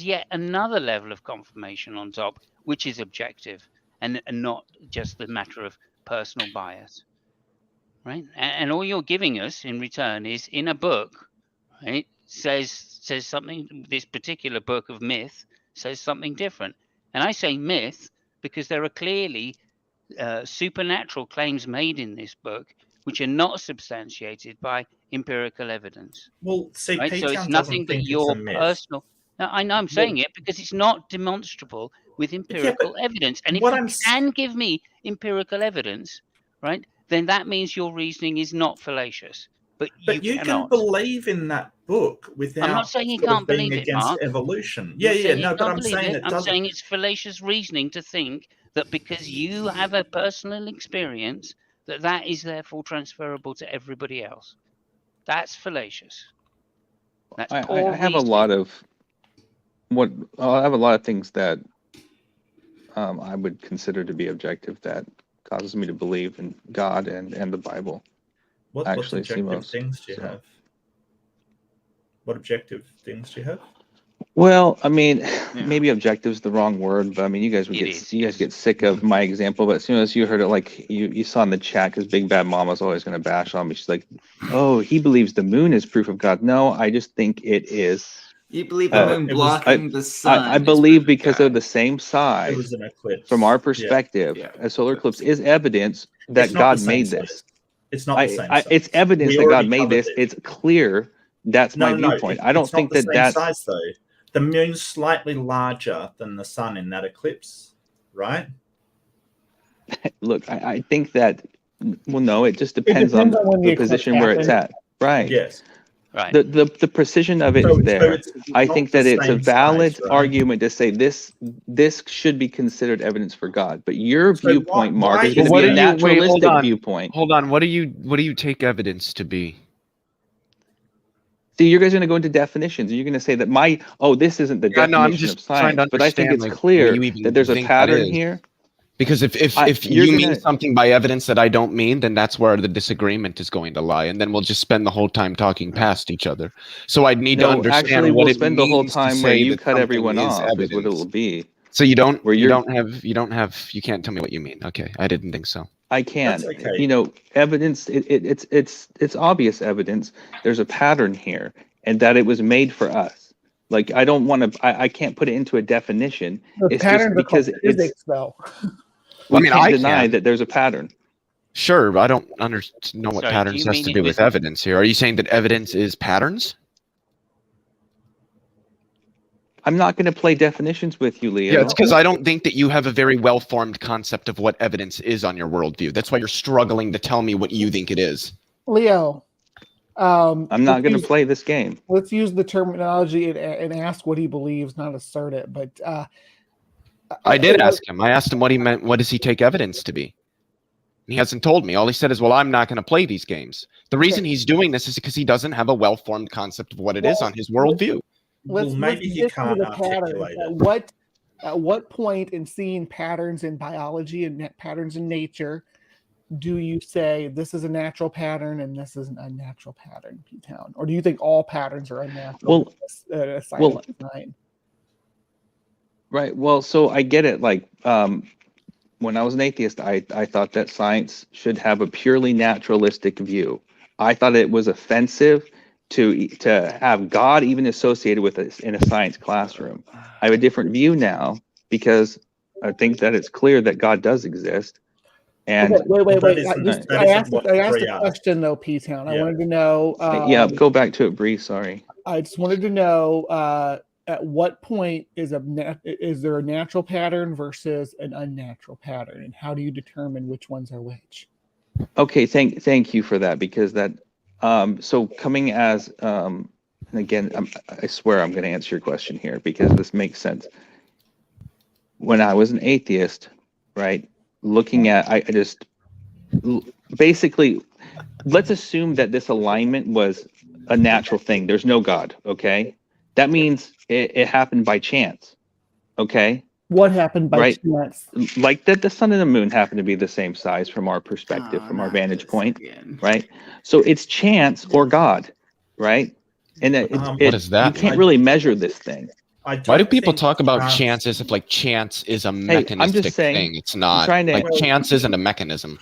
yet another level of confirmation on top, which is objective and not just the matter of personal bias. Right, and all you're giving us in return is in a book, right? Says something. This particular book of myth says something different, and I say myth because there are clearly supernatural claims made in this book which are not substantiated by empirical evidence. Well, see, Right, so it's P-Town nothing doesn't that think it's a your myth. personal. Now, I know I'm saying it because it's not demonstrable with empirical evidence, and if what you I'm can give me empirical evidence, right, then that means your reasoning is not fallacious. But you can cannot. believe in that book without I'm not saying you sort of can't being believe it, against Mark. evolution. I'm Yeah, not yeah, saying you no, but can't I'm believe saying it. it I'm doesn't. saying it's fallacious reasoning to think that because you have a personal experience, that is therefore transferable to everybody else. That's fallacious. That's poor I have a reasoning. lot of things that I would consider to be objective that causes me to believe in God and the Bible. What Actually, objective CMOS, things do you have? What objective things do you have? Well, I mean, maybe objective is the wrong word, but I mean, you guys get sick of my example. But as soon as you heard it, like you saw in the chat, because Big Bad Mama's always going to bash on me. She's like, "Oh, he believes the moon is proof of God." No, I just think it is. You believe the moon blocking the sun? I believe because they're the same size. It was an eclipse. From our perspective, a solar eclipse is evidence that God made this. It's not the same size. It's evidence that God made this. It's clear. That's my viewpoint. I don't think that that's size though. The moon's slightly larger than the sun in that eclipse, right? Look, I think that. Well, no, it just depends on the position where it's at. Right. Yes. Right. The precision of it is there. I think that it's a valid argument to say this should be considered evidence for God. But your viewpoint, Mark, is going to be a naturalistic viewpoint. Hold on. What do you take evidence to be? See, you guys are going to go into definitions. You're going to say that this isn't the definition of science. But I think it's clear that there's a pattern here. Because if you mean something by evidence that I don't mean, then that's where the disagreement is going to lie, and then we'll just spend the whole time talking past each other. So I'd need to understand actually, what we'll it spend means the whole time where you cut everyone off. Evidence. Is what it will be. So you can't tell me what you mean. Okay, I didn't think so. I can. That's okay. Evidence. It's obvious evidence. There's a pattern here, and that it was made for us. Like I don't want to. I can't put it into a definition. It's just because physics, though. Well, I can't deny that there's a pattern. Sure, but I don't know what patterns has to do with evidence here. Are you saying that evidence is patterns? I'm not going to play definitions with you, Leo. Yeah, it's because I don't think that you have a very well-formed concept of what evidence is on your worldview. That's why you're struggling to tell me what you think it is. Leo, I'm not going to play this game. Let's use the terminology and ask what he believes, not assert it. But I did ask him. I asked him what he meant. What does he take evidence to be? He hasn't told me. All he said is, well, I'm not going to play these games. The reason he's doing this is because he doesn't have a well-formed concept of what it is on his worldview. Maybe he can't articulate it. At what point in seeing patterns in biology and patterns in nature do you say this is a natural pattern and this is an unnatural pattern, P-Town? Or do you think all patterns are unnatural? Design? Right. Well, so I get it. Like when I was an atheist, I thought that science should have a purely naturalistic view. I thought it was offensive to have God even associated with us in a science classroom. I have a different view now because I think that it's clear that God does exist. And wait. I asked a question though, P-Town. I wanted to know. Go back to it, Bree. Sorry. I just wanted to know at what point is there a natural pattern versus an unnatural pattern, and how do you determine which ones are which? Okay, thank you for that, because that So coming as, and again, I swear I'm going to answer your question here because this makes sense. When I was an atheist, right, looking at, I just basically, let's assume that this alignment was a natural thing. There's no God, okay? That means it happened by chance, okay? What happened by Right. chance? Like that the sun and the moon happen to be the same size from our perspective, from our not vantage this point, again. right? So it's chance or God, right? And What does that you can't mean? really measure this thing. Why do don't people think talk about chance- chance as if like chance is a I'm mechanistic just saying, thing? It's not. trying to- Like Well- chance isn't a mechanism.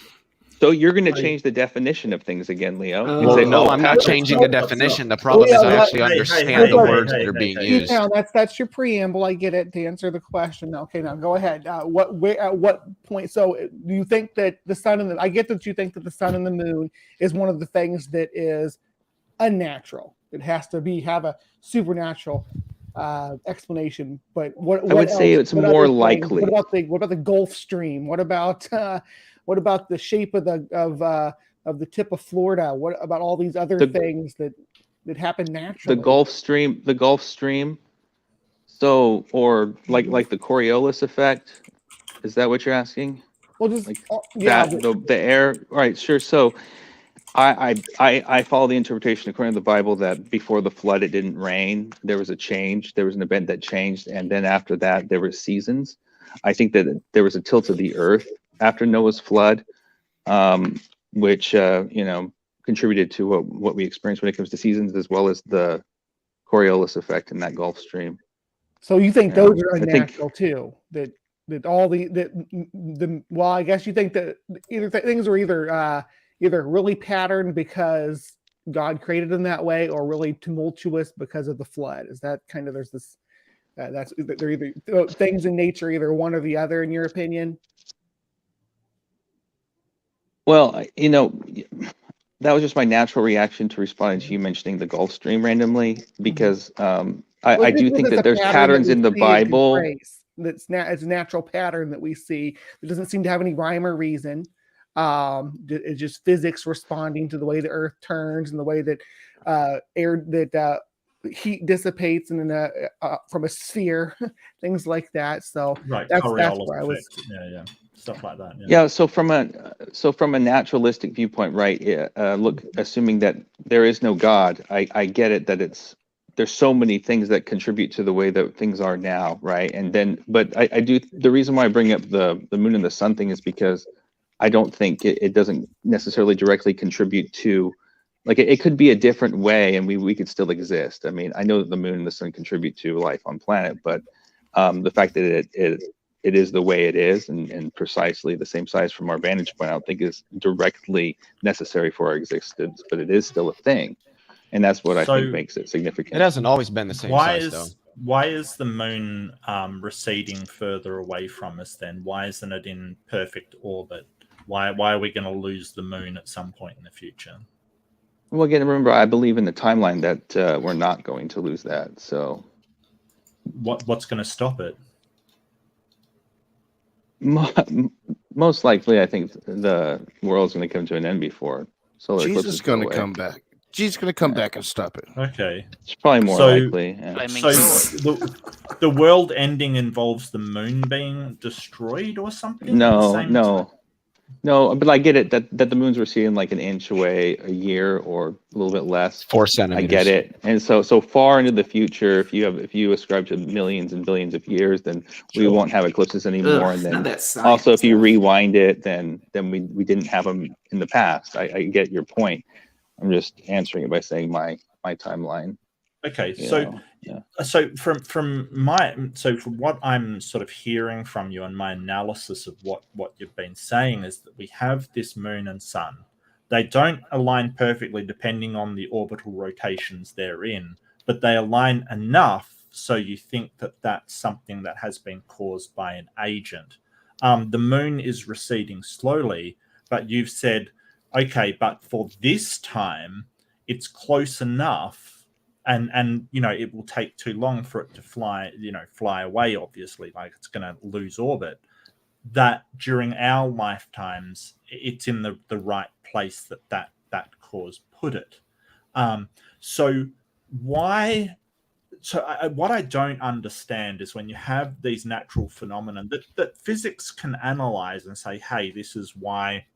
So you're going to change the definition of things again, Leo. and Well, say, No, oh, I'm not Patrick- changing the definition. The problem yeah, is I but- actually Hey, understand hey, the hey, words hey, that are hey, being hey. used. Now that's your preamble. I get it to answer the question. Okay, now go ahead. At what point? So do you think that the sun and I get that you think that the sun and the moon is one of the things that is unnatural. It has to have a supernatural explanation. But what I would say else? it's What more other things? likely. What about the Gulf Stream? What about the shape of the tip of Florida? What about all these other things that happen naturally? The Gulf Stream. So, or like the Coriolis effect. Is that what you're asking? Well, just Like yeah, that the air, right? Sure. So I follow the interpretation according to the Bible that before the flood it didn't rain. There was a change. There was an event that changed, and then after that there were seasons. I think that there was a tilt of the earth after Noah's flood, which contributed to what we experience when it comes to seasons, as well as the Coriolis effect in that Gulf Stream. So you think Yeah, those are I think- unnatural too? That all the well, I guess you think that things are either really patterned because God created them that way, or really tumultuous because of the flood. Is that kind of there's this? That's they're either things in nature, either one or the other, in your opinion. Well, that was just my natural reaction to responding to you mentioning the Gulf Stream randomly, because I do think that there's patterns in the Bible. It's a natural pattern that we see. It doesn't seem to have any rhyme or reason. It's just physics responding to the way the Earth turns and the way that heat dissipates and from a sphere, things like that. So Right, that's Coriolis where I was. effect. Yeah, stuff like that. Yeah. So from a naturalistic viewpoint, right? Look, assuming that there is no God, I get it that there's so many things that contribute to the way that things are now, right? And then, but I do, the reason why I bring up the moon and the sun thing is because I don't think it doesn't necessarily directly contribute to, like, it could be a different way and we could still exist. I mean, I know that the moon and the sun contribute to life on planet, but the fact that it is the way it is and precisely the same size from our vantage point, I don't think is directly necessary for our existence, but it is still a thing. And that's what I think makes it significant. It hasn't always been the same size, though. Why is the moon receding further away from us then? Why isn't it in perfect orbit? Why are we going to lose the moon at some point in the future? Well, again, remember, I believe in the timeline that we're not going to lose that. So what's going to stop it? Most likely, I think the world's going to come to an end before solar eclipses Jesus is go going to away. come back. Jesus is going to come back and stop it. Okay. It's probably more likely. Yeah. So the world ending involves the moon being destroyed or something? No, but I get it that the moon's receding like an inch away a year or a little bit less. 4 centimeters. I get it. And so far into the future, if you ascribe to millions and billions of years, then we won't have eclipses anymore. And then also, if you rewind it, then we didn't have them in the past. I get your point. I'm just answering it by saying my timeline. Okay, so from what I'm sort of hearing from you and my analysis of what you've been saying is that we have this moon and sun. They don't align perfectly depending on the orbital rotations they're in, but they align enough so you think that that's something that has been caused by an agent. The moon is receding slowly, but you've said, okay, but for this time, it's close enough. And it will take too long for it to fly away, obviously, like it's going to lose orbit, that during our lifetimes, it's in the right place that cause put it. So why? So what I don't understand is when you have these natural phenomena that physics can analyze and say, hey, this is why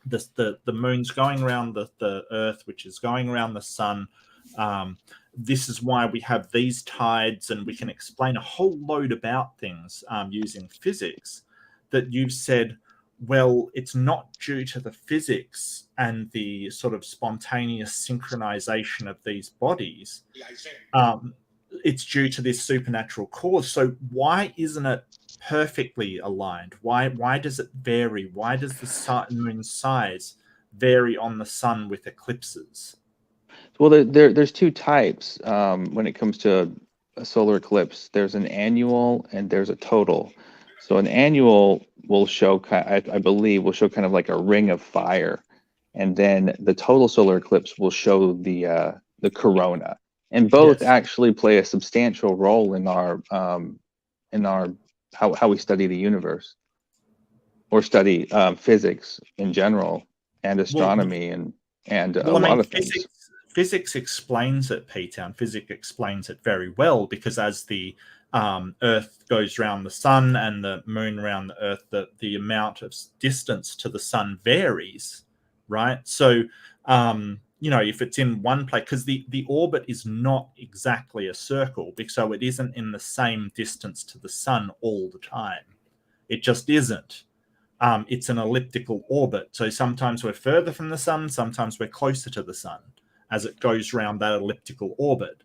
the moon's going around the Earth, which is going around the sun. This is why we have these tides, and we can explain a whole load about things using physics. That you've said, well, it's not due to the physics and the sort of spontaneous synchronization of these bodies. It's due to this supernatural cause. So why isn't it perfectly aligned? Why does it vary? Why does the moon's size vary on the sun with eclipses? Well, there's two types when it comes to a solar eclipse. There's an annual and there's a total. So an annual will show, I believe, will show kind of like a ring of fire, and then the total solar eclipse will show the corona. And both actually play a substantial role in our how we study the universe, or study physics in general, and astronomy, and a lot of things. Physics explains it, Peter, and physics explains it very well, because as the Earth goes around the sun and the moon around the Earth, the amount of distance to the sun varies, right? So, if it's in one place, because the orbit is not exactly a circle, so it isn't in the same distance to the sun all the time. It just isn't. It's an elliptical orbit. So sometimes we're further from the sun, sometimes we're closer to the sun as it goes around that elliptical orbit.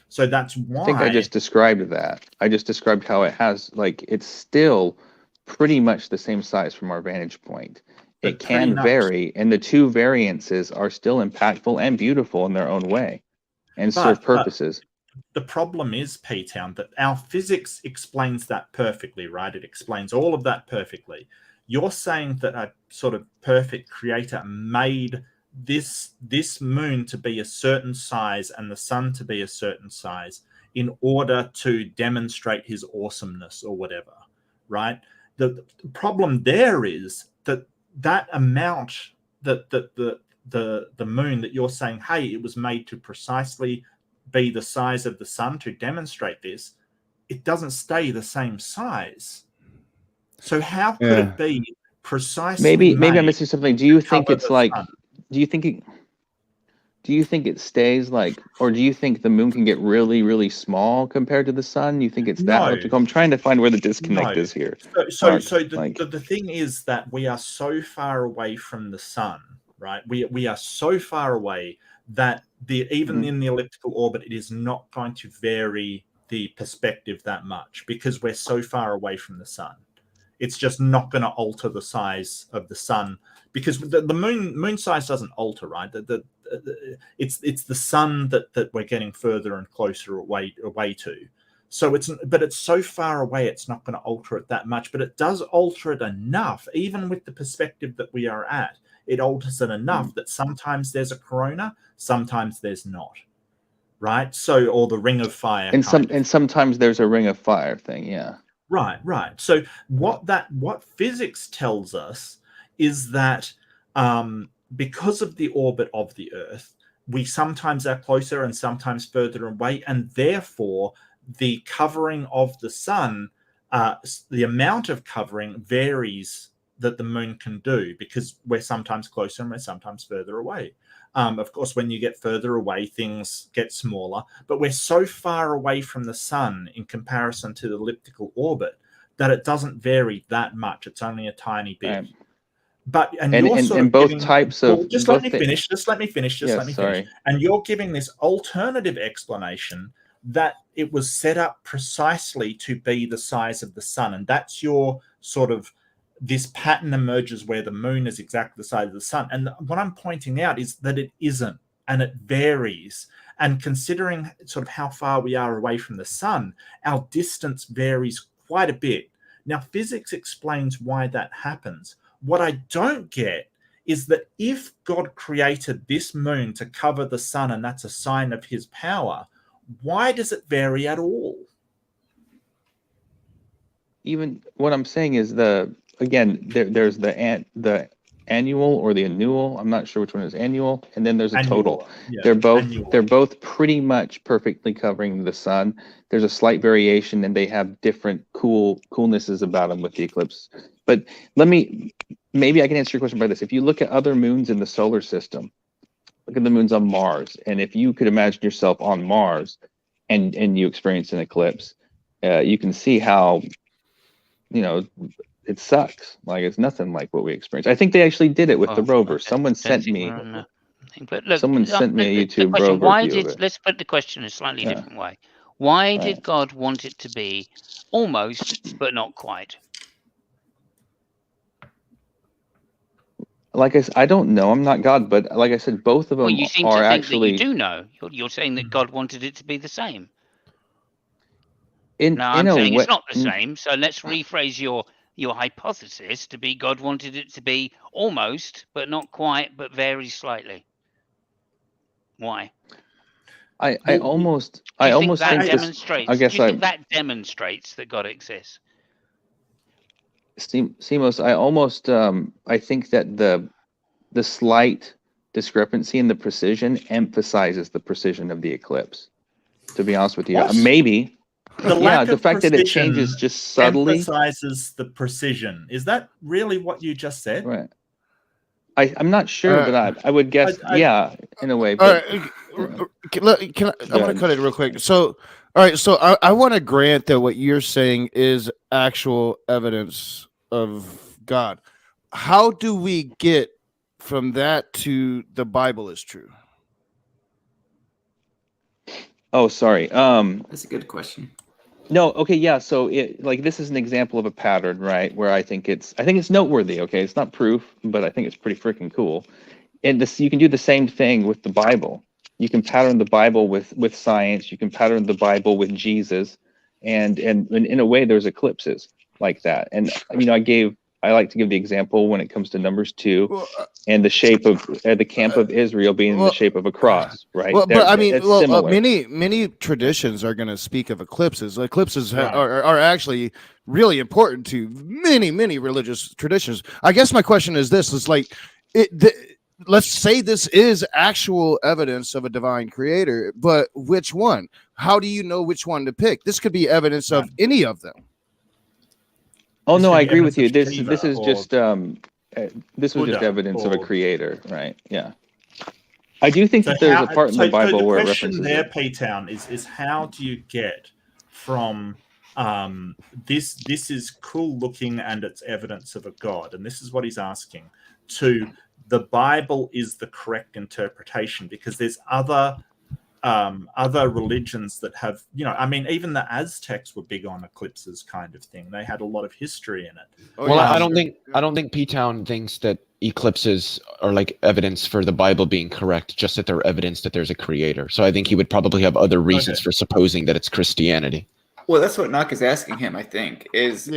So that's why... I think I just described that. I just described how it has, it's still pretty much the same size from our vantage point. It can vary, and the two variances are still impactful and beautiful in their own way and serve purposes. The problem is, P-Town, that our physics explains that perfectly, right? It explains all of that perfectly. You're saying that a sort of perfect creator made this moon to be a certain size and the sun to be a certain size in order to demonstrate his awesomeness or whatever, right? The problem there is that amount, that the moon that you're saying, hey, it was made to precisely be the size of the sun to demonstrate this, it doesn't stay the same size. So how could it be precisely maybe I'm missing something? Do you think it's like sun? do you think it stays or do you think the moon can get really, really small compared to the sun? You think it's that elliptical? I'm trying to find where the disconnect is here. So the thing is that we are so far away from the sun, right? We are so far away that even in the elliptical orbit, it is not going to vary the perspective that much, because we're so far away from the sun. It's just not going to alter the size of the sun, because the moon size doesn't alter, right? It's the sun that we're getting further and closer away to. So it's so far away, it's not going to alter it that much, but it does alter it enough, even with the perspective that we are at. It alters it enough that sometimes there's a corona, sometimes there's not, right? So, or the ring of fire. And sometimes there's a ring of fire thing, yeah. Right. So what physics tells us is that because of the orbit of the Earth, we sometimes are closer and sometimes further away, and therefore the covering of the sun, the amount of covering varies that the moon can do, because we're sometimes closer and we're sometimes further away. Of course, when you get further away, things get smaller, but we're so far away from the sun in comparison to the elliptical orbit that it doesn't vary that much. It's only a tiny bit. Right. But and both types of just let me finish. Sorry. And you're giving this alternative explanation that it was set up precisely to be the size of the sun, and that's your sort of, this pattern emerges where the moon is exactly the size of the sun. And what I'm pointing out is that it isn't, and it varies. And considering sort of how far we are away from the sun, our distance varies quite a bit. Now, physics explains why that happens. What I don't get is that if God created this moon to cover the sun, and that's a sign of his power, why does it vary at all? Even what I'm saying is there's the annual or the annual. I'm not sure which one is annual. And then there's a Annual. total. Yeah, They're annual. both pretty much perfectly covering the sun. There's a slight variation, and they have different coolnesses about them with the eclipse. But maybe I can answer your question by this. If you look at other moons in the solar system, look at the moons on Mars, and if you could imagine yourself on Mars and you experience an eclipse, you can see how, it sucks. Like, it's nothing like what we experienced. I think they actually did it with the rover. Someone sent me. But look, Someone sent me a YouTube question, rover why view of it. let's put the question a slightly different way. Why did God want it to be almost, but not quite? Like I don't know. I'm not God, but like I said, both of them Well, you seem are to think actually. that you do know. You're saying that God wanted it to be the same. In I'm a saying way, it's not the same. So let's rephrase your hypothesis to be God wanted it to be almost, but not quite, but very slightly. Why? I almost think think demonstrates. I guess do you think that demonstrates that God exists? Simos, I almost I think that the slight discrepancy in the precision emphasizes the precision of the eclipse. To be honest with you, What? maybe. The fact that it changes just subtly emphasizes the precision. Is that really what you just said? Right. I'm not sure, but I would guess, in a way. All But, right, I'm going to cut it real quick. So, all right, so I want to grant that what you're saying is actual evidence of God. How do we get from that to the Bible is true? Oh, sorry. That's a good question. No, okay, yeah. So this is an example of a pattern, right? Where I think it's noteworthy. Okay, it's not proof, but I think it's pretty freaking cool. And you can do the same thing with the Bible. You can pattern the Bible with science. You can pattern the Bible with Jesus, and in a way, there's eclipses like that. And I like to give the example when it comes to Numbers 2 and the shape of the camp of Israel being in the shape of a cross, right? Well, but I mean, similar. Many traditions are going to speak of eclipses. Eclipses are actually really important to many religious traditions. I guess my question is this: let's say this is actual evidence of a divine creator, but which one? How do you know which one to pick? This could be evidence of any of them. Oh no, I agree with you. This is just evidence of a creator, right? Yeah. I do think that there's a part in the Bible where it references the question there, P-Town, is how do you get from this is cool looking and it's evidence of a God, and this is what he's asking, to the Bible is the correct interpretation, because there's other religions that have, even the Aztecs were big on eclipses kind of thing. They had a lot of history in it. I don't think P-Town thinks that eclipses are like evidence for the Bible being correct, just that they're evidence that there's a creator. So I think he would probably have other reasons for supposing that it's Christianity. Well, that's what Knock is asking him, I think, is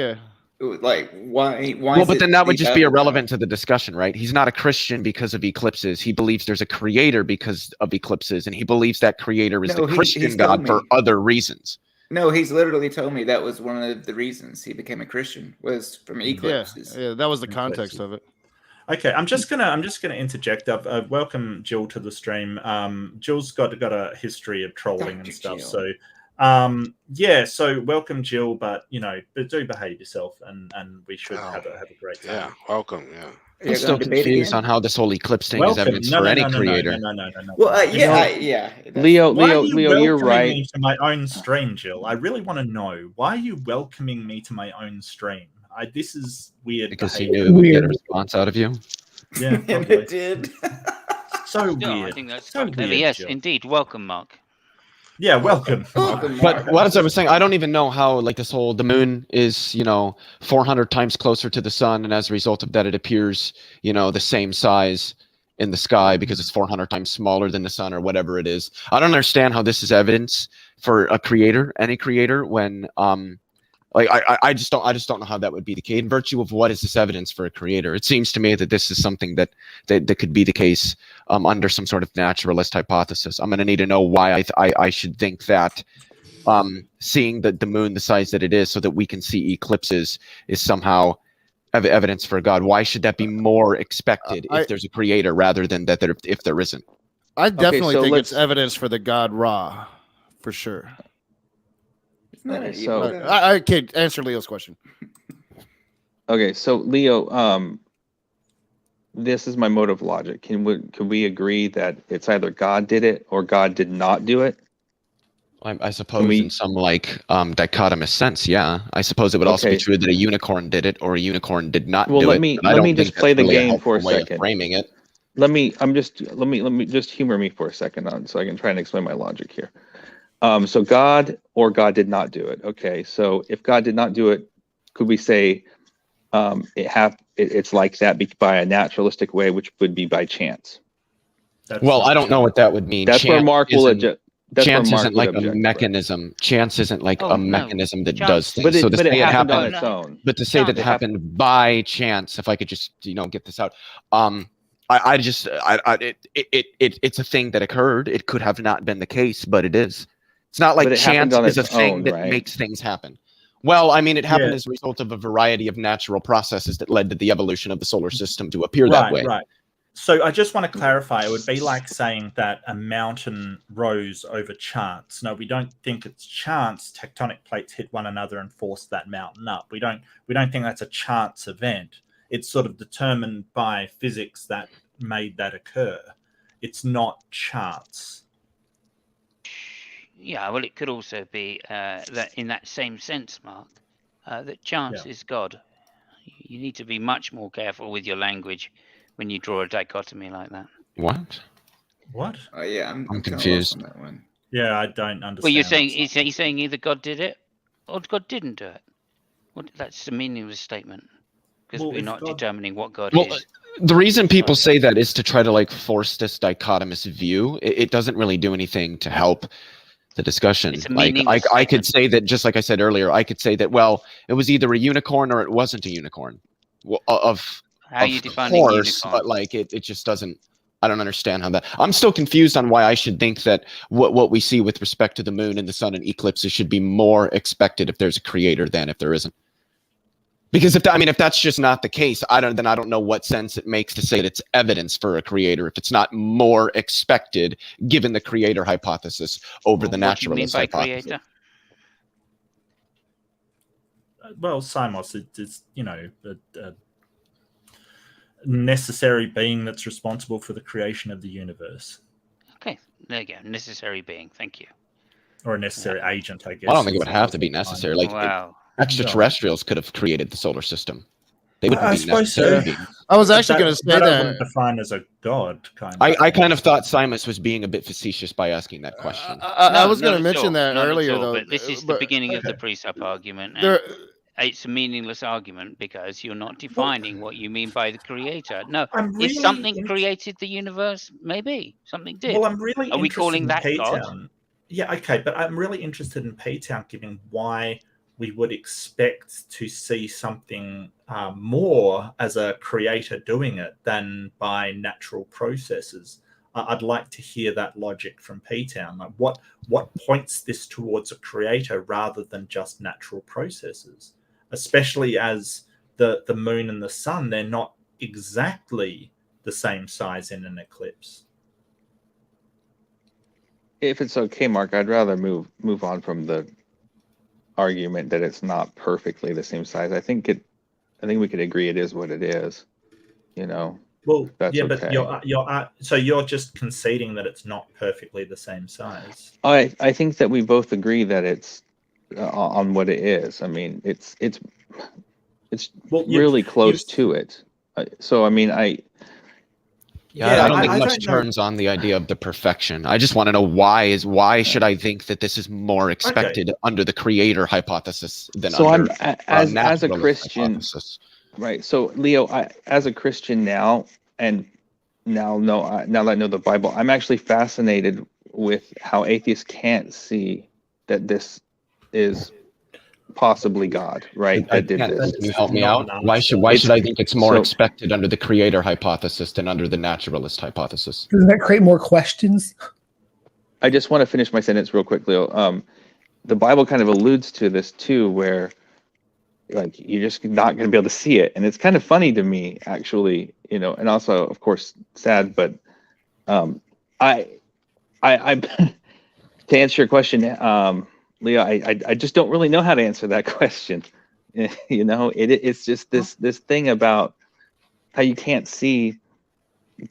like why well, but then that would just be irrelevant to the discussion, right? He's not a Christian because of eclipses. He believes there's a creator because of eclipses, and he believes that creator is the Christian God for other reasons. No, he's literally told me that was one of the reasons he became a Christian, was from eclipses. Yeah, that was the context of it. Okay, I'm just gonna interject. I've welcome Jill to the stream. Jill's got a history of trolling and stuff, Jill. so so welcome, Jill. But do behave yourself, and we should have a great time. Yeah, welcome. Yeah. I'm still confused on how this whole eclipse thing is evidence for any creator. No. Well, Leo, you're right. Me to my own stream, Jill. I really want to know, why are you welcoming me to my own stream? This is weird. Because he knew we'd get a response out of you. Yeah, and it did. So weird. I think that's so weird. weird. Yes, Jill. Indeed. Welcome, Mark. Yeah, welcome. But as I was saying, I don't even know how the moon is 400 times closer to the sun, and as a result of that, it appears the same size in the sky because it's 400 times smaller than the sun or whatever it is. I don't understand how this is evidence for a creator, any creator, when I just don't know how that would be the case. In virtue of what is this evidence for a creator? It seems to me that this is something that could be the case under some sort of naturalist hypothesis. I'm going to need to know why I should think that seeing the moon the size that it is so that we can see eclipses is somehow evidence for God? Why should that be more expected if there's a creator rather than that if there isn't? I definitely so think let's- it's evidence for the god Ra, for sure. Isn't that Alright, a- so- what a- I can't answer Leo's question. Okay, so Leo, this is my mode of logic. Can we agree that it's either God did it or God did not do it? I suppose we- in some dichotomous sense, yeah. I suppose it would also be Okay. true that a unicorn did it or a unicorn did not Well, do let it. me- but I let don't me think just that's play the really a game for a helpful way of second. framing it. Let me just humor me for a second so I can try and explain my logic here. So God or God did not do it. Okay, so if God did not do it, could we say it's like that by a naturalistic way, which would be by chance? Well, I don't know what that would mean. That's where Chance Mark will isn't- adjust. Chance isn't like a mechanism. Chance isn't like Oh, a no. mechanism that Chance- does things. But So to it say it happened on happened, its own. but to say that Chance. it happened by chance, if I could just get this out, it's a thing that occurred. It could have not been the case, but it is. It's not like But it happened chance on is a its thing own, that right? makes things happen. Well, I mean, it happened Yeah. as a result of a variety of natural processes that led to the evolution of the solar system to appear that way. Right. So I just want to clarify. It would be like saying that a mountain rose over chance. No, we don't think it's chance. Tectonic plates hit one another and forced that mountain up. We don't think that's a chance event. It's sort of determined by physics that made that occur. It's not chance. Yeah, well, it could also be that in that same sense, Mark, that chance is God. You need to be much more careful with your language when you draw a dichotomy like that. What? What? Oh yeah, I'm kinda confused. lost on that one. Yeah, I don't understand. Well, you're saying that. he's saying either God did it or God didn't do it. Well, that's the meaning of the statement because Well, we're if not God- determining what God Well, is. the reason people say that is to try to force this dichotomous view. It doesn't really do anything to help the discussion. It's a Like meaningless I could statement. say that, just like I said earlier, I could say that, well, it was either a unicorn or it wasn't a unicorn. Well, How are you of defining course, unicorn? but it just doesn't. I don't understand how that. I'm still confused on why I should think that what we see with respect to the moon and the sun and eclipses should be more expected if there's a creator than if there isn't. Because if that's just not the case, I don't know what sense it makes to say that it's evidence for a creator if it's not more expected given the creator hypothesis over the What do you mean naturalist by hypothesis. creator? Well, Simos, it's a necessary being that's responsible for the creation of the universe, Okay, there you go. Necessary being. Thank you. or a necessary agent, I guess. I don't think it would have to be necessary. Wow. Extraterrestrials could have created the solar system. They wouldn't I be suppose so. necessary beings. I was actually going to say I that. wouldn't define as a god, kind of. I kind of thought Simus was being a bit facetious by asking that question. I was going not to at mention all, that not at earlier, all, though. But this is the beginning of the presup argument. And There, it's a meaningless argument because you're not defining what you mean by the creator. No, I'm if really something in- created the universe, maybe something did. Well, I'm really Are we interested calling in that God? P-Town. Yeah, okay, but I'm really interested in P-Town, given why we would expect to see something more as a creator doing it than by natural processes. I'd like to hear that logic from P-Town. Like what points this towards a creator rather than just natural processes? Especially as the moon and the sun, they're not exactly the same size in an eclipse. If it's okay, Mark, I'd rather move on from the argument that it's not perfectly the same size. I think we could agree it is what it is. Well, That's yeah, okay. but so you're just conceding that it's not perfectly the same size. I think that we both agree that it's on what it is. I mean, it's Well, really close to it. So I mean, I Yeah, don't think I much don't know. turns on the idea of the perfection. I just want to know why should I think that this is more expected under the creator hypothesis than so under as a naturalist Christian, hypothesis? right? So Leo, as a Christian now, and now that I know the Bible, I'm actually fascinated with how atheists can't see that this is possibly God, right? That did this. Can you help me Not out? an Why should I think it's more so- expected under the creator hypothesis than under the naturalist hypothesis? Doesn't that create more questions? I just want to finish my sentence real quick, Leo. The Bible kind of alludes to this too, where like you're just not going to be able to see it. And it's kind of funny to me, actually, you know, and also, of course, sad. But I to answer your question, Leo, I just don't really know how to answer that question. You know, it's just this thing about how you can't see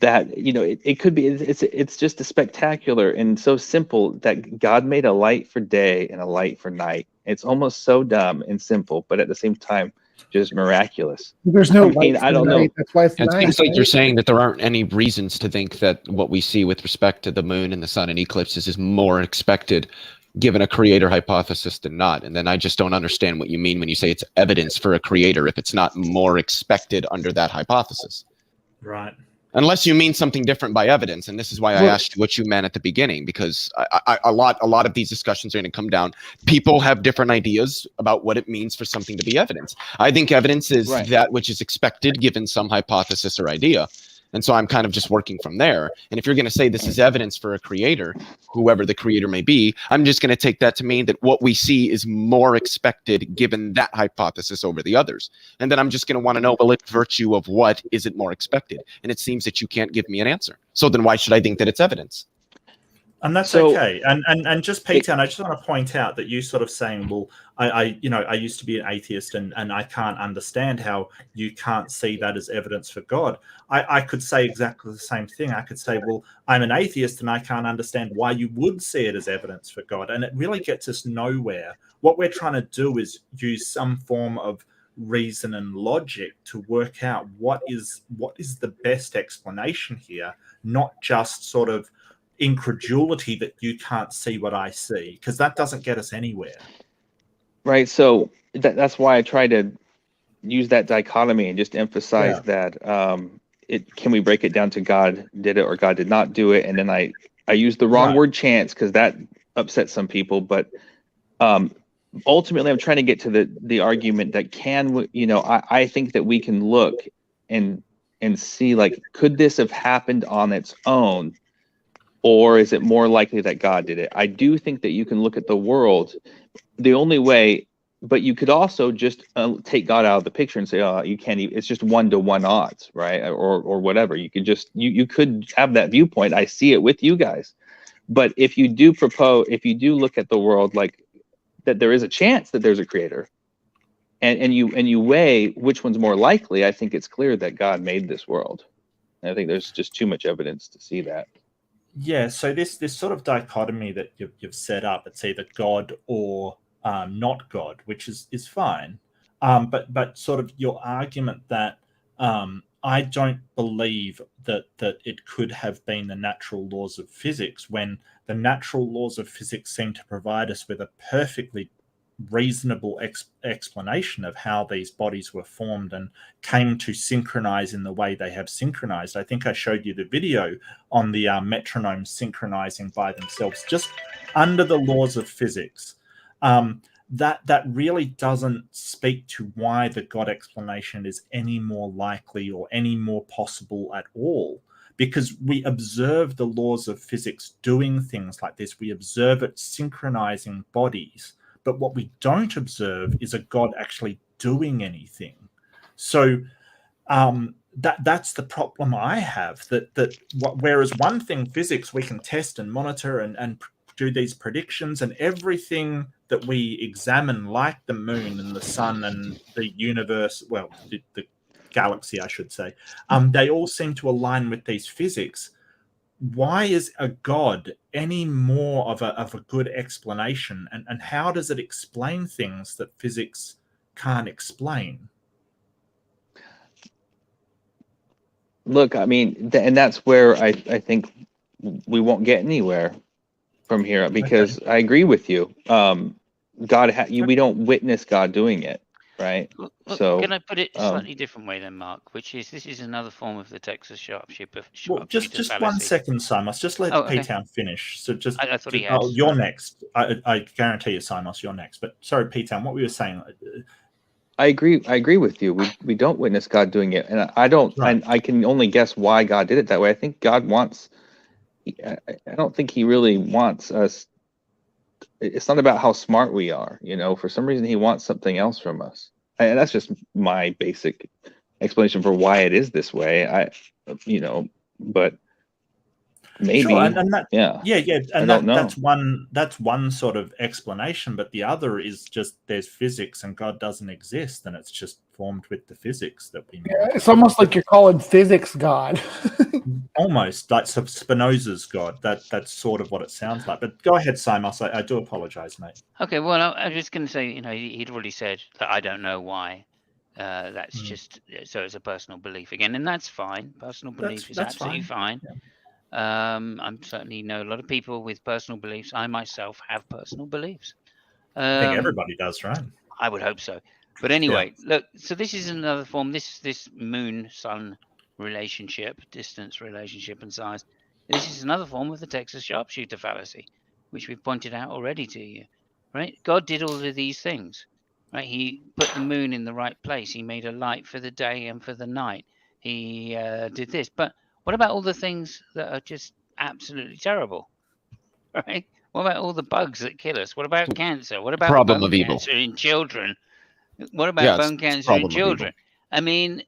that, you know, it could be, it's just a spectacular and so simple that God made a light for day and a light for night. It's almost so dumb and simple, but at the same time, just miraculous. There's no I mean, light I don't tonight. know. That's why it's It night. seems like you're saying that there aren't any reasons to think that what we see with respect to the moon and the sun and eclipses is more expected given a creator hypothesis than not. And then I just don't understand what you mean when you say it's evidence for a creator if it's not more expected under that hypothesis. Right. Unless you mean something different by evidence, and this is why I asked you what you meant at the beginning, because a lot of these discussions are going to come down. People have different ideas about what it means for something to be evidence. I think evidence is that which is expected given some hypothesis or idea, and so I'm kind of just working from there. And if you're going to say this is evidence for a creator, whoever the creator may be, I'm just going to take that to mean that what we see is more expected given that hypothesis over the others. And then I'm just going to want to know, well, in virtue of what is it more expected? And it seems that you can't give me an answer. So then why should I think that it's evidence? And that's okay. And just P-Town, I just want to point out that you sort of saying, well, I used to be an atheist and I can't understand how you can't see that as evidence for God. I could say exactly the same thing. I could say, well, I'm an atheist and I can't understand why you would see it as evidence for God. And it really gets us nowhere. What we're trying to do is use some form of reason and logic to work out what is the best explanation here, not just sort of incredulity that you can't see what I see, because that doesn't get us anywhere. Right. So that's why I try to use that dichotomy and just emphasize that can we break it down to God did it or God did not do it? And then I use the wrong word chance because that upsets some people. But ultimately, I'm trying to get to the argument that I think that we can look and see, like, could this have happened on its own? Or is it more likely that God did it? I do think that you can look at the world the only way, but you could also just take God out of the picture and say, oh, you can't even, it's just 1-to-1 odds, right? Or whatever. You could just, you could have that viewpoint. I see it with you guys. But if you do look at the world like that, there is a chance that there's a creator, and you weigh which one's more likely, I think it's clear that God made this world. And I think there's just too much evidence to see that. Yeah, so this sort of dichotomy that you've set up, it's either God or not God, which is fine. But sort of your argument that I don't believe that it could have been the natural laws of physics, when the natural laws of physics seem to provide us with a perfectly reasonable explanation of how these bodies were formed and came to synchronize in the way they have synchronized. I think I showed you the video on the metronomes synchronizing by themselves, just under the laws of physics. That really doesn't speak to why the God explanation is any more likely or any more possible at all, because we observe the laws of physics doing things like this. We observe it synchronizing bodies. But what we don't observe is a God actually doing anything. So that's the problem I have. Whereas one thing, physics, we can test and monitor and do these predictions, and everything that we examine, like the moon and the sun and the universe, well, the galaxy, I should say, they all seem to align with these physics. Why is a God any more of a good explanation, and how does it explain things that physics can't explain? Look, I mean, and that's where I think we won't get anywhere from here, because I agree with you. We don't witness God doing it, right? Look, So can I put it a slightly different way then, Mark? Which is, this is another form of the Texas sharpshooter. Well, just 1 second, Simos. Just let P-Town finish. So just, I thought he had. You're next. I guarantee you, Simos, you're next. But sorry, P-Town, what were you saying? I agree with you. We don't witness God doing it, and I don't. Right. I can only guess why God did it that way. I think God wants. I don't think He really wants us. It's not about how smart we are, For some reason, He wants something else from us. and that's just my basic explanation for why it is this way. But maybe, sure, and that, yeah, and I don't know. that's one sort of explanation, but the other is just there's physics and God doesn't exist, and it's just formed with the physics that we know. Yeah, it's almost like you're calling physics God. Almost like Spinoza's God. That's sort of what it sounds like. But go ahead, Simos. I do apologize, mate. Okay, well, I was just going to say, he'd already said that I don't know why. That's just so it's a personal belief again, and that's fine. Personal belief is that's absolutely fine. I'm certainly know a lot of people with personal beliefs. I myself have personal beliefs. I think everybody does, right? I would hope so. But anyway, look. So this is another form. This moon-sun relationship, distance relationship, and size. This is another form of the Texas sharpshooter fallacy, which we've pointed out already to you. Right? God did all of these things. Right? He put the moon in the right place. He made a light for the day and for the night. He did this. But what about all the things that are just absolutely terrible? Right? What about all the bugs that kill us? What about cancer? What about Problem bone of evil. cancer in children? What about Yes, bone cancer in problem of children? evil. I mean,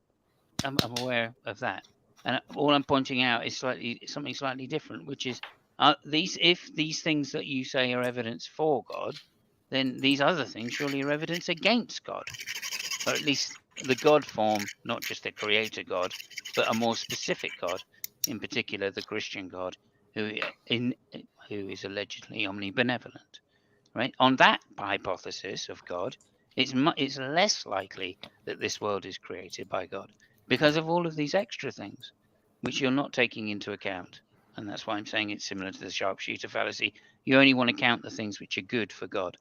I'm aware of that, and all I'm pointing out is something slightly different, which is if these things that you say are evidence for God, then these other things surely are evidence against God, or at least the God form, not just the Creator God, but a more specific God, in particular the Christian God, who is allegedly omnibenevolent. Right? On that hypothesis of God, it's less likely that this world is created by God because of all of these extra things, which you're not taking into account. And that's why I'm saying it's similar to the sharpshooter fallacy. You only want to count the things which are good for God.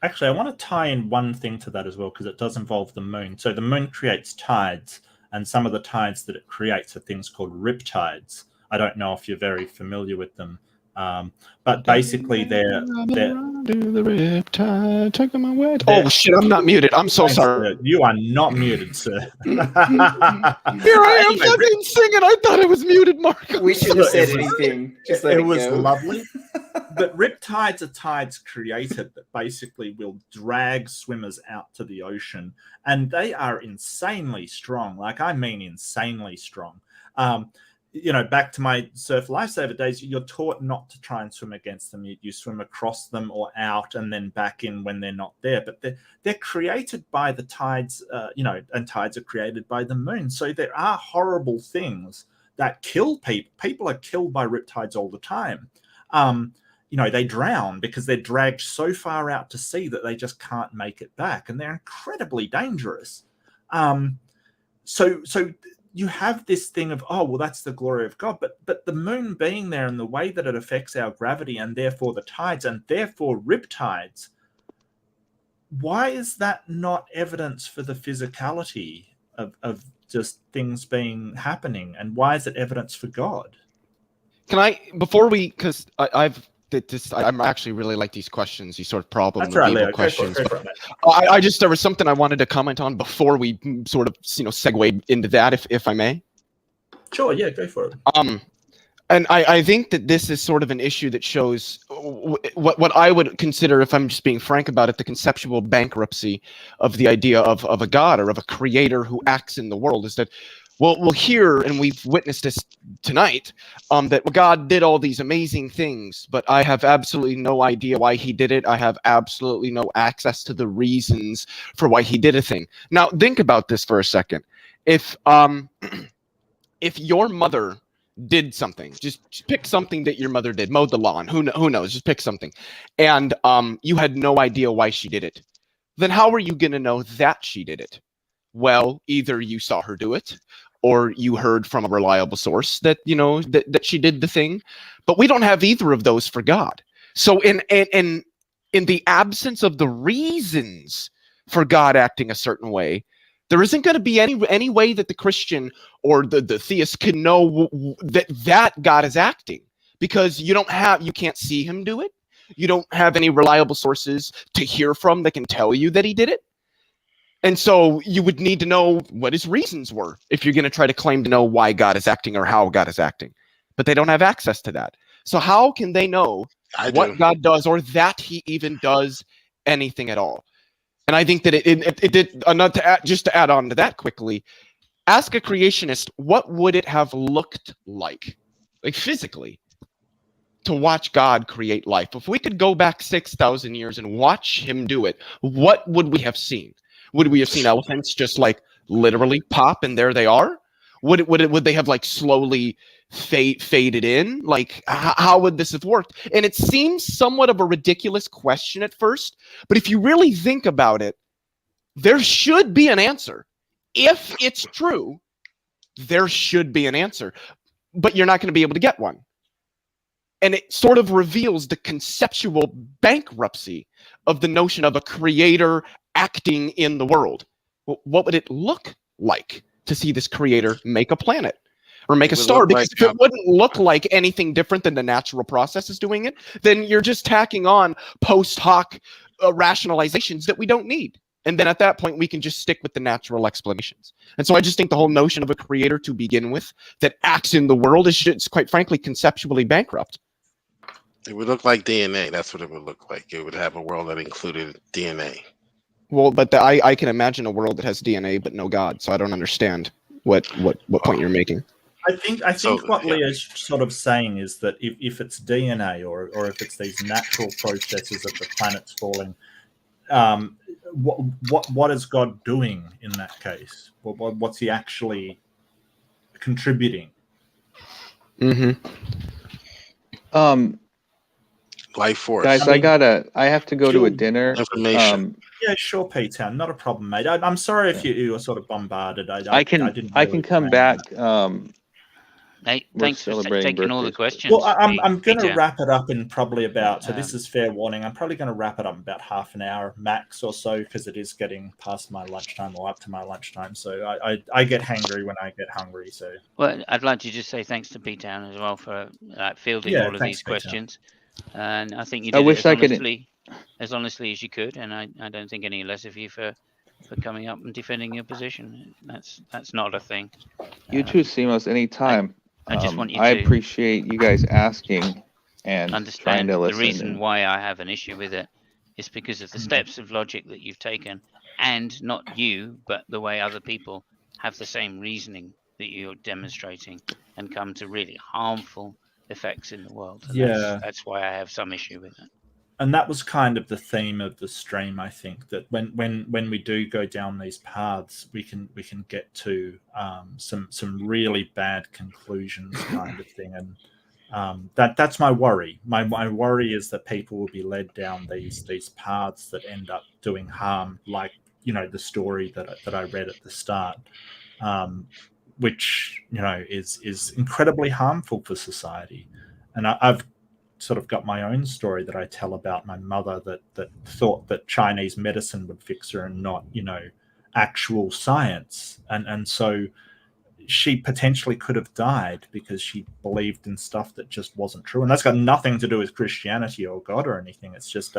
Actually, I want to tie in one thing to that as well, because it does involve the moon. So the moon creates tides, and some of the tides that it creates are things called riptides. I don't know if you're very familiar with them, but basically they're the riptide, taking my way. Oh shit! I'm not muted. I'm so sorry. You are not muted, sir. Here I am fucking singing. I thought I was muted, Mark. We shouldn't have said anything. Just let it it was go. lovely. But riptides are tides created that basically will drag swimmers out to the ocean, and they are insanely strong. Like, I mean, insanely strong. Back to my surf lifesaver days, you're taught not to try and swim against them. You swim across them or out and then back in when they're not there. But they're created by the tides, and tides are created by the moon. So there are horrible things that kill people. People are killed by riptides all the time. They drown because they're dragged so far out to sea that they just can't make it back. And they're incredibly dangerous. So you have this thing of, oh, well, that's the glory of God. But the moon being there and the way that it affects our gravity and therefore the tides and therefore riptides, why is that not evidence for the physicality of just things happening? And why is it evidence for God? Can I, before we, because I'm actually really like these questions, these sort of problem of evil questions. There was something I wanted to comment on before we sort of, segue into that, if I may. Sure, yeah, go for it. And I think that this is sort of an issue that shows what I would consider, if I'm just being frank about it, the conceptual bankruptcy of the idea of a God or of a creator who acts in the world. Is that we'll hear, and we've witnessed this tonight, that God did all these amazing things, but I have absolutely no idea why he did it. I have absolutely no access to the reasons for why he did a thing. Now, think about this for a second. If your mother did something, just pick something that your mother did, mowed the lawn, who knows, just pick something, and you had no idea why she did it, then how are you going to know that she did it? Well, either you saw her do it, or you heard from a reliable source that that she did the thing. But we don't have either of those for God. So in the absence of the reasons for God acting a certain way, there isn't going to be any way that the Christian or the theist can know that God is acting, because you can't see him do it. You don't have any reliable sources to hear from that can tell you that he did it. And so you would need to know what his reasons were if you're going to try to claim to know why God is acting or how God is acting. But they don't have access to that. So how can they know what God does, or that he even does anything at all? And I think that it did enough to just to add on to that quickly. Ask a creationist, what would it have looked like physically, to watch God create life? If we could go back 6,000 years and watch him do it, what would we have seen? Would we have seen elephants just like literally pop and there they are? Would they have like slowly faded in? Like how would this have worked? And it seems somewhat of a ridiculous question at first, but if you really think about it, there should be an answer. If it's true, there should be an answer, but you're not going to be able to get one. And it sort of reveals the conceptual bankruptcy of the notion of a creator acting in the world. Well, what would it look like to see this creator make a planet or make a star? Because if it wouldn't look like anything different than the natural process is doing it, then you're just tacking on post hoc rationalizations that we don't need. And then at that point, we can just stick with the natural explanations. And so I just think the whole notion of a creator to begin with that acts in the world is just, quite frankly, conceptually bankrupt. It would look like DNA. That's what it would look like. It would have a world that included DNA. Well, but I can imagine a world that has DNA but no God. So I don't understand what point you're making. I think what Leah's sort of saying is that if it's DNA or if it's these natural processes of the planets falling, what is God doing in that case? What's he actually contributing? Mm-hmm. Life force. Guys, I have to go to a dinner. Information. Yeah, sure, P-Town. Not a problem, mate. I'm sorry if you were sort of bombarded. I can come back. Hey, thanks for taking all the questions. Well, I'm going to wrap it up in probably about, so this is fair warning, I'm probably going to wrap it up in about half an hour max or so, because it is getting past my lunchtime or up to my lunchtime. So I get hangry when I get hungry. So well, I'd like to just say thanks to P-Town as well for fielding all of these questions. And I think you did as honestly as you could, and I don't think any less of you for coming up and defending your position. That's not a thing. You too, Simos, anytime. I just want you I to appreciate you guys asking and understand trying to the listen. reason why I have an issue with it is because of the steps of logic that you've taken, and not you, but the way other people have the same reasoning that you're demonstrating and come to really harmful effects in the world. And that's why I have some issue with it. And that was kind of the theme of the stream. I think that when we do go down these paths, we can get to some really bad conclusions, kind of thing. And that's my worry. My worry is that people will be led down these paths that end up doing harm, like the story that I read at the start, which is incredibly harmful for society. And I've sort of got my own story that I tell about my mother that thought that Chinese medicine would fix her and not, actual science. And so she potentially could have died because she believed in stuff that just wasn't true. And that's got nothing to do with Christianity or God or anything. It's just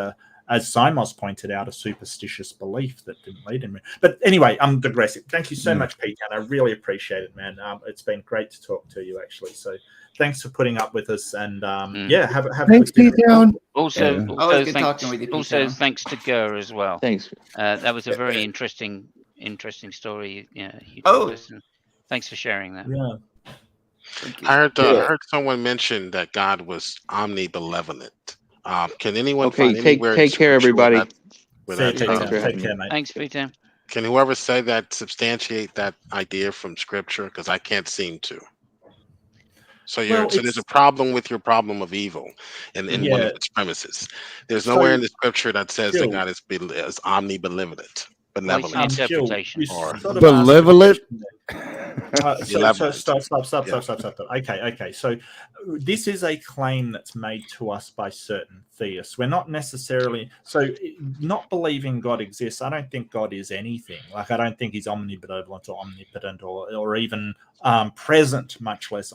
as Simos pointed out, a superstitious belief that didn't lead him. But anyway, I'm digressing. Thank you so much, Pete. And I really appreciate it, man. It's been great to talk to you, actually. So thanks for putting up with us. And have thanks, Pete. Also, good talking with you, also thanks to Gur as well. Thanks. That was a very interesting story. You told us, and thanks for sharing that. Yeah. I heard someone mention that God was omnibenevolent. Can anyone find anywhere? Take care, everybody. Take care, mate. Thanks, Peter. Can whoever say that substantiate that idea from Scripture? Because I can't seem to. So there's a problem with your problem of evil in one of its premises. There's nowhere in the Scripture that says that God is omnibenevolent. Benevolent. Benevolent. Stop. Okay. So this is a claim that's made to us by certain theists. We're not necessarily not believing God exists. I don't think God is anything. Like, I don't think he's omnibenevolent or omnipotent or even present, much less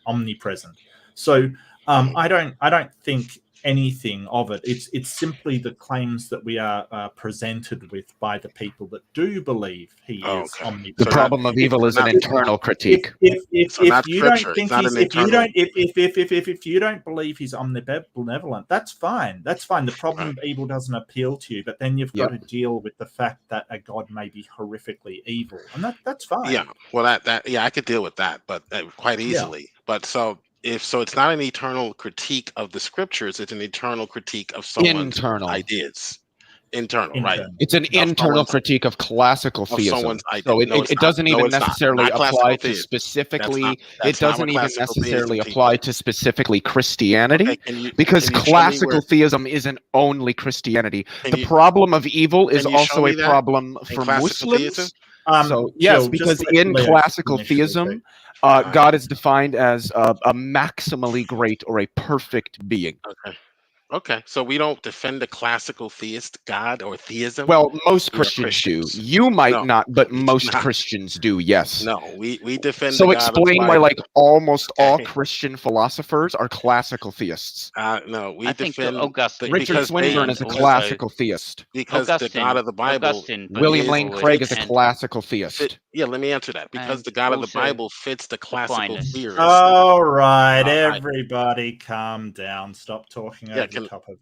omnipresent. So I don't think anything of it. It's simply the claims that we are presented with by the people that do believe he is omnipotent. The problem of evil is an internal critique. If you don't think he's, if you don't believe he's omnibenevolent, that's fine. That's fine. The problem of evil doesn't appeal to you, but then you've got to deal with the fact that a god may be horrifically evil, and that's fine. Yeah, well, I could deal with that, but quite easily. But it's not an eternal critique of the scriptures, it's an eternal critique of someone's ideas. Internal, right? It's an internal critique of classical theism. So it doesn't even necessarily apply to specifically. It doesn't even necessarily apply to specifically Christianity, because classical theism isn't only Christianity. The problem of evil is also a problem for Muslims. So yes, because in classical theism, God is defined as a maximally great or a perfect being. Okay, so we don't defend the classical theist God or theism. Well, most Christians do. You might not, but most Christians do. Yes. No, we defend. So explain why, like, almost all Christian philosophers are classical theists. No, we defend Augustine. Richard Swinburne is a classical theist. Because the God of the Bible. William Lane Craig is a classical theist. Yeah, let me answer that. Because the God of the Bible fits the classical theorist. All right, everybody, calm down. Stop talking over the top of.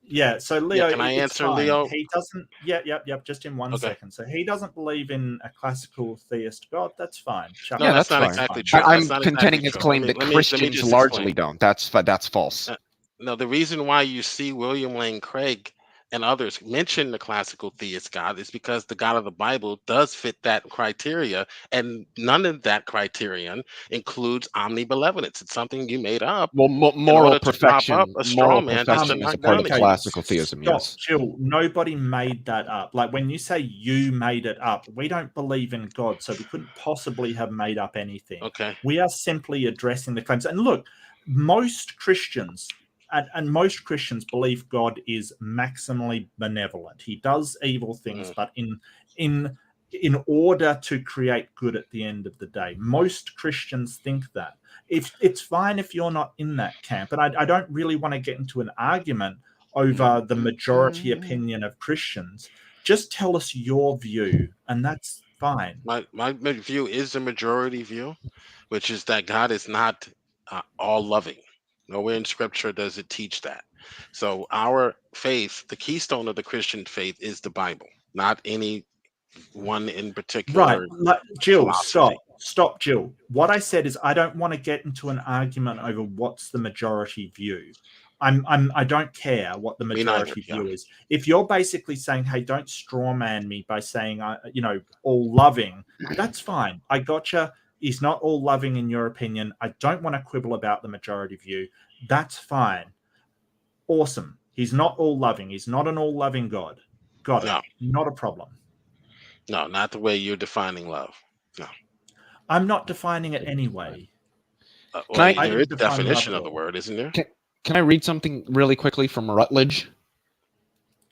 Yeah, so Leo, can I answer, fine. Leo? He doesn't. Yep. Just in 1 second. So he doesn't believe in a classical theist God. That's fine. No, that's not exactly true. I'm contending his claim that Christians largely don't. That's false. No, the reason why you see William Lane Craig and others mention the classical theist God is because the God of the Bible does fit that criteria, and none of that criterion includes omnibenevolence. It's something you made up. Well, moral perfection. Moral perfection is a part of classical theism. Yes. Jill, nobody made that up. Like, when you say you made it up, we don't believe in God, so we couldn't possibly have made up anything. Okay. We are simply addressing the claims. And look, most Christians. And most Christians believe God is maximally benevolent. He does evil things, but in order to create good at the end of the day. Most Christians think that. It's fine if you're not in that camp. And I don't really want to get into an argument over the majority opinion of Christians. Just tell us your view, and that's fine. My view is the majority view, which is that God is not all loving. Nowhere in scripture does it teach that. So our faith, the keystone of the Christian faith, is the Bible, not any one in particular. Right. Jill, stop, Jill. What I said is I don't want to get into an argument over what's the majority view. I don't care what the majority view is. If you're basically saying, hey, don't strawman me by saying, all loving, that's fine. I gotcha. He's not all loving in your opinion. I don't want to quibble about the majority view. That's fine. Awesome. He's not all loving. He's not an all loving God. Got it. Not a problem. No, not the way you're defining love. No. I'm not defining it anyway. There is a definition of the word, isn't there? Can I read something really quickly from Rutledge?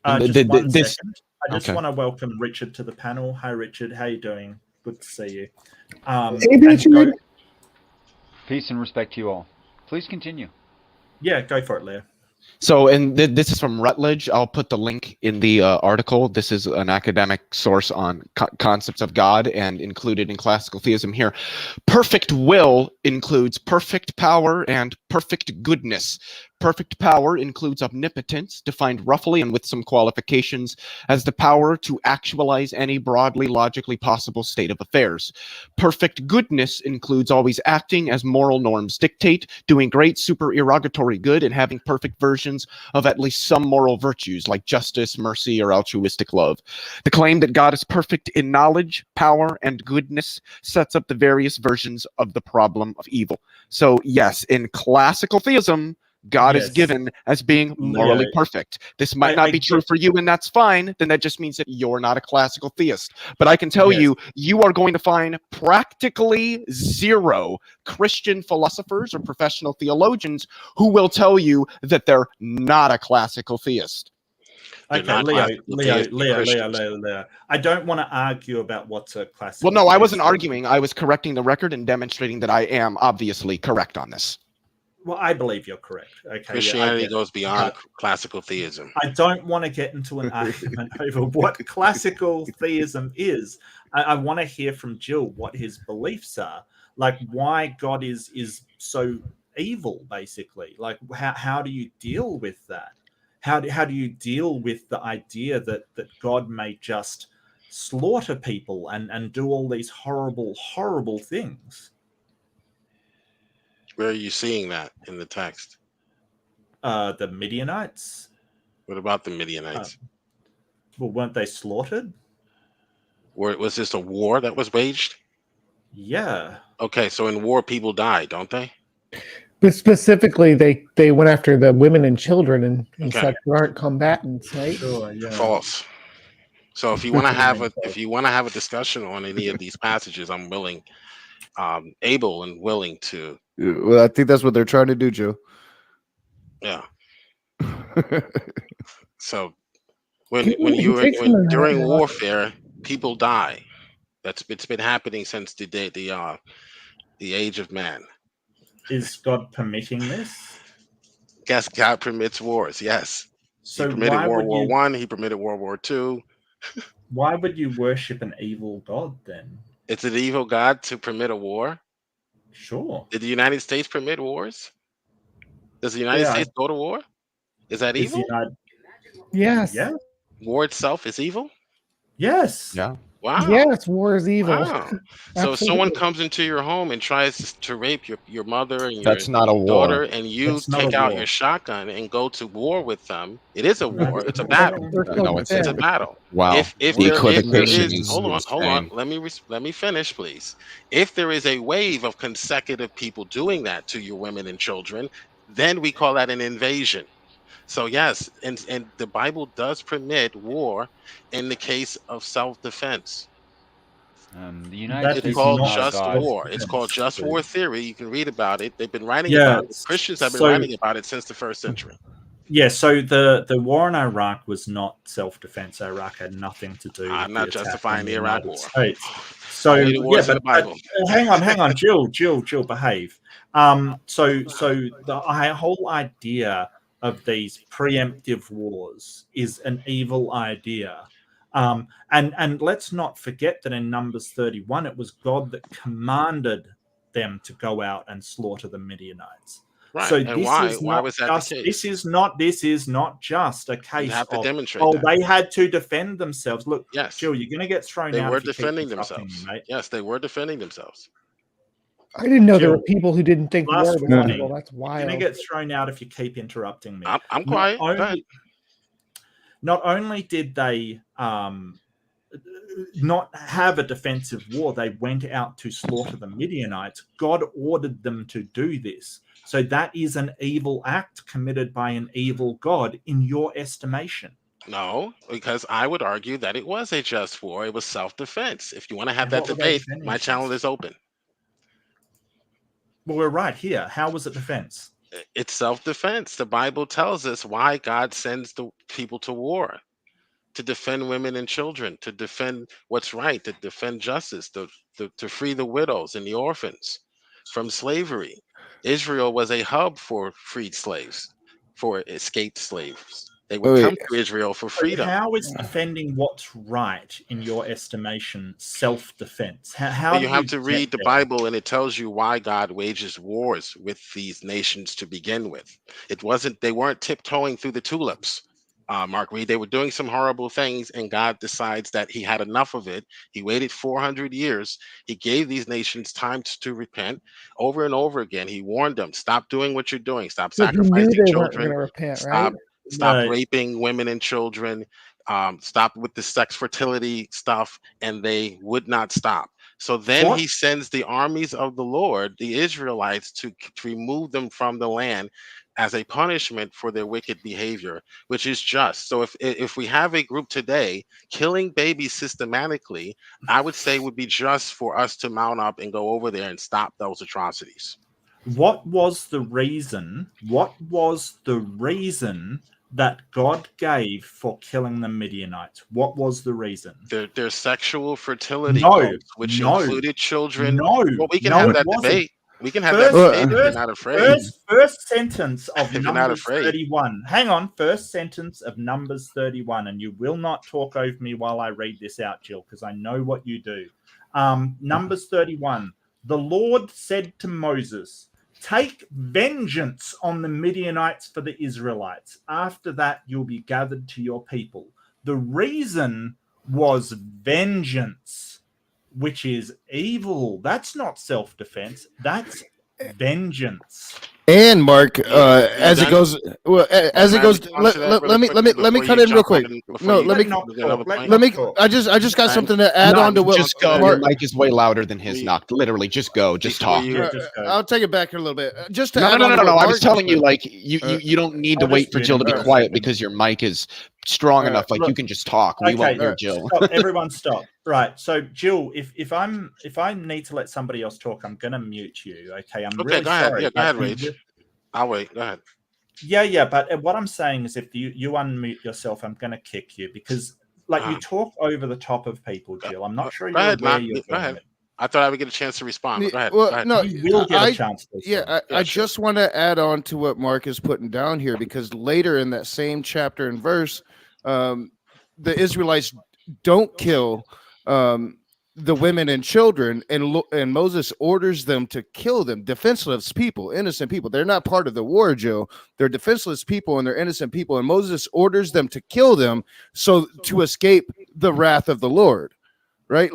Just 1 second. I just want to welcome Richard to the panel. Hi, Richard. How you doing? Good to see you. Peace and respect to you all. Please continue. Yeah, go for it, Leo. So, and this is from Rutledge. I'll put the link in the article. This is an academic source on concepts of God and included in classical theism here. Perfect will includes perfect power and perfect goodness. Perfect power includes omnipotence, defined roughly and with some qualifications as the power to actualize any broadly logically possible state of affairs. Perfect goodness includes always acting as moral norms dictate, doing great supererogatory good, and having perfect versions of at least some moral virtues like justice, mercy, or altruistic love. The claim that God is perfect in knowledge, power, and goodness sets up the various versions of the problem of evil. So yes, in classical theism, God is given as being morally perfect. This might not be true for you, and that's fine. Then that just means that you're not a classical theist. But I can tell you, you are going to find practically zero Christian philosophers or professional theologians who will tell you that they're not a classical theist. Okay, Leo. I don't want to argue about what's a classical. Well, no, I wasn't arguing. I was correcting the record and demonstrating that I am obviously correct on this. Well, I believe you're correct. Okay, Christianity yeah, goes beyond classical theism. I don't want to get into an argument over what classical theism is. I want to hear from Jill what his beliefs are, like why God is so evil, basically. Like how do you deal with that? How do you deal with the idea that God may just slaughter people and do all these horrible things? Where are you seeing that in the text? The Midianites. What about the Midianites? Well, weren't they slaughtered? Was this a war that was waged? Yeah. Okay, so in war, people die, don't they? But specifically, they went after the women and children and Okay. such who aren't combatants, right? Sure. Yeah. False. So if you want to have a discussion on any of these passages, I'm willing, able and willing to. Well, I think that's what they're trying to do, Joe. Yeah. So during warfare, people die. It's been happening since the age of man. Is God permitting this? Yes, God permits wars. Yes. So he permitted World War I. He permitted World War II. Why would you worship an evil God then? It's an evil God to permit a war. Sure. Did the United States permit wars? Does the United States go to war? Is that evil? Yes. Yeah. War itself is evil? Yes. Yeah. Wow. Yes, war is evil. Wow. So if someone comes into your home and tries to rape your mother and That's your not a war. daughter, and you take out your shotgun and go to war with them, it is a war. It's a battle. No, it's a battle. Wow. If The there equivocation is, is hold on. insane. Let me finish, please. If there is a wave of consecutive people doing that to your women and children, then we call that an invasion. So yes, and the Bible does permit war in the case of self-defense. The United States It's called is not just God. war. It's called just war theory. You can read about it. They've been writing about it. Christians have been writing about it since the first century. Yeah, so the war in Iraq was not self-defense. Iraq had nothing to do with I'm not justifying the Iraq war. So Only the wars in the Bible. hang on, Jill, behave. So the whole idea of these preemptive wars is an evil idea. And let's not forget that in Numbers 31, it was God that commanded them to go out and slaughter the Midianites. Right. So and why was that the case? This is not just a case you have to of demonstrate that. they had to defend themselves. Look, yes, Jill, you're going to get thrown they out. They were if you defending themselves. Me, mate. Yes, they were defending themselves. I didn't know there were people who didn't think war was evil. That's wild. You're going to get thrown out if you keep interrupting me. I'm quiet. Not only did they not have a defensive war, they went out to slaughter the Midianites. God ordered them to do this. So that is an evil act committed by an evil God in your estimation. No, because I would argue that it was a just war. It was self-defense. If you want to have that debate, my channel is open. Well, we're right here. How was it defense? It's self-defense. The Bible tells us why God sends the people to war. To defend women and children, to defend what's right, to defend justice, to free the widows and the orphans from slavery. Israel was a hub for freed slaves, for escaped slaves. They would come to Israel for freedom. How is defending what's right, in your estimation, self-defense? How you have to read the Bible, and it tells you why God wages wars with these nations to begin with. They weren't tiptoeing through the tulips. Mark Reed, they were doing some horrible things, and God decides that he had enough of it. He waited 400 years. He gave these nations time to repent over and over again. He warned them, stop doing what you're doing. Stop sacrificing children. Repent, stop raping women and children. Stop with the sex fertility stuff, and they would not stop. So then he sends the armies of the Lord, the Israelites, to remove them from the land as a punishment for their wicked behavior, which is just. So if we have a group today killing babies systematically, I would say would be just for us to mount up and go over there and stop those atrocities. What was the reason? What was the reason that God gave for killing the Midianites? What was the reason? Their sexual fertility codes, which included children. Well, we can have that debate. We can have that debate if you're First, not afraid. first sentence of If you're not Numbers afraid. 31. Hang on. First sentence of Numbers 31. And you will not talk over me while I read this out, Jill, because I know what you do. Numbers 31. The Lord said to Moses, take vengeance on the Midianites for the Israelites. After that, you'll be gathered to your people. The reason was vengeance, which is evil. That's not self-defense. That's vengeance. And Mark, as it goes, let me cut in real quick. No, let me. I just got something to add on to what. Just go. Your mic is way louder than his. Knock. Literally, just go. Just talk. I'll take it back here a little bit. Just to no. I was telling you, like, you don't need to wait for Jill to be quiet because your mic is strong enough. Like, you can just talk. We won't hear Jill. Stop. Everyone, stop. Right. So, Jill, if I need to let somebody else talk, I'm gonna mute you. Okay. I'm really sorry. Yeah, go ahead, Rage. I'll wait. Go ahead. Yeah. But what I'm saying is, if you unmute yourself, I'm gonna kick you because, like, you talk over the top of people, Jill. I'm not sure you're aware you're doing it. I thought I would get a chance to respond. Go ahead. Well, go ahead. no, you will get a chance to respond. I just want to add on to what Mark is putting down here because later in that same chapter and verse, the Israelites don't kill the women and children, and Moses orders them to kill them, defenseless people, innocent people. They're not part of the war, Joe. They're defenseless people and they're innocent people, and Moses orders them to kill them so to escape the wrath of the Lord, right?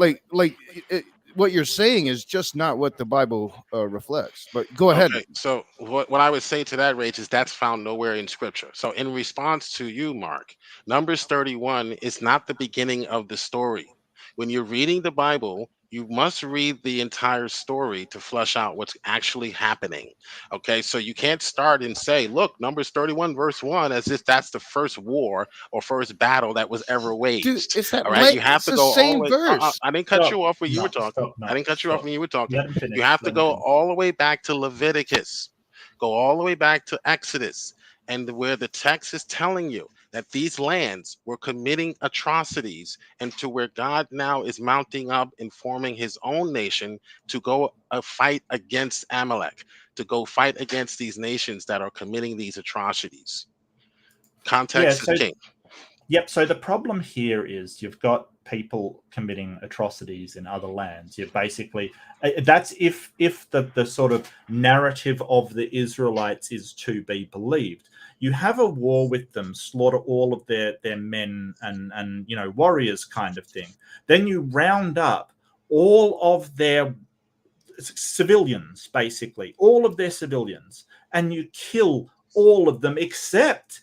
What you're saying is just not what the Bible reflects. But go ahead. Okay, so what I would say to that, Rage, is that's found nowhere in Scripture. So in response to you, Mark, Numbers 31 is not the beginning of the story. When you're reading the Bible, you must read the entire story to flush out what's actually happening. Okay, so you can't start and say, look, Numbers 31 verse 1, as if that's the first war or first battle that was ever waged. Dude, it's that all right, you have to go same all the way. verse. I didn't cut you off when you were talking. I didn't cut you off when you were talking. You have to go all the way back to Leviticus, go all the way back to Exodus, and where the text is telling you that these lands were committing atrocities, and to where God now is mounting up and forming his own nation to go fight against Amalek, to go fight against these nations that are committing these atrocities. Context is king. Yep. So the problem here is you've got people committing atrocities in other lands. You're basically that's if the sort of narrative of the Israelites is to be believed. You have a war with them, slaughter all of their men and warriors kind of thing. Then you round up all of their civilians, basically, all of their civilians, and you kill all of them except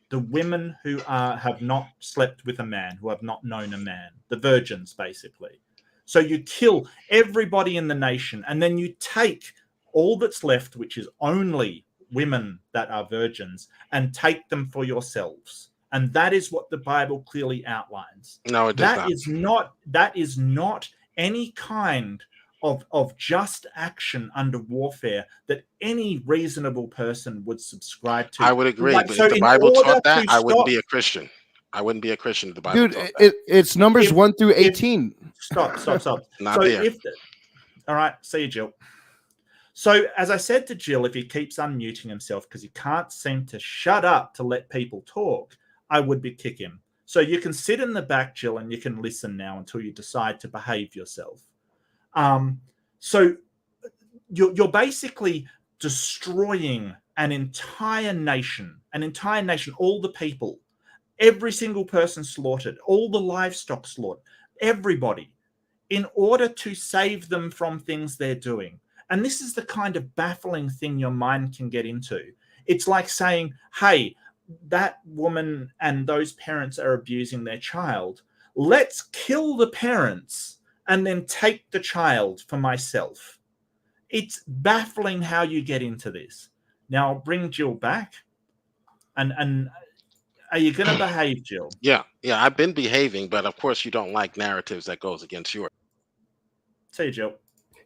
the women who have not slept with a man, who have not known a man, the virgins, basically. So you kill everybody in the nation, and then you take all that's left, which is only women that are virgins, and take them for yourselves. And that is what the Bible clearly outlines. No, it does not. That is not any kind of just action under warfare that any reasonable person would subscribe to. I would agree, but if the Bible taught that, I wouldn't be a Christian. I wouldn't be a Christian if the Bible taught that. It's Numbers 1 through 18. Stop. Not there. All right, see you, Jill. So, as I said to Jill, if he keeps unmuting himself because he can't seem to shut up to let people talk, I would be kick him. So you can sit in the back, Jill, and you can listen now until you decide to behave yourself. So you're basically destroying an entire nation, all the people, every single person slaughtered, all the livestock slaughtered, everybody, in order to save them from things they're doing. And this is the kind of baffling thing your mind can get into. It's like saying, hey, that woman and those parents are abusing their child. Let's kill the parents and then take the child for myself. It's baffling how you get into this. Now, I'll bring Jill back. And are you going to behave, Jill? Yeah, I've been behaving, but of course you don't like narratives that goes against yours. See you, Jill.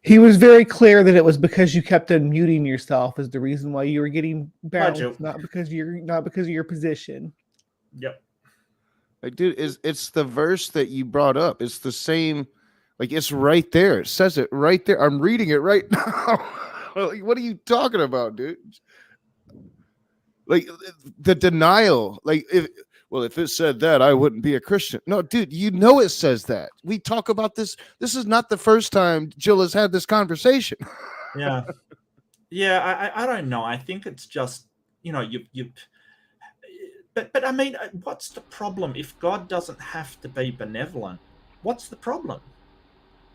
He was very clear that it was because you kept unmuting yourself is the reason why you were getting bounced, not because of your position. Yep. Like, dude, it's the verse that you brought up. It's the same. Like, it's right there. It says it right there. I'm reading it right now. Like, what are you talking about, dude? Like, the denial. Like, if it said that, I wouldn't be a Christian. No, dude, you know it says that. We talk about this. This is not the first time Jill has had this conversation. Yeah. Yeah, I don't know. I think it's just, but I mean, what's the problem? If God doesn't have to be benevolent, what's the problem?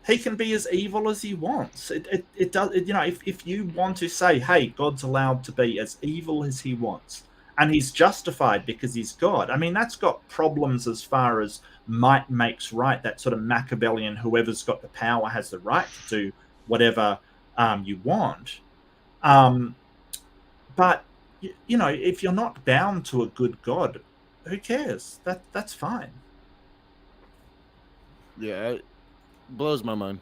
He can be as evil as he wants. It does, if you want to say, hey, God's allowed to be as evil as he wants, and he's justified because he's God. I mean, that's got problems as far as might makes right. That sort of Machiavellian, whoever's got the power has the right to do whatever you want. But if you're not bound to a good God, who cares? That's fine. Yeah, it blows my mind.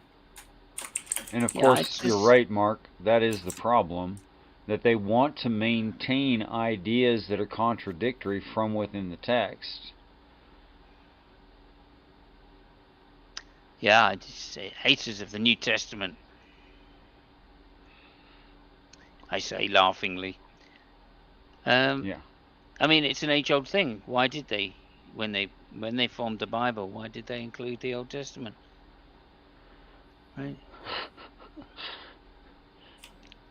And of course, you're right, Mark. That is the problem, that they want to maintain ideas that are contradictory from within the text. Yeah, I just say haters of the New Testament. I say laughingly. Yeah. I mean, it's an age-old thing. Why did they, when they formed the Bible, why did they include the Old Testament? Right.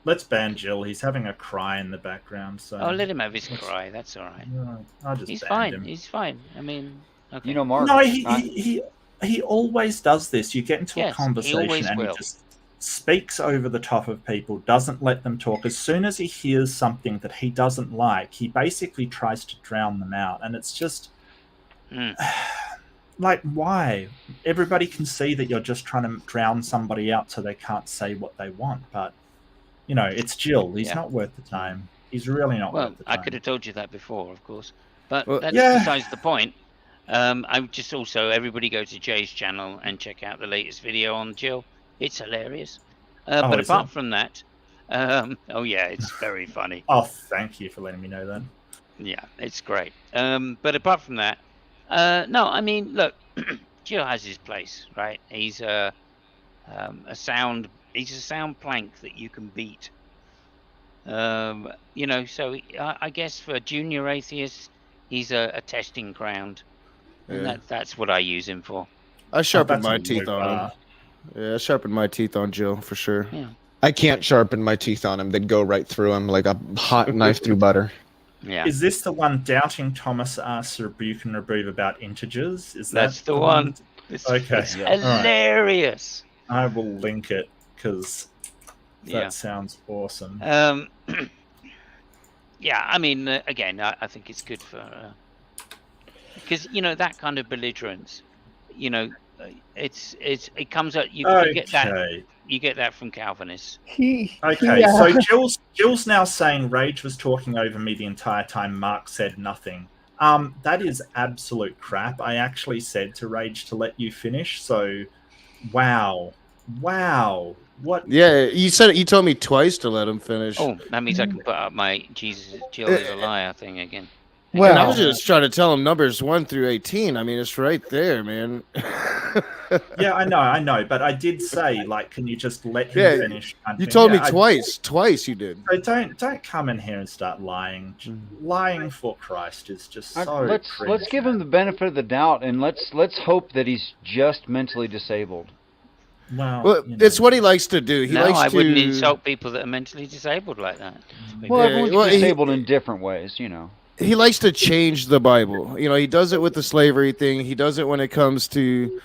Let's ban Jill. He's having a cry in the background. So let him have his cry. That's all right. No, I'll just He's ban fine. him. He's fine. I mean, okay. You know, Mark. No, he always does this. You get into a Yes, he conversation always and will. he just speaks over the top of people, doesn't let them talk. As soon as he hears something that he doesn't like, he basically tries to drown them out. And it's just like, why? Everybody can see that you're just trying to drown somebody out so they can't say what they want. But, it's Jill. He's not worth the time. He's really not worth the time. I could have told you that before, of course. But that's yeah. besides the point. I just also, everybody go to Jay's channel and check out the latest video on Jill. It's hilarious. But apart from that, it's very funny. Oh, thank you for letting me know that. Yeah, it's great. But apart from that, no, I mean, look, Jill has his place, right? He's a sound plank that you can beat. So I guess for junior atheists, he's a testing ground. And that's what I use him for. I sharpen my teeth on him. Yeah, I sharpen my teeth on Jill for sure. Yeah. I can't sharpen my teeth on him. They'd go right through him like a hot knife through butter. Yeah. Is this the one Doubting Thomas asks Rebuke and Rebuke about integers? That's the one? Okay. It's hilarious. Right. I will link it because that sounds awesome. Yeah, I mean, again, I think it's good for... because, that kind of belligerence, it comes out... You get that from Calvinists. So Jill's now saying Rage was talking over me the entire time. Mark said nothing. That is absolute crap. I actually said to Rage to let you finish. So, wow, what? Yeah, you said it. You told me twice to let him finish. Oh, that means I can put up my Jesus Jill is a liar thing again. Well, I was just trying to tell him numbers 1 through 18. I mean, it's right there, man. Yeah, I know, but I did say, like, can you just let him finish? You told me twice. Twice you did. So don't come in here and start lying. Lying for Christ is just so. Let's give him the benefit of the doubt, and let's hope that he's just mentally disabled. Well, it's what he likes to do. I wouldn't insult people that are mentally disabled like that. Well, everyone's disabled in different ways, He likes to change the Bible. He does it with the slavery thing. He does it when it comes to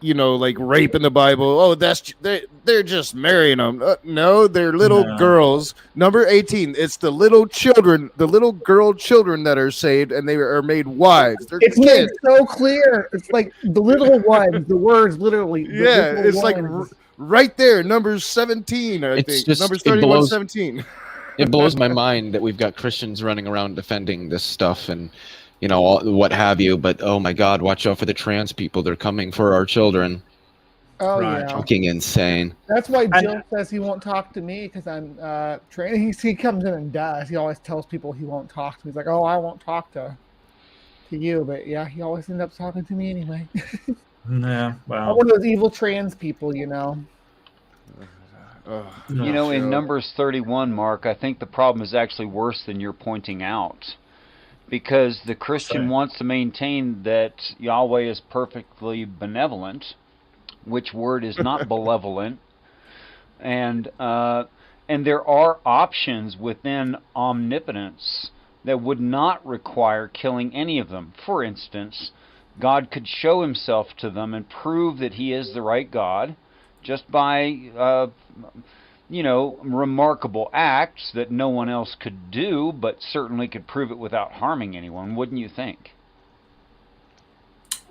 like rape in the Bible. Oh, they're just marrying them. No, they're little girls. Number 18. It's the little children, the little girl children that are saved, and they are made wives. It's made so clear. It's like the little ones. The words literally. It's like right there. Numbers 17. I think. Numbers 31, 17. It blows my mind that we've got Christians running around defending this stuff and, what have you. But, oh, my God, watch out for the trans people. They're coming for our children. Oh, yeah. Fucking insane. That's why Jill says he won't talk to me because I'm training. He comes in and does. He always tells people he won't talk to me. He's like, oh, I won't talk to you. But, yeah, he always ends up talking to me anyway. Yeah, well, one of those evil trans people, you know. You know, in Numbers 31, Mark, I think the problem is actually worse than you're pointing out. Because the Christian wants to maintain that Yahweh is perfectly benevolent, which word is not malevolent, and there are options within omnipotence that would not require killing any of them. For instance, God could show himself to them and prove that he is the right God just by remarkable acts that no one else could do, but certainly could prove it without harming anyone, wouldn't you think?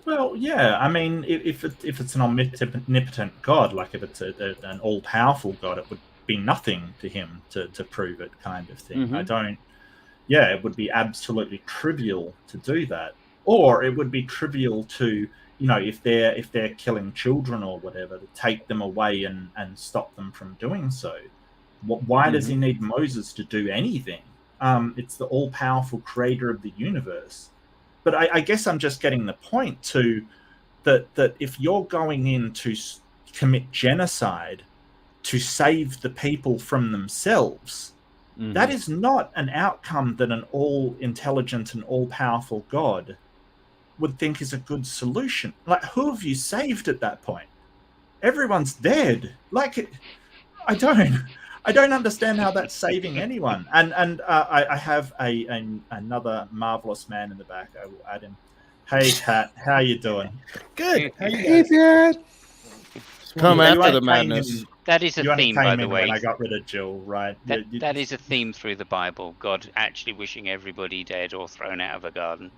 Well, yeah. I mean, if it's an omnipotent God, like if it's an all-powerful God, it would be nothing to him to prove it, kind of thing. Mm-hmm. It would be absolutely trivial to do that. Or it would be trivial to, if they're killing children or whatever, to take them away and stop them from doing so. Why does he need Moses to do anything? It's the all-powerful creator of the universe. But I guess I'm just getting the point to that if you're going in to commit genocide to save the people from themselves, that is not an outcome that an all-intelligent and all-powerful God would think is a good solution. Like, who have you saved at that point? Everyone's dead. Like, I don't understand how that's saving anyone. And I have another marvelous man in the back. I will add him. Hey, Pat, how you doing? Good. How you Hey, guys? Dad. Come after the madness. That is a theme, by the way. When I got rid of Jill, right? That is a theme through the Bible. God actually wishing everybody dead or thrown out of a garden.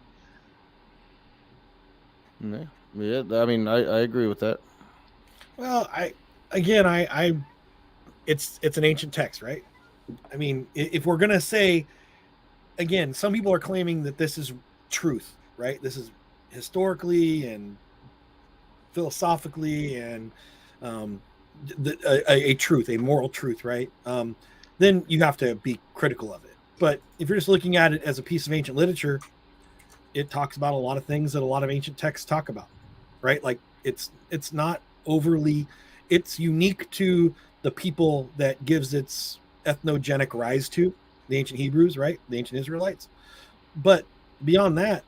Yeah. I mean, I agree with that. Well, it's an ancient text, right? I mean, if we're gonna say, again, some people are claiming that this is truth, right? This is historically and philosophically and a truth, a moral truth, right? Then you have to be critical of it. But if you're just looking at it as a piece of ancient literature, it talks about a lot of things that a lot of ancient texts talk about, right? Like it's not overly, it's unique to the people that gives its ethnogenic rise to, the ancient Hebrews, right? The ancient Israelites. But beyond that,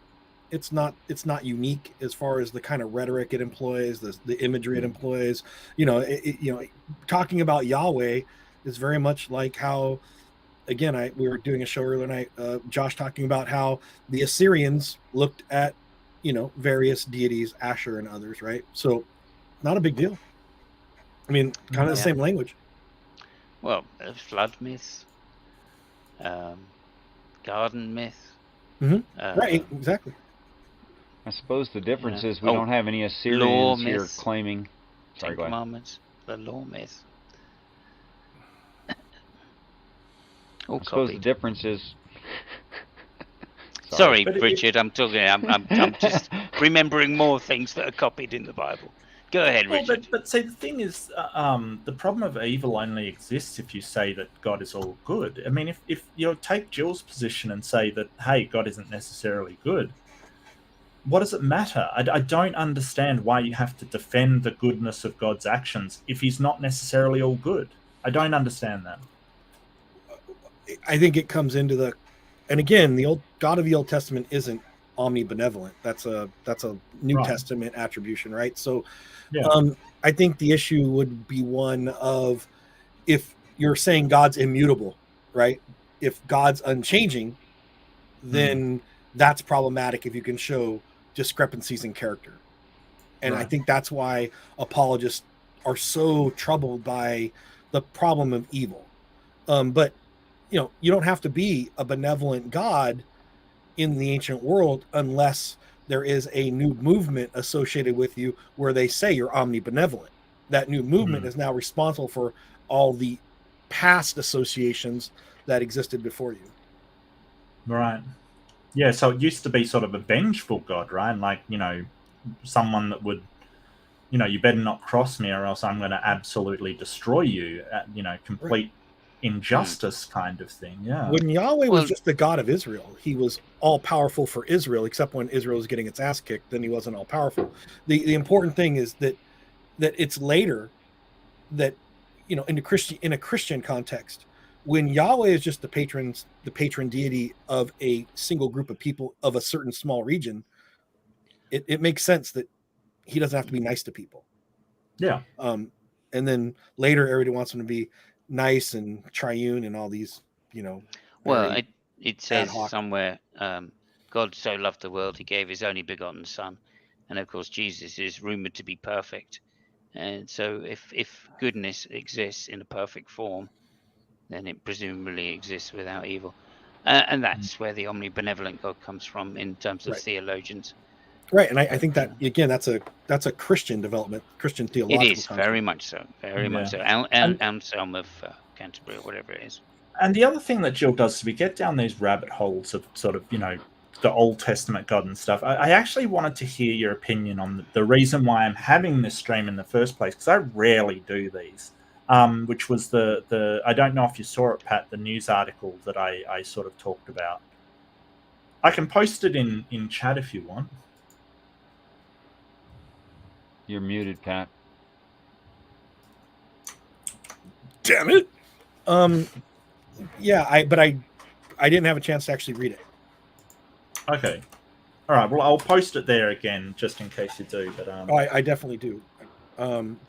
it's not unique as far as the kind of rhetoric it employs, the imagery it employs. Talking about Yahweh is very much like how, again, we were doing a show earlier night, Josh talking about how the Assyrians looked at, various deities, Asher and others, right? So not a big deal. I mean, kind of the same language. Well, flood myth, garden myth. Right, exactly. I suppose the difference is we don't have any Assyrians here claiming. Sorry, go ahead. Commandments, the law myth. I suppose the difference is. Sorry, Richard. I'm just remembering more things that are copied in the Bible. Go ahead, Richard. But see, the thing is, the problem of evil only exists if you say that God is all good. I mean, if you take Jill's position and say that, hey, God isn't necessarily good, what does it matter? I don't understand why you have to defend the goodness of God's actions if he's not necessarily all good. I don't understand that. I think it comes into and again, the old God of the Old Testament isn't omnibenevolent. That's a New Testament attribution, right? So I think the issue would be one of, if you're saying God's immutable, right? If God's unchanging, then that's problematic if you can show discrepancies in character. And I think that's why apologists are so troubled by the problem of evil. But you don't have to be a benevolent God in the ancient world unless there is a new movement associated with you where they say you're omnibenevolent. That new movement is now responsible for all the past associations that existed before you. Right. Yeah, so it used to be sort of a vengeful God, right? Like, someone that would, you better not cross me or else I'm going to absolutely destroy you, complete injustice kind of thing. Yeah. When Yahweh was just the God of Israel, he was all powerful for Israel, except when Israel was getting its ass kicked, then he wasn't all powerful. The important thing is that it's later that, you know, in a Christian context, when Yahweh is just the patron deity of a single group of people of a certain small region, it makes sense that he doesn't have to be nice to people. Yeah. And then later everybody wants him to be nice and triune and all these, you know. Well, it says somewhere, God so loved the world, he gave his only begotten son. And of course, Jesus is rumored to be perfect. And so if goodness exists in a perfect form, then it presumably exists without evil. And that's where the omnibenevolent God comes from in terms of theologians. Right. And I think that, again, that's a Christian development, Christian theological It is, concept. very much so. Very much so. Anselm of Canterbury, or whatever it is. And the other thing that Jill does is we get down these rabbit holes of sort of, you know, the Old Testament God and stuff. I actually wanted to hear your opinion on the reason why I'm having this stream in the first place, because I rarely do these, which was the I don't know if you saw it, Pat, the news article that I sort of talked about. I can post it in chat if you want. You're muted, Pat. Damn it. Yeah, I didn't have a chance to actually read it. Okay. All right. Well, I'll post it there again just in case you do. But I definitely do.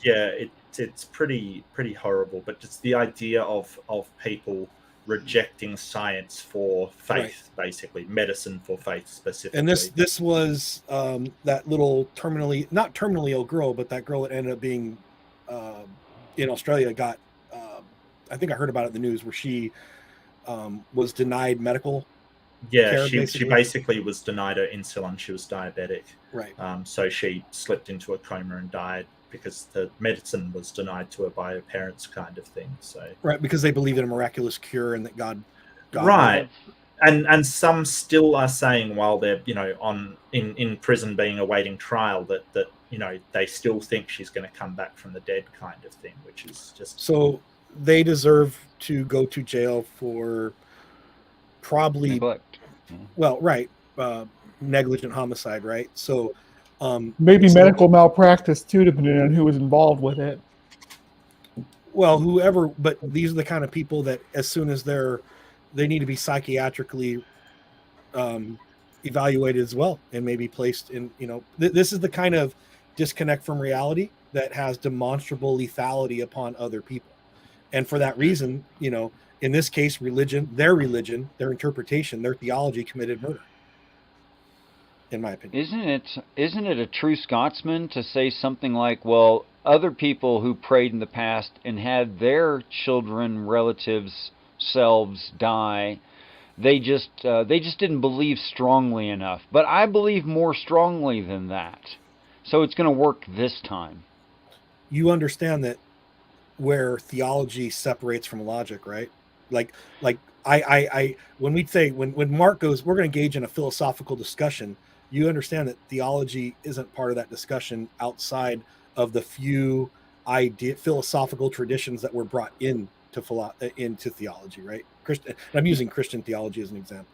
Yeah, it's pretty horrible. But just the idea of people rejecting science for faith, basically medicine for faith specifically. And this was that little not terminally ill girl, but that girl that ended up being in Australia got. I think I heard about it in the news where she was denied medical. Yeah, she basically was denied her insulin. She was diabetic. Right. So she slipped into a coma and died because the medicine was denied to her by her parents, kind of thing. So right, because they believe in a miraculous cure and that God right. And some still are saying while they're, you know, in prison being awaiting trial that you know, they still think she's going to come back from the dead, kind of thing, which is just so they deserve to go to jail for probably neglect. Well, right, negligent homicide, right? So maybe medical malpractice too, depending on who was involved with it. Well, whoever, but these are the kind of people that as soon as they need to be psychiatrically evaluated as well, and maybe placed in, you know, this is the kind of disconnect from reality that has demonstrable lethality upon other people. And for that reason, you know, in this case, their interpretation, their theology committed murder. In my opinion. Isn't it a true Scotsman to say something like, well, other people who prayed in the past and had their children, relatives, selves die, they just didn't believe strongly enough. But I believe more strongly than that. So it's going to work this time. You understand that where theology separates from logic, right? Like I when we say when Mark goes, we're going to engage in a philosophical discussion, you understand that theology isn't part of that discussion outside of the few philosophical traditions that were brought into theology, right? I'm using Christian theology as an example.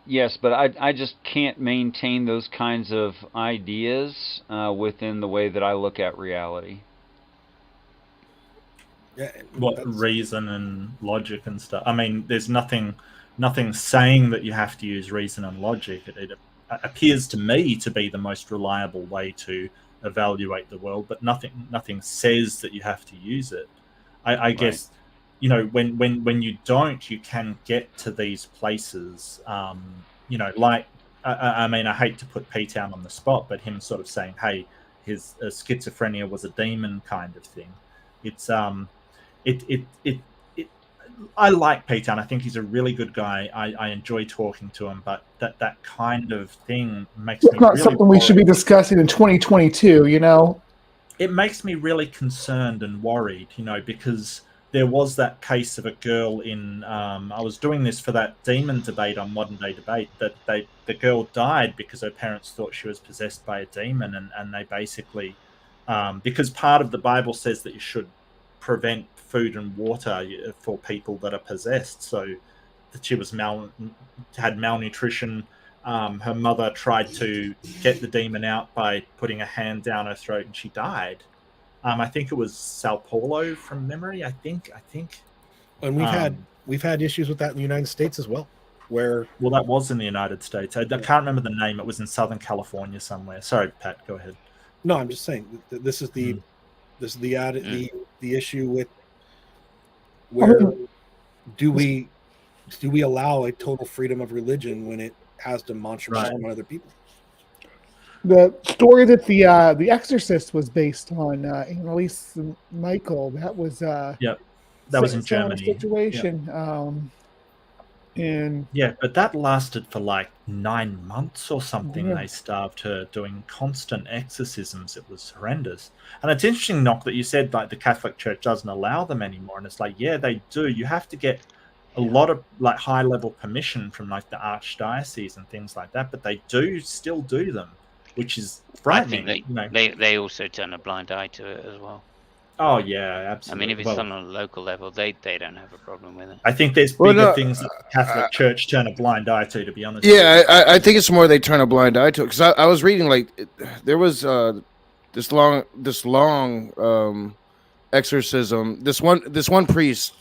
Yes, but I just can't maintain those kinds of ideas within the way that I look at reality. Yeah, reason and logic and stuff. I mean, there's nothing saying that you have to use reason and logic. It appears to me to be the most reliable way to evaluate the world, but nothing says that you have to use it. I guess, you know, when you don't, you can get to these places, you know, like, I mean, I hate to put P-Town on the spot, but him sort of saying, hey, his schizophrenia was a demon kind of thing. It's, I like P-Town. I think he's a really good guy. I enjoy talking to him, but that kind of thing makes me not really something we should be discussing in 2022, you know? It makes me really concerned and worried, you know, because there was that case of a girl in, I was doing this for that demon debate on Modern Day Debate, that the girl died because her parents thought she was possessed by a demon, and they basically, because part of the Bible says that you should prevent food and water for people that are possessed. So that she was had malnutrition. Her mother tried to get the demon out by putting a hand down her throat, and she died. I think it was Sao Paulo from memory. I think. And we've had issues with that in the United States as well. Well, that was in the United States. I can't remember the name. It was in Southern California somewhere. Sorry, Pat. Go ahead. No, I'm just saying this is the issue with where do we allow a total freedom of religion when it has demonstrable harm on other people? The story that the Exorcist was based on, Annalise Michael, that was that was in Germany. Situation. And but that lasted for like 9 months or something. They starved her, doing constant exorcisms. It was horrendous. And it's interesting, Knock, that you said like the Catholic Church doesn't allow them anymore. And it's like, yeah, they do. You have to get a lot of like high level permission from like the archdiocese and things like that, but they do still do them, which is frightening. I think they also turn a blind eye to it as well. Oh yeah, absolutely. I mean, if it's done on a local level, they don't have a problem with it. I think there's bigger things that the Catholic Church turn a blind eye to be honest. Yeah, I think it's more they turn a blind eye to it, because I was reading like there was this long exorcism. This one priest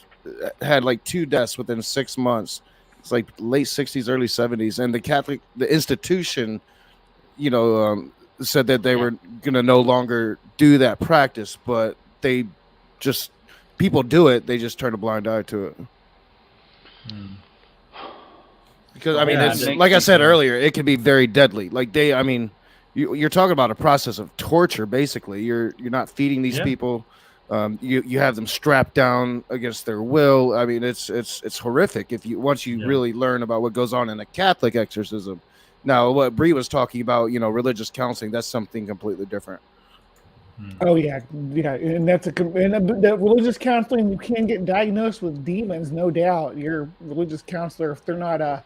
had like 2 deaths within 6 months. It's like late 60s, early 70s, and the institution, said that they were gonna no longer do that practice, but people do it. They just turn a blind eye to it. Because I mean, it's like I said earlier, it can be very deadly. Like you're talking about a process of torture. Basically, you're not feeding these people. You have them strapped down against their will. I mean, it's horrific. Once you really learn about what goes on in a Catholic exorcism. Now, what Bree was talking about, religious counseling, that's something completely different. Oh yeah, and the religious counseling, you can get diagnosed with demons, no doubt. Your religious counselor, if they're not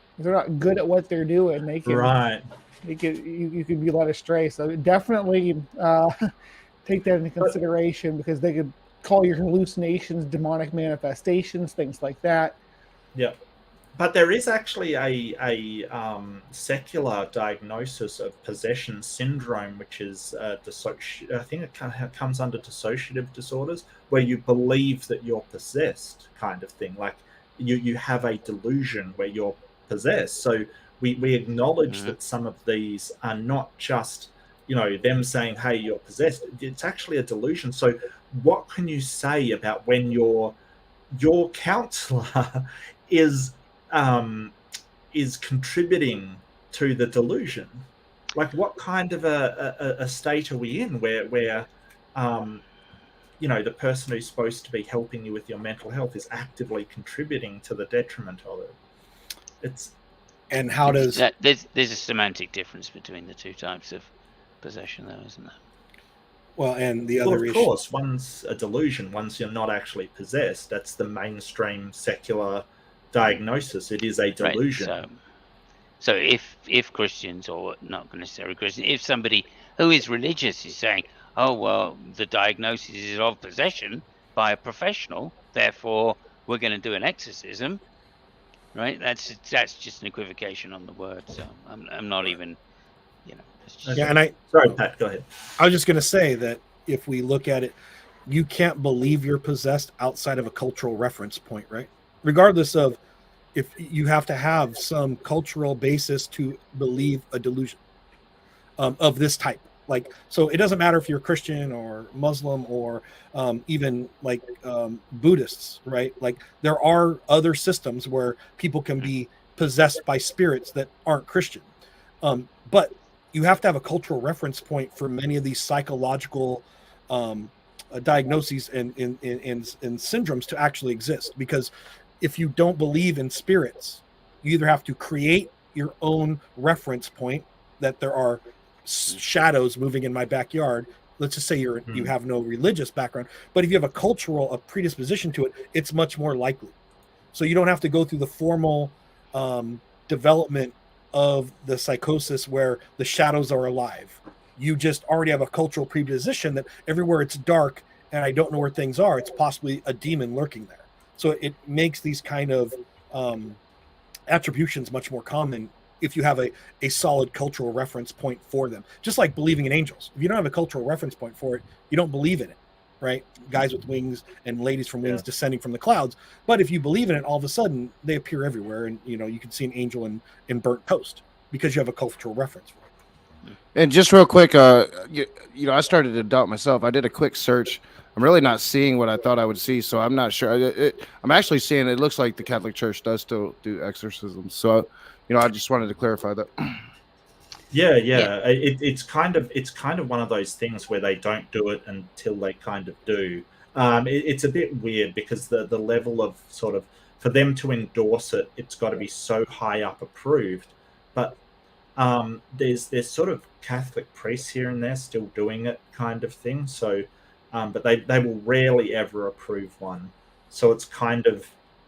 good at what they're doing, they can you could be led astray. So definitely take that into consideration, because they could call your hallucinations demonic manifestations, things like that. Yeah. But there is actually a secular diagnosis of possession syndrome, which is I think it comes under dissociative disorders, where you believe that you're possessed, kind of thing. Like you have a delusion where you're possessed. So we acknowledge that some of these are not just them saying, "Hey, you're possessed." It's actually a delusion. So what can you say about when your counselor is contributing to the delusion? Like, what kind of a state are we in where the person who's supposed to be helping you with your mental health is actively contributing to the detriment of it? And how does there's a semantic difference between the two types of possession, though, isn't there? Well, and the other issue, of course, one's a delusion, one's you're not actually possessed. That's the mainstream secular diagnosis. It is a delusion. Right, so if Christians, or not necessarily Christians, if somebody who is religious is saying, "Oh well, the diagnosis is of possession by a professional, therefore we're going to do an exorcism," right? That's just an equivocation on the word. So I'm not even, Sorry, Pat, go ahead. I was just going to say that if we look at it, you can't believe you're possessed outside of a cultural reference point, right? Regardless of if you have to have some cultural basis to believe a delusion of this type. Like, so it doesn't matter if you're Christian or Muslim or even like Buddhists, right? Like, there are other systems where people can be possessed by spirits that aren't Christian. But you have to have a cultural reference point for many of these psychological diagnoses and syndromes to actually exist. Because if you don't believe in spirits, you either have to create your own reference point, that there are shadows moving in my backyard. Let's just say you have no religious background, but if you have a predisposition to it, it's much more likely. So you don't have to go through the formal development of the psychosis where the shadows are alive. You just already have a cultural predisposition that everywhere it's dark and I don't know where things are, it's possibly a demon lurking there. So it makes these kind of attributions much more common if you have a solid cultural reference point for them. Just like believing in angels. If you don't have a cultural reference point for it, you don't believe in it, right? Guys with wings and ladies from wings descending from the clouds. But if you believe in it, all of a sudden they appear everywhere, and you can see an angel in burnt toast because you have a cultural reference for it. And just real quick, I started to doubt myself. I did a quick search. I'm really not seeing what I thought I would see, so I'm not sure. I'm actually seeing it looks like the Catholic Church does still do exorcisms. So, I just wanted to clarify that. Yeah. It's kind of one of those things where they don't do it until they kind of do. It's a bit weird because the level of sort of, for them to endorse it, it's got to be so high up approved. But there's sort of Catholic priests here and there still doing it kind of thing. So, but they will rarely ever approve one. So it's kind of,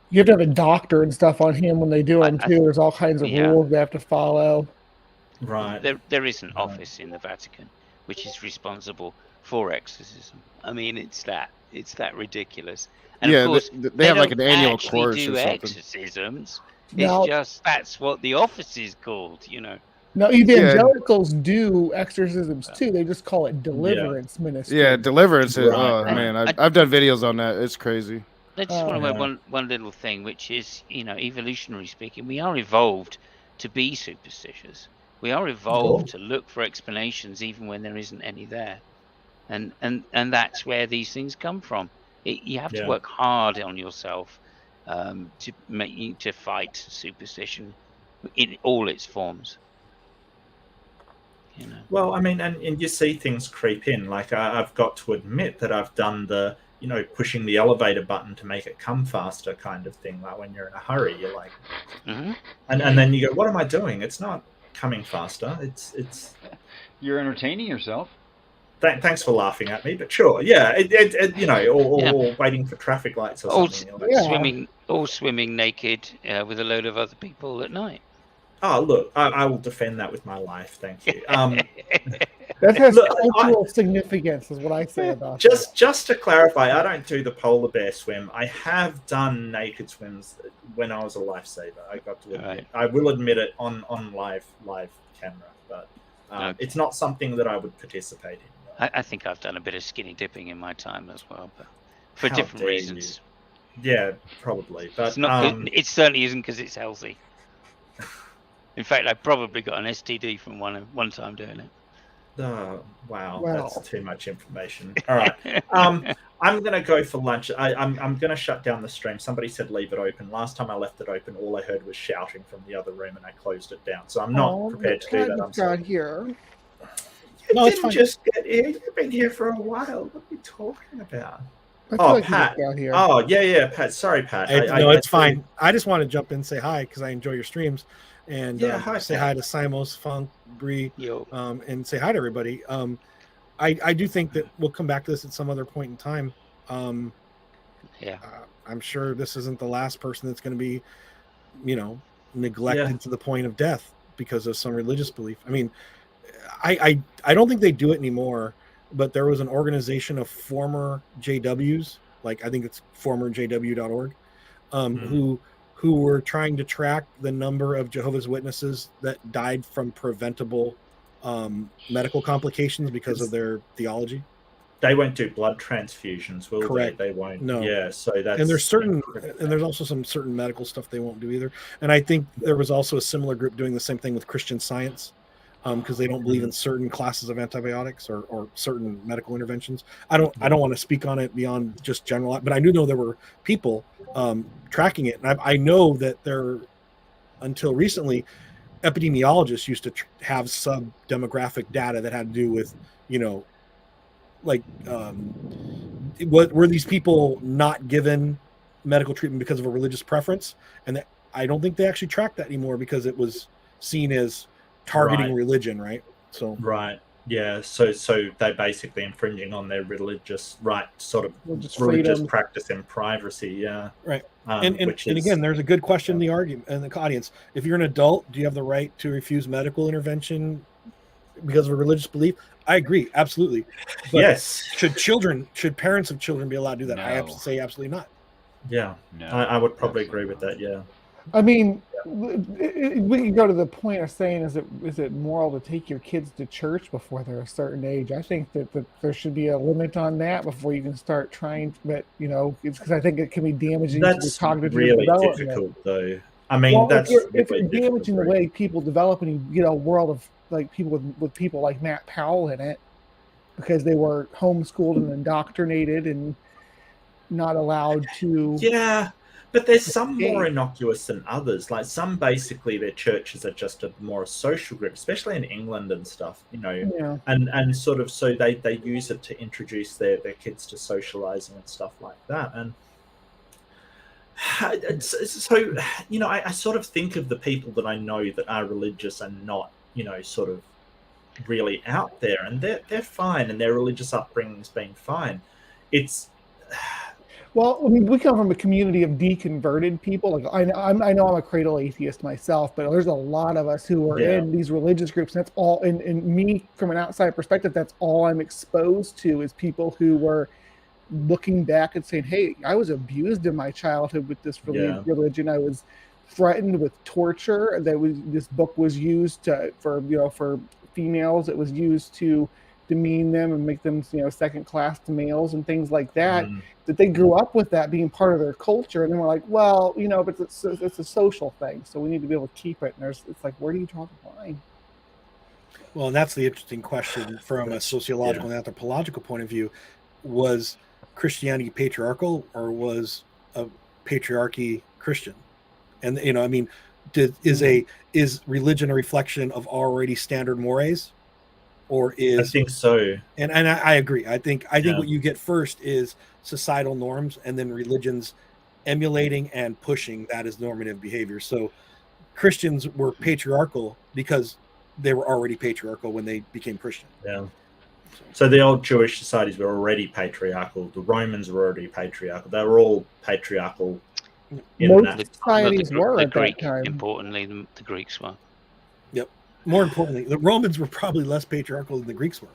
you have to have a doctor and stuff on him when they do them too. There's all kinds of rules they have to follow. Right. There is an office in the Vatican which is responsible for exorcism. I mean, it's that ridiculous. And of course, they have like an annual course do or something. Exorcisms. No. It's just that's what the office is called, No, evangelicals do exorcisms too. They just call it deliverance ministry. Yeah, deliverance. Right. Oh man, I've done videos on that. It's crazy. I just want to add one little thing, which is, evolutionary speaking, we are evolved to be superstitious. We are evolved to look for explanations even when there isn't any there. And that's where these things come from. You have to work hard on yourself to fight superstition in all its forms. Well, I mean, and you see things creep in. Like I've got to admit that I've done the, pushing the elevator button to make it come faster kind of thing. Like when you're in a hurry, you're like, and then you go, what am I doing? It's not coming faster. It's You're entertaining yourself. Thanks for laughing at me, but sure, yeah, or waiting for traffic lights or something. Swimming naked with a load of other people at night. Oh, look, I will defend that with my life. Thank you. That has cultural significance, is what I say about that. Just to clarify, I don't do the polar bear swim. I have done naked swims when I was a lifesaver. I got to admit. I will admit it on live camera, but it's not something that I would participate in. I think I've done a bit of skinny dipping in my time as well, but for different reasons. Yeah, probably. But it certainly isn't because it's healthy. In fact, I probably got an STD from one time doing it. Oh, wow, that's too much information. All right, I'm gonna go for lunch. I'm gonna shut down the stream. Somebody said leave it open. Last time I left it open, all I heard was shouting from the other room, and I closed it down. So I'm not prepared to do that. I'm sorry. Here. You didn't just get here. You've been here for a while. What are you talking about? Pat. Oh, yeah, Pat. Sorry, Pat. It's fine. I just want to jump in and say hi because I enjoy your streams. And say hi to Simos, Funk, Bree, and say hi to everybody. I do think that we'll come back to this at some other point in time. I'm sure this isn't the last person that's going to be, neglected to the point of death because of some religious belief. I mean, I don't think they do it anymore, but there was an organization of former JWs, like I think it's formerjw.org, who were trying to track the number of Jehovah's Witnesses that died from preventable medical complications because of their theology. They won't do blood transfusions, will Correct. They won't. No. Yeah, so that's... And there's also some certain medical stuff they won't do either. And I think there was also a similar group doing the same thing with Christian Science, because they don't believe in certain classes of antibiotics or certain medical interventions. I don't want to speak on it beyond just general, but I do know there were people tracking it, and I know that until recently, epidemiologists used to have sub-demographic data that had to do with, were these people not given medical treatment because of a religious preference? And I don't think they actually track that anymore because it was seen as targeting religion, right? So yeah, so they're basically infringing on their religious right, sort of religious practice and privacy. Right. And again, there's a good question in the argument in the audience. If you're an adult, do you have the right to refuse medical intervention because of a religious belief, I agree, absolutely. But yes. Should parents of children be allowed to do that? I have to No. say absolutely not. Yeah, No, I would probably absolutely agree with not. that. Yeah. I mean, we can go to the point of saying, is it moral to take your kids to church before they're a certain age? I think that there should be a limit on that before you can start trying. But it's because I think it can be damaging to the That's cognitive really development. difficult, though. I mean, Well, that's if really you're damaging the difficult. way people develop in world of like people with people like Matt Powell in it, because they were homeschooled and indoctrinated and not allowed to. Yeah, but there's some more escape. innocuous than others. Like some, basically, their churches are just a more social group, especially in England and stuff. Yeah. And sort of so they use it to introduce their kids to socializing and stuff like that. And so I sort of think of the people that I know that are religious and not sort of really out there, and they're fine, and their religious upbringing's been fine. It's Well, I mean, we come from a community of deconverted people. Like I know I'm a cradle atheist myself, but there's a lot of us who are in these religious groups. And that's all. And me, from an outside perspective, that's all I'm exposed to is people who were looking back and saying, "Hey, I was abused in my childhood with this religion. I was threatened with torture. This book was used for females. It was used to demean them and make them second class to males and things like that." That they grew up with that being part of their culture, and then we're like, well, but it's a social thing, so we need to be able to keep it. And it's like, where do you draw the line? Well, and that's the interesting question from a sociological and anthropological point of view. Was Christianity patriarchal, or was a patriarchy Christian? And I mean, is religion a reflection of already standard mores, or is? I think so. And I agree. I think what you get first is societal norms, and then religions emulating and pushing that as normative behavior. So Christians were patriarchal because they were already patriarchal when they became Christian. Yeah. So the old Jewish societies were already patriarchal. The Romans were already patriarchal. They were all patriarchal. Most societies were at Greek, that time. Importantly, the Greeks were. Yep. More importantly, the Romans were probably less patriarchal than the Greeks were.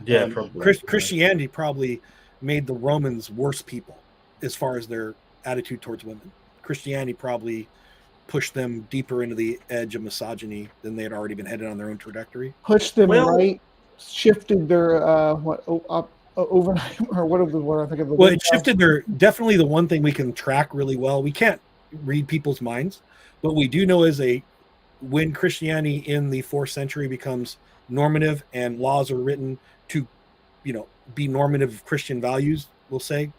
Yeah, probably. Christianity probably made the Romans worse people as far as their attitude towards women. Christianity probably pushed them deeper into the edge of misogyny than they had already been headed on their own trajectory. Pushed them right, shifted their overnight, or whatever the word I think of. Well, it shifted their, definitely the one thing we can track really well. We can't read people's minds, but we do know when Christianity in the 4th century becomes normative and laws are written to, be normative Christian values, we'll say,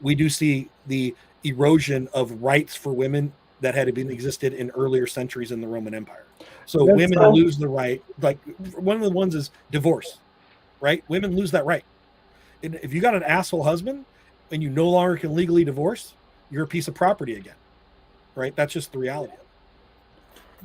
we do see the erosion of rights for women that had been existed in earlier centuries in the Roman Empire. So women lose the right. Like one of the ones is divorce, right? Women lose that right. And if you got an asshole husband and you no longer can legally divorce, you're a piece of property again, right? That's just the reality of it.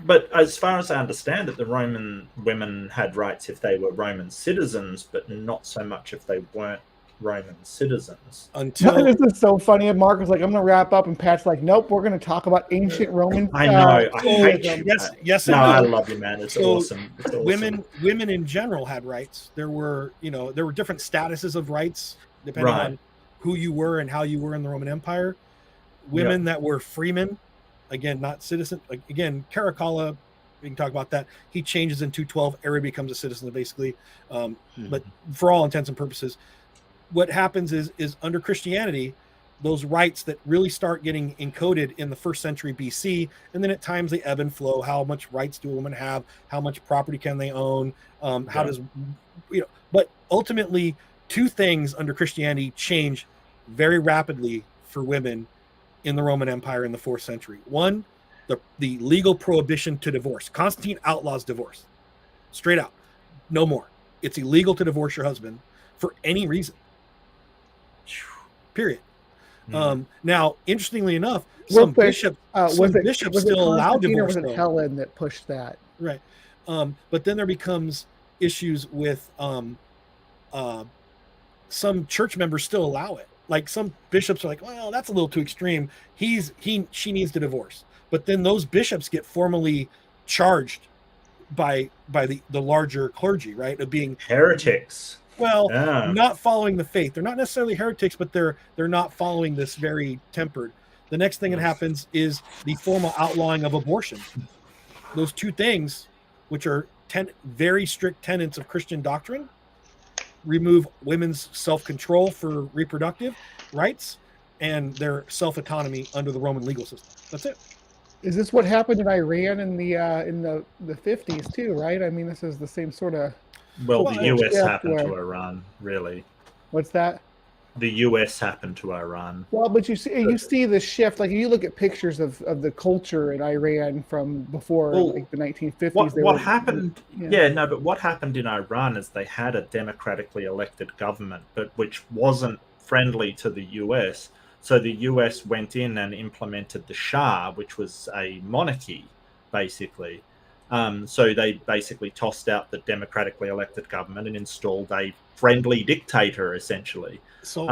But as far as I understand it, the Roman women had rights if they were Roman citizens, but not so much if they weren't Roman citizens. This is so funny. And Mark was like, I'm going to wrap up. And Pat's like, nope, we're going to talk about ancient Roman. I know. I hate you, yes. No, I love you, man. It's awesome. It's awesome. Women in general had rights. There were different statuses of rights depending on who you were and how you were in the Roman Empire. Women that were freemen, again, not citizen. Like again, Caracalla, we can talk about that. He changes in 212. Everybody becomes a citizen, basically. But for all intents and purposes, what happens is under Christianity, those rights that really start getting encoded in the 1st century BC, and then at times they ebb and flow. How much rights do a woman have? How much property can they own? How does But ultimately, 2 things under Christianity change very rapidly for women in the Roman Empire in the 4th century. One, the legal prohibition to divorce. Constantine outlaws divorce. Straight out. No more. It's illegal to divorce your husband for any reason. Period. Now, interestingly enough, some bishops still allow divorce. Was it Helen that pushed that? Right. But then there becomes issues with some church members still allow it. Like some bishops are like, well, that's a little too extreme. She needs to divorce. But then those bishops get formally charged by the larger clergy, right? Of being heretics. Well, not following the faith. They're not necessarily heretics, but they're not following this very tempered. The next thing that happens is the formal outlawing of abortion. Those two things, which are very strict tenets of Christian doctrine, remove women's self-control for reproductive rights and their self-autonomy under the Roman legal system. That's it. Is this what happened in Iran in the 50s too, right? I mean, this is the same sort of. Well, the U.S. happened to Iran, really. What's that? The U.S. happened to Iran. Well, but you see the shift. Like, if you look at pictures of the culture in Iran from before, like the 1950s. What happened? But what happened in Iran is they had a democratically elected government, but which wasn't friendly to the U.S. So the U.S. went in and implemented the Shah, which was a monarchy, basically. So they basically tossed out the democratically elected government and installed a friendly dictator, essentially. So,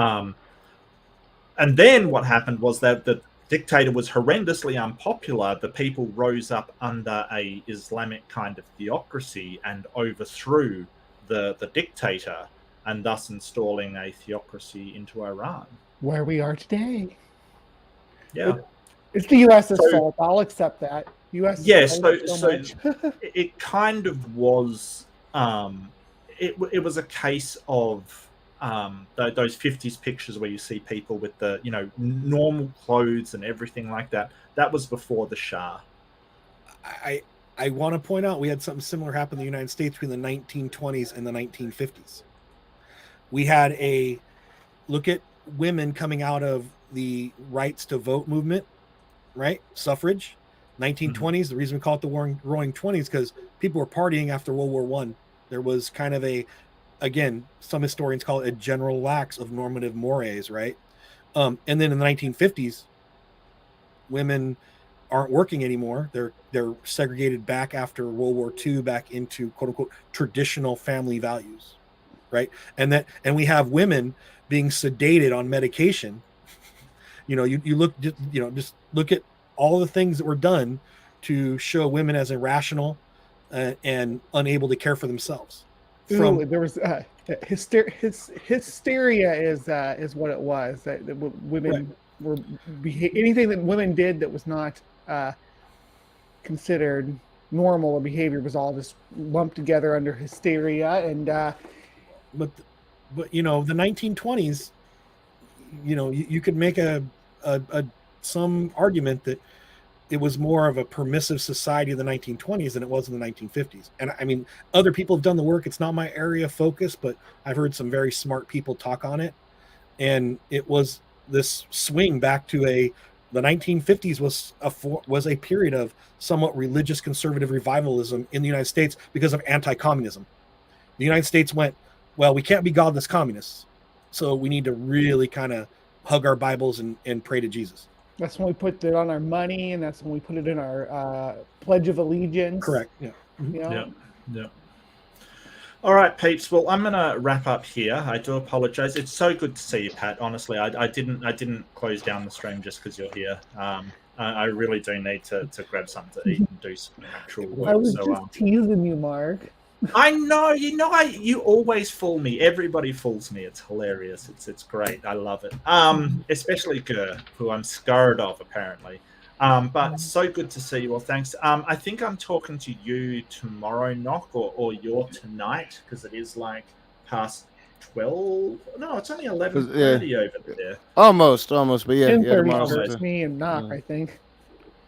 and then what happened was that the dictator was horrendously unpopular. The people rose up under a Islamic kind of theocracy and overthrew the dictator, and thus installing a theocracy into Iran. Where we are today. Yeah. It's the U.S.'s fault. I'll accept that. U.S. So it kind of was. It was a case of those 50s pictures where you see people with the normal clothes and everything like that. That was before the Shah. I want to point out we had something similar happen in the United States between the 1920s and the 1950s. We had a look at women coming out of the rights to vote movement, right? Suffrage. 1920s. The reason we call it the Roaring 20s because people were partying after World War I. There was kind of again, some historians call it a general lax of normative mores, right? And then in the 1950s, women aren't working anymore. They're segregated back after World War II back into quote unquote traditional family values, right? And we have women being sedated on medication. You look, just look at all the things that were done to show women as irrational and unable to care for themselves. There was hysteria is what it was. That women were anything that women did that was not considered normal or behavior was all just lumped together under hysteria. And but the 1920s, you could make some argument that it was more of a permissive society of the 1920s than it was in the 1950s. And I mean, other people have done the work. It's not my area of focus, but I've heard some very smart people talk on it. And it was this swing back to the 1950s was a period of somewhat religious conservative revivalism in the United States because of anti-communism. The United States went, well, we can't be godless communists. So we need to really kind of hug our Bibles and pray to Jesus. That's when we put it on our money, and that's when we put it in our Pledge of Allegiance. Correct. Yeah. Yeah. All right, peeps. Well, I'm gonna wrap up here. I do apologize. It's so good to see you, Pat. Honestly, I didn't close down the stream just because you're here. I really do need to grab something to eat and do some actual work. I was just teasing you, Mark. I know, you always fool me. Everybody fools me. It's hilarious. It's great. I love it. Especially Gur, who I'm scared of apparently. But so good to see you all. Thanks. I think I'm talking to you tomorrow, Knock, or you're tonight, because it is like past 12. No, it's only 11:30 over there. Almost, but yeah. 10:30 it's me and Knock, I think.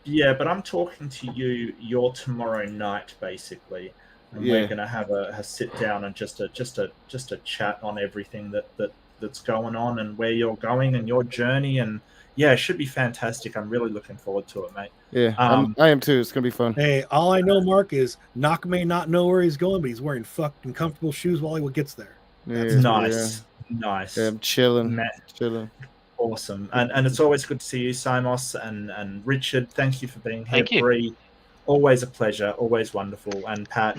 Yeah, but I'm talking to you. You're tomorrow night, basically. And we're going to have a sit down and just a chat on everything that's going on and where you're going and your journey. And yeah, it should be fantastic. I'm really looking forward to it, mate. Yeah, I am too. It's going to be fun. Hey, all I know, Mark, is Knock may not know where he's going, but he's wearing fucking comfortable shoes while he gets there. That's nice. Nice. Yeah, I'm chilling. Chilling. Awesome. And it's always good to see you, Simos and Richard. Thank you for being here. Thank you. Bree, always a pleasure, always wonderful. And Pat,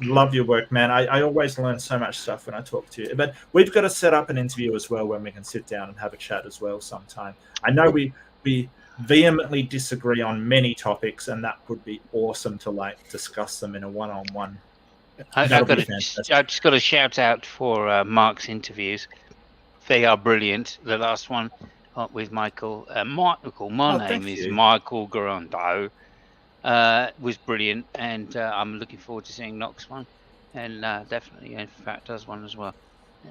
love your work, man. I always learn so much stuff when I talk to you. But we've got to set up an interview as well when we can sit down and have a chat as well sometime. I know we vehemently disagree on many topics, and that would be awesome to like discuss them in a one-on-one. I've just got a shout out for Mark's interviews. They are brilliant. The last one with Michael. My name is Michael Garando. Was brilliant, and I'm looking forward to seeing Knox one, and definitely, in fact, does one as well.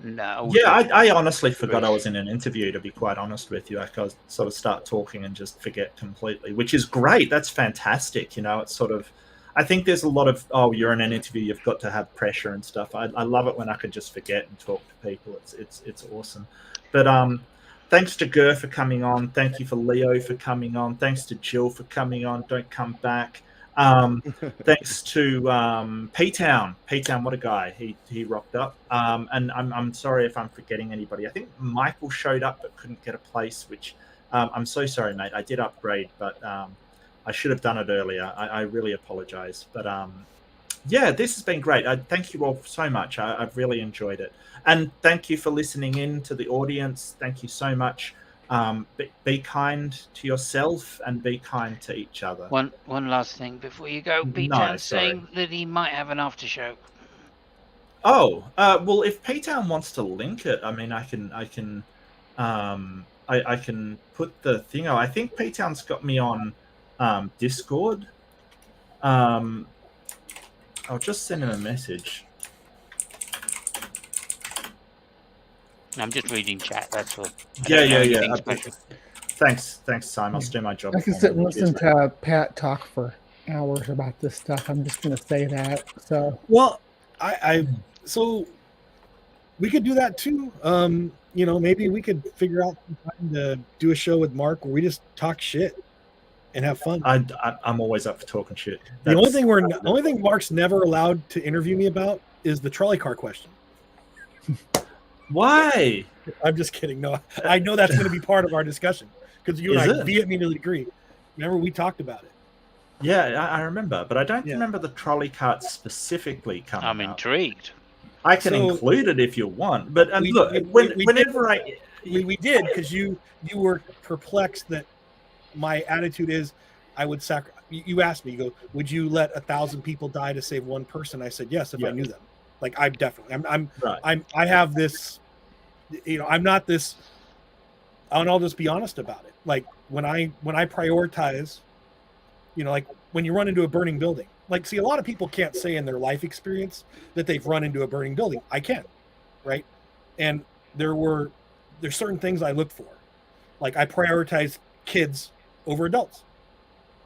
And I honestly forgot I was in an interview, to be quite honest with you. I sort of start talking and just forget completely, which is great. That's fantastic. It's sort of, I think there's a lot of, you're in an interview, you've got to have pressure and stuff. I love it when I can just forget and talk to people. It's awesome. But thanks to Gur for coming on. Thank you for Leo for coming on. Thanks to Jill for coming on. Don't come back. Thanks to P-Town. P-Town, what a guy. He rocked up. And I'm sorry if I'm forgetting anybody. I think Michael showed up but couldn't get a place, which I'm so sorry, mate. I did upgrade, but I should have done it earlier. I really apologize. But yeah, this has been great. Thank you all so much. I've really enjoyed it. And thank you for listening in to the audience. Thank you so much. Be kind to yourself and be kind to each other. One last thing before you go. P-Town's saying that he might have an after show. Oh, well, if P-Town wants to link it, I mean, I can put the thing out. I think P-Town's got me on Discord. I'll just send him a message. I'm just reading chat. That's all. Yeah. Thanks, Simon. I'll do my job. I can sit and listen to Pat talk for hours about this stuff. I'm just going to say that. So well, so we could do that too. Maybe we could figure out some time to do a show with Mark where we just talk shit and have fun. I'm always up for talking shit. The only thing Mark's never allowed to interview me about is the trolley car question. Why? I'm just kidding. No, I know that's going to be part of our discussion because you and I vehemently agree. Remember, we talked about it. Yeah, I remember, but I don't remember the trolley cart specifically coming I'm intrigued. I can include it if you want, but look, whenever we did because you were perplexed that my attitude is I would sacrifice. You asked me, you go, would you let 1,000 people die to save one person? I said yes if I knew them. Like I have this, I'm not this, and I'll just be honest about it. Like when I prioritize, like when you run into a burning building, like, see, a lot of people can't say in their life experience that they've run into a burning building. I can, right? And there's certain things I look for. Like I prioritize kids over adults.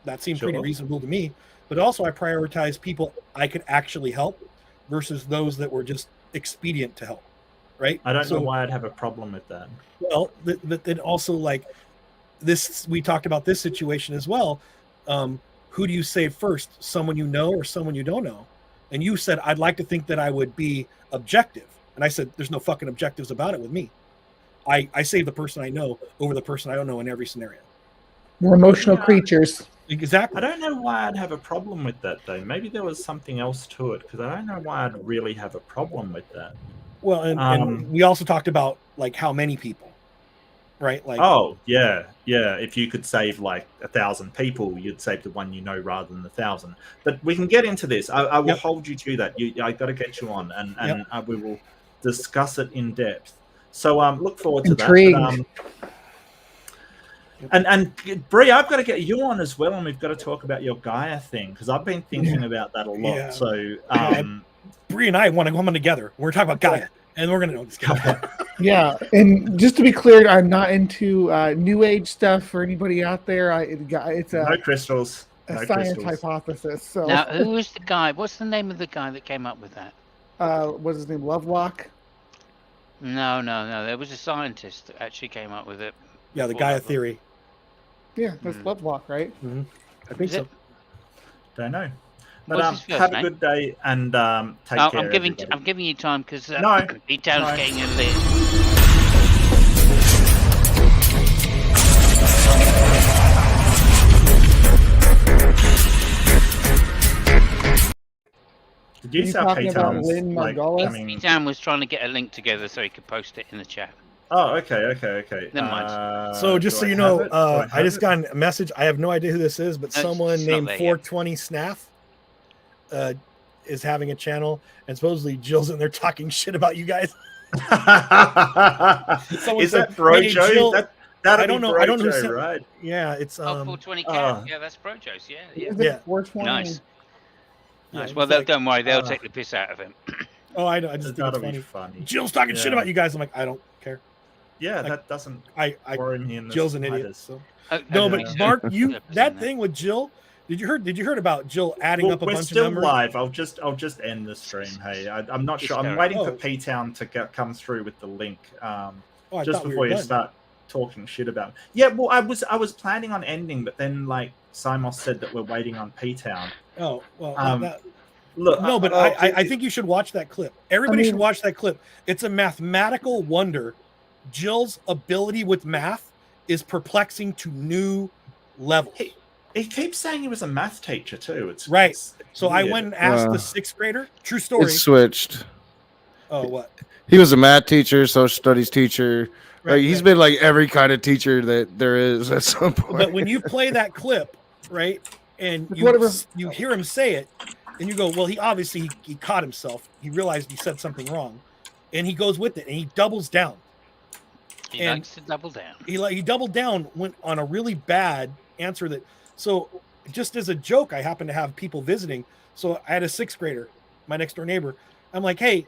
That seemed pretty reasonable to me. But also I prioritize people I could actually help versus those that were just expedient to help, right? I don't know why I'd have a problem with that. Well, but then also like this, we talked about this situation as well. Who do you save first? Someone you know or someone you don't know? And you said, I'd like to think that I would be objective. And I said, there's no fucking objectives about it with me. I save the person I know over the person I don't know in every scenario. We're emotional creatures. Exactly. I don't know why I'd have a problem with that, though. Maybe there was something else to it, because I don't know why I'd really have a problem with that. Well, and we also talked about, like, how many people, right? Like, oh, yeah. If you could save, like, 1,000 people, you'd save the one you know rather than 1,000. But we can get into this. I will hold you to that. I got to get you on, and we will discuss it in depth. So look forward to that. And Bree, I've got to get you on as well, and we've got to talk about your Gaia thing, because I've been thinking about that a lot. Yeah. So Bree and I want to come on together. We're talking about Gaia, and we're going to Yeah, and just to be clear, I'm not into New Age stuff for anybody out there. It's no crystals, a science hypothesis. So now, who was the guy? What's the name of the guy that came up with that? What's his name? Lovelock? No. There was a scientist that actually came up with it. Yeah, the Gaia theory. Yeah, that's Lovelock, right? Mm-hmm. I think so. Don't know. But have a good day and take care. I'm giving you time because no, P-Town's getting a bit. Did you say P-Town was trying to get a link together so he could post it in the chat. Oh, okay. Never mind. So just so you know, I just got a message. I have no idea who this is, but No, someone it's not named there yet. 420 Snaff is having a channel, and supposedly Jill's in there talking shit about you guys. Is that Brojo? Jill, That'll I don't be know. I don't know who Brojo, sent, right? Yeah, it's 420 cat. Yeah, that's Brojo's. Yeah. Yeah. 420. Nice. Yeah, Nice. it's Well, like, don't worry. They'll take the piss out of him. Oh, I know. I just think That'll it's be funny. funny. Jill's talking shit about you guys. I'm like, I don't care. Yeah, Like, that doesn't I worry me in the Jill's an idiot. slightest. So. Oh, No, okay, but so- Mark, you 100% that thing with Jill. Did you heard about Jill adding Well, up a we're bunch still of numbers? live. I'll just end the stream. Hey, I'm not sure. I'm waiting for P Town to come through with the link. I Just thought we before were you done. start talking shit about it. Yeah, well, I was planning on ending, but then like Simos said that we're waiting on P Town. Oh well, Look, no, but I think you should watch that clip. Everybody should watch that clip. It's a mathematical wonder. Jill's ability with math is perplexing to new levels. He keeps saying he was a math teacher too. It's right. So I weird. went and asked the 6th grader. True story. It's switched. Oh, what? He was a math teacher, social studies teacher. Right, Like he's been like every kind of teacher that there is at some point. But when you play that clip, right, and you hear him say it, and you go, well, he obviously he caught himself. He realized he said something wrong, and he goes with it, and he doubles down. He likes to double down. He doubled down, went on a really bad answer that. So just as a joke, I happened to have people visiting. So I had a 6th grader, my next door neighbor. I'm like, hey,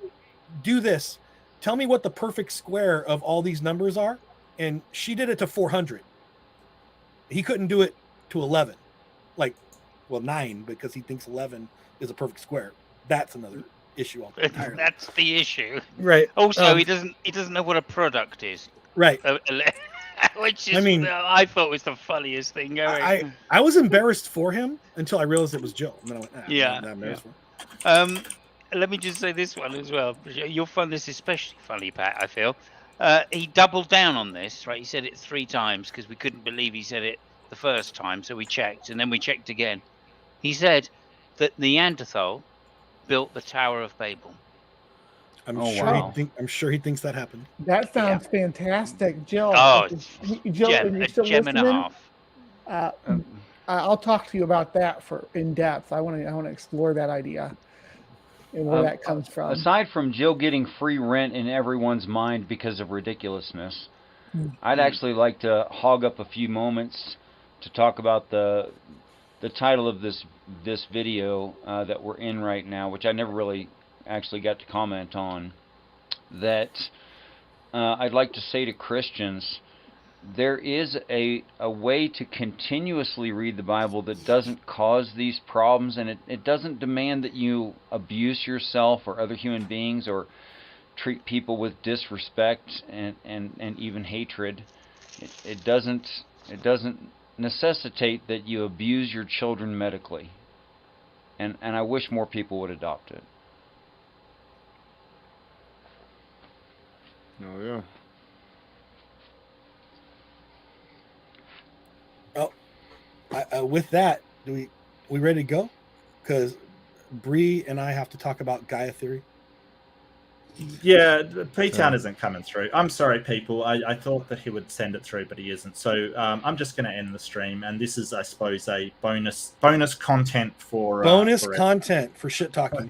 do this. Tell me what the perfect square of all these numbers are. And she did it to 400. He couldn't do it to 11. Like, well, 9, because he thinks 11 is a perfect square. That's another issue entirely. That's the issue. Right. Also, he doesn't know what a product is. Right. Which is, I mean, I thought was the funniest thing going. I was embarrassed for him until I realized it was Joe. And then I went, Yeah. I'm not embarrassed for him. Let me just say this one as well. You'll find this especially funny, Pat, I feel. He doubled down on this, right? He said it 3 times because we couldn't believe he said it the first time, so we checked, and then we checked again. He said that Neanderthal built the Tower of Babel. I'm wow. sure he thinks that happened. That sounds fantastic, Jill. Oh, Jill, when you're still gem and a listening, half. I'll talk to you about that in depth. I want to explore that idea and where that comes from. Aside from Jill getting free rent in everyone's mind because of ridiculousness, I'd actually like to hog up a few moments to talk about the title of this video that we're in right now, which I never really actually got to comment on. That I'd like to say to Christians, there is a way to continuously read the Bible that doesn't cause these problems, and it doesn't demand that you abuse yourself or other human beings or treat people with disrespect and even hatred. It doesn't necessitate that you abuse your children medically, and I wish more people would adopt it. Oh yeah. With that, we ready to go? Because Bree and I have to talk about Gaia theory. Yeah, P-Town isn't coming through. I'm sorry, people. I thought that he would send it through, but he isn't. So I'm just going to end the stream. And this is, I suppose, a bonus content for content for shit talking.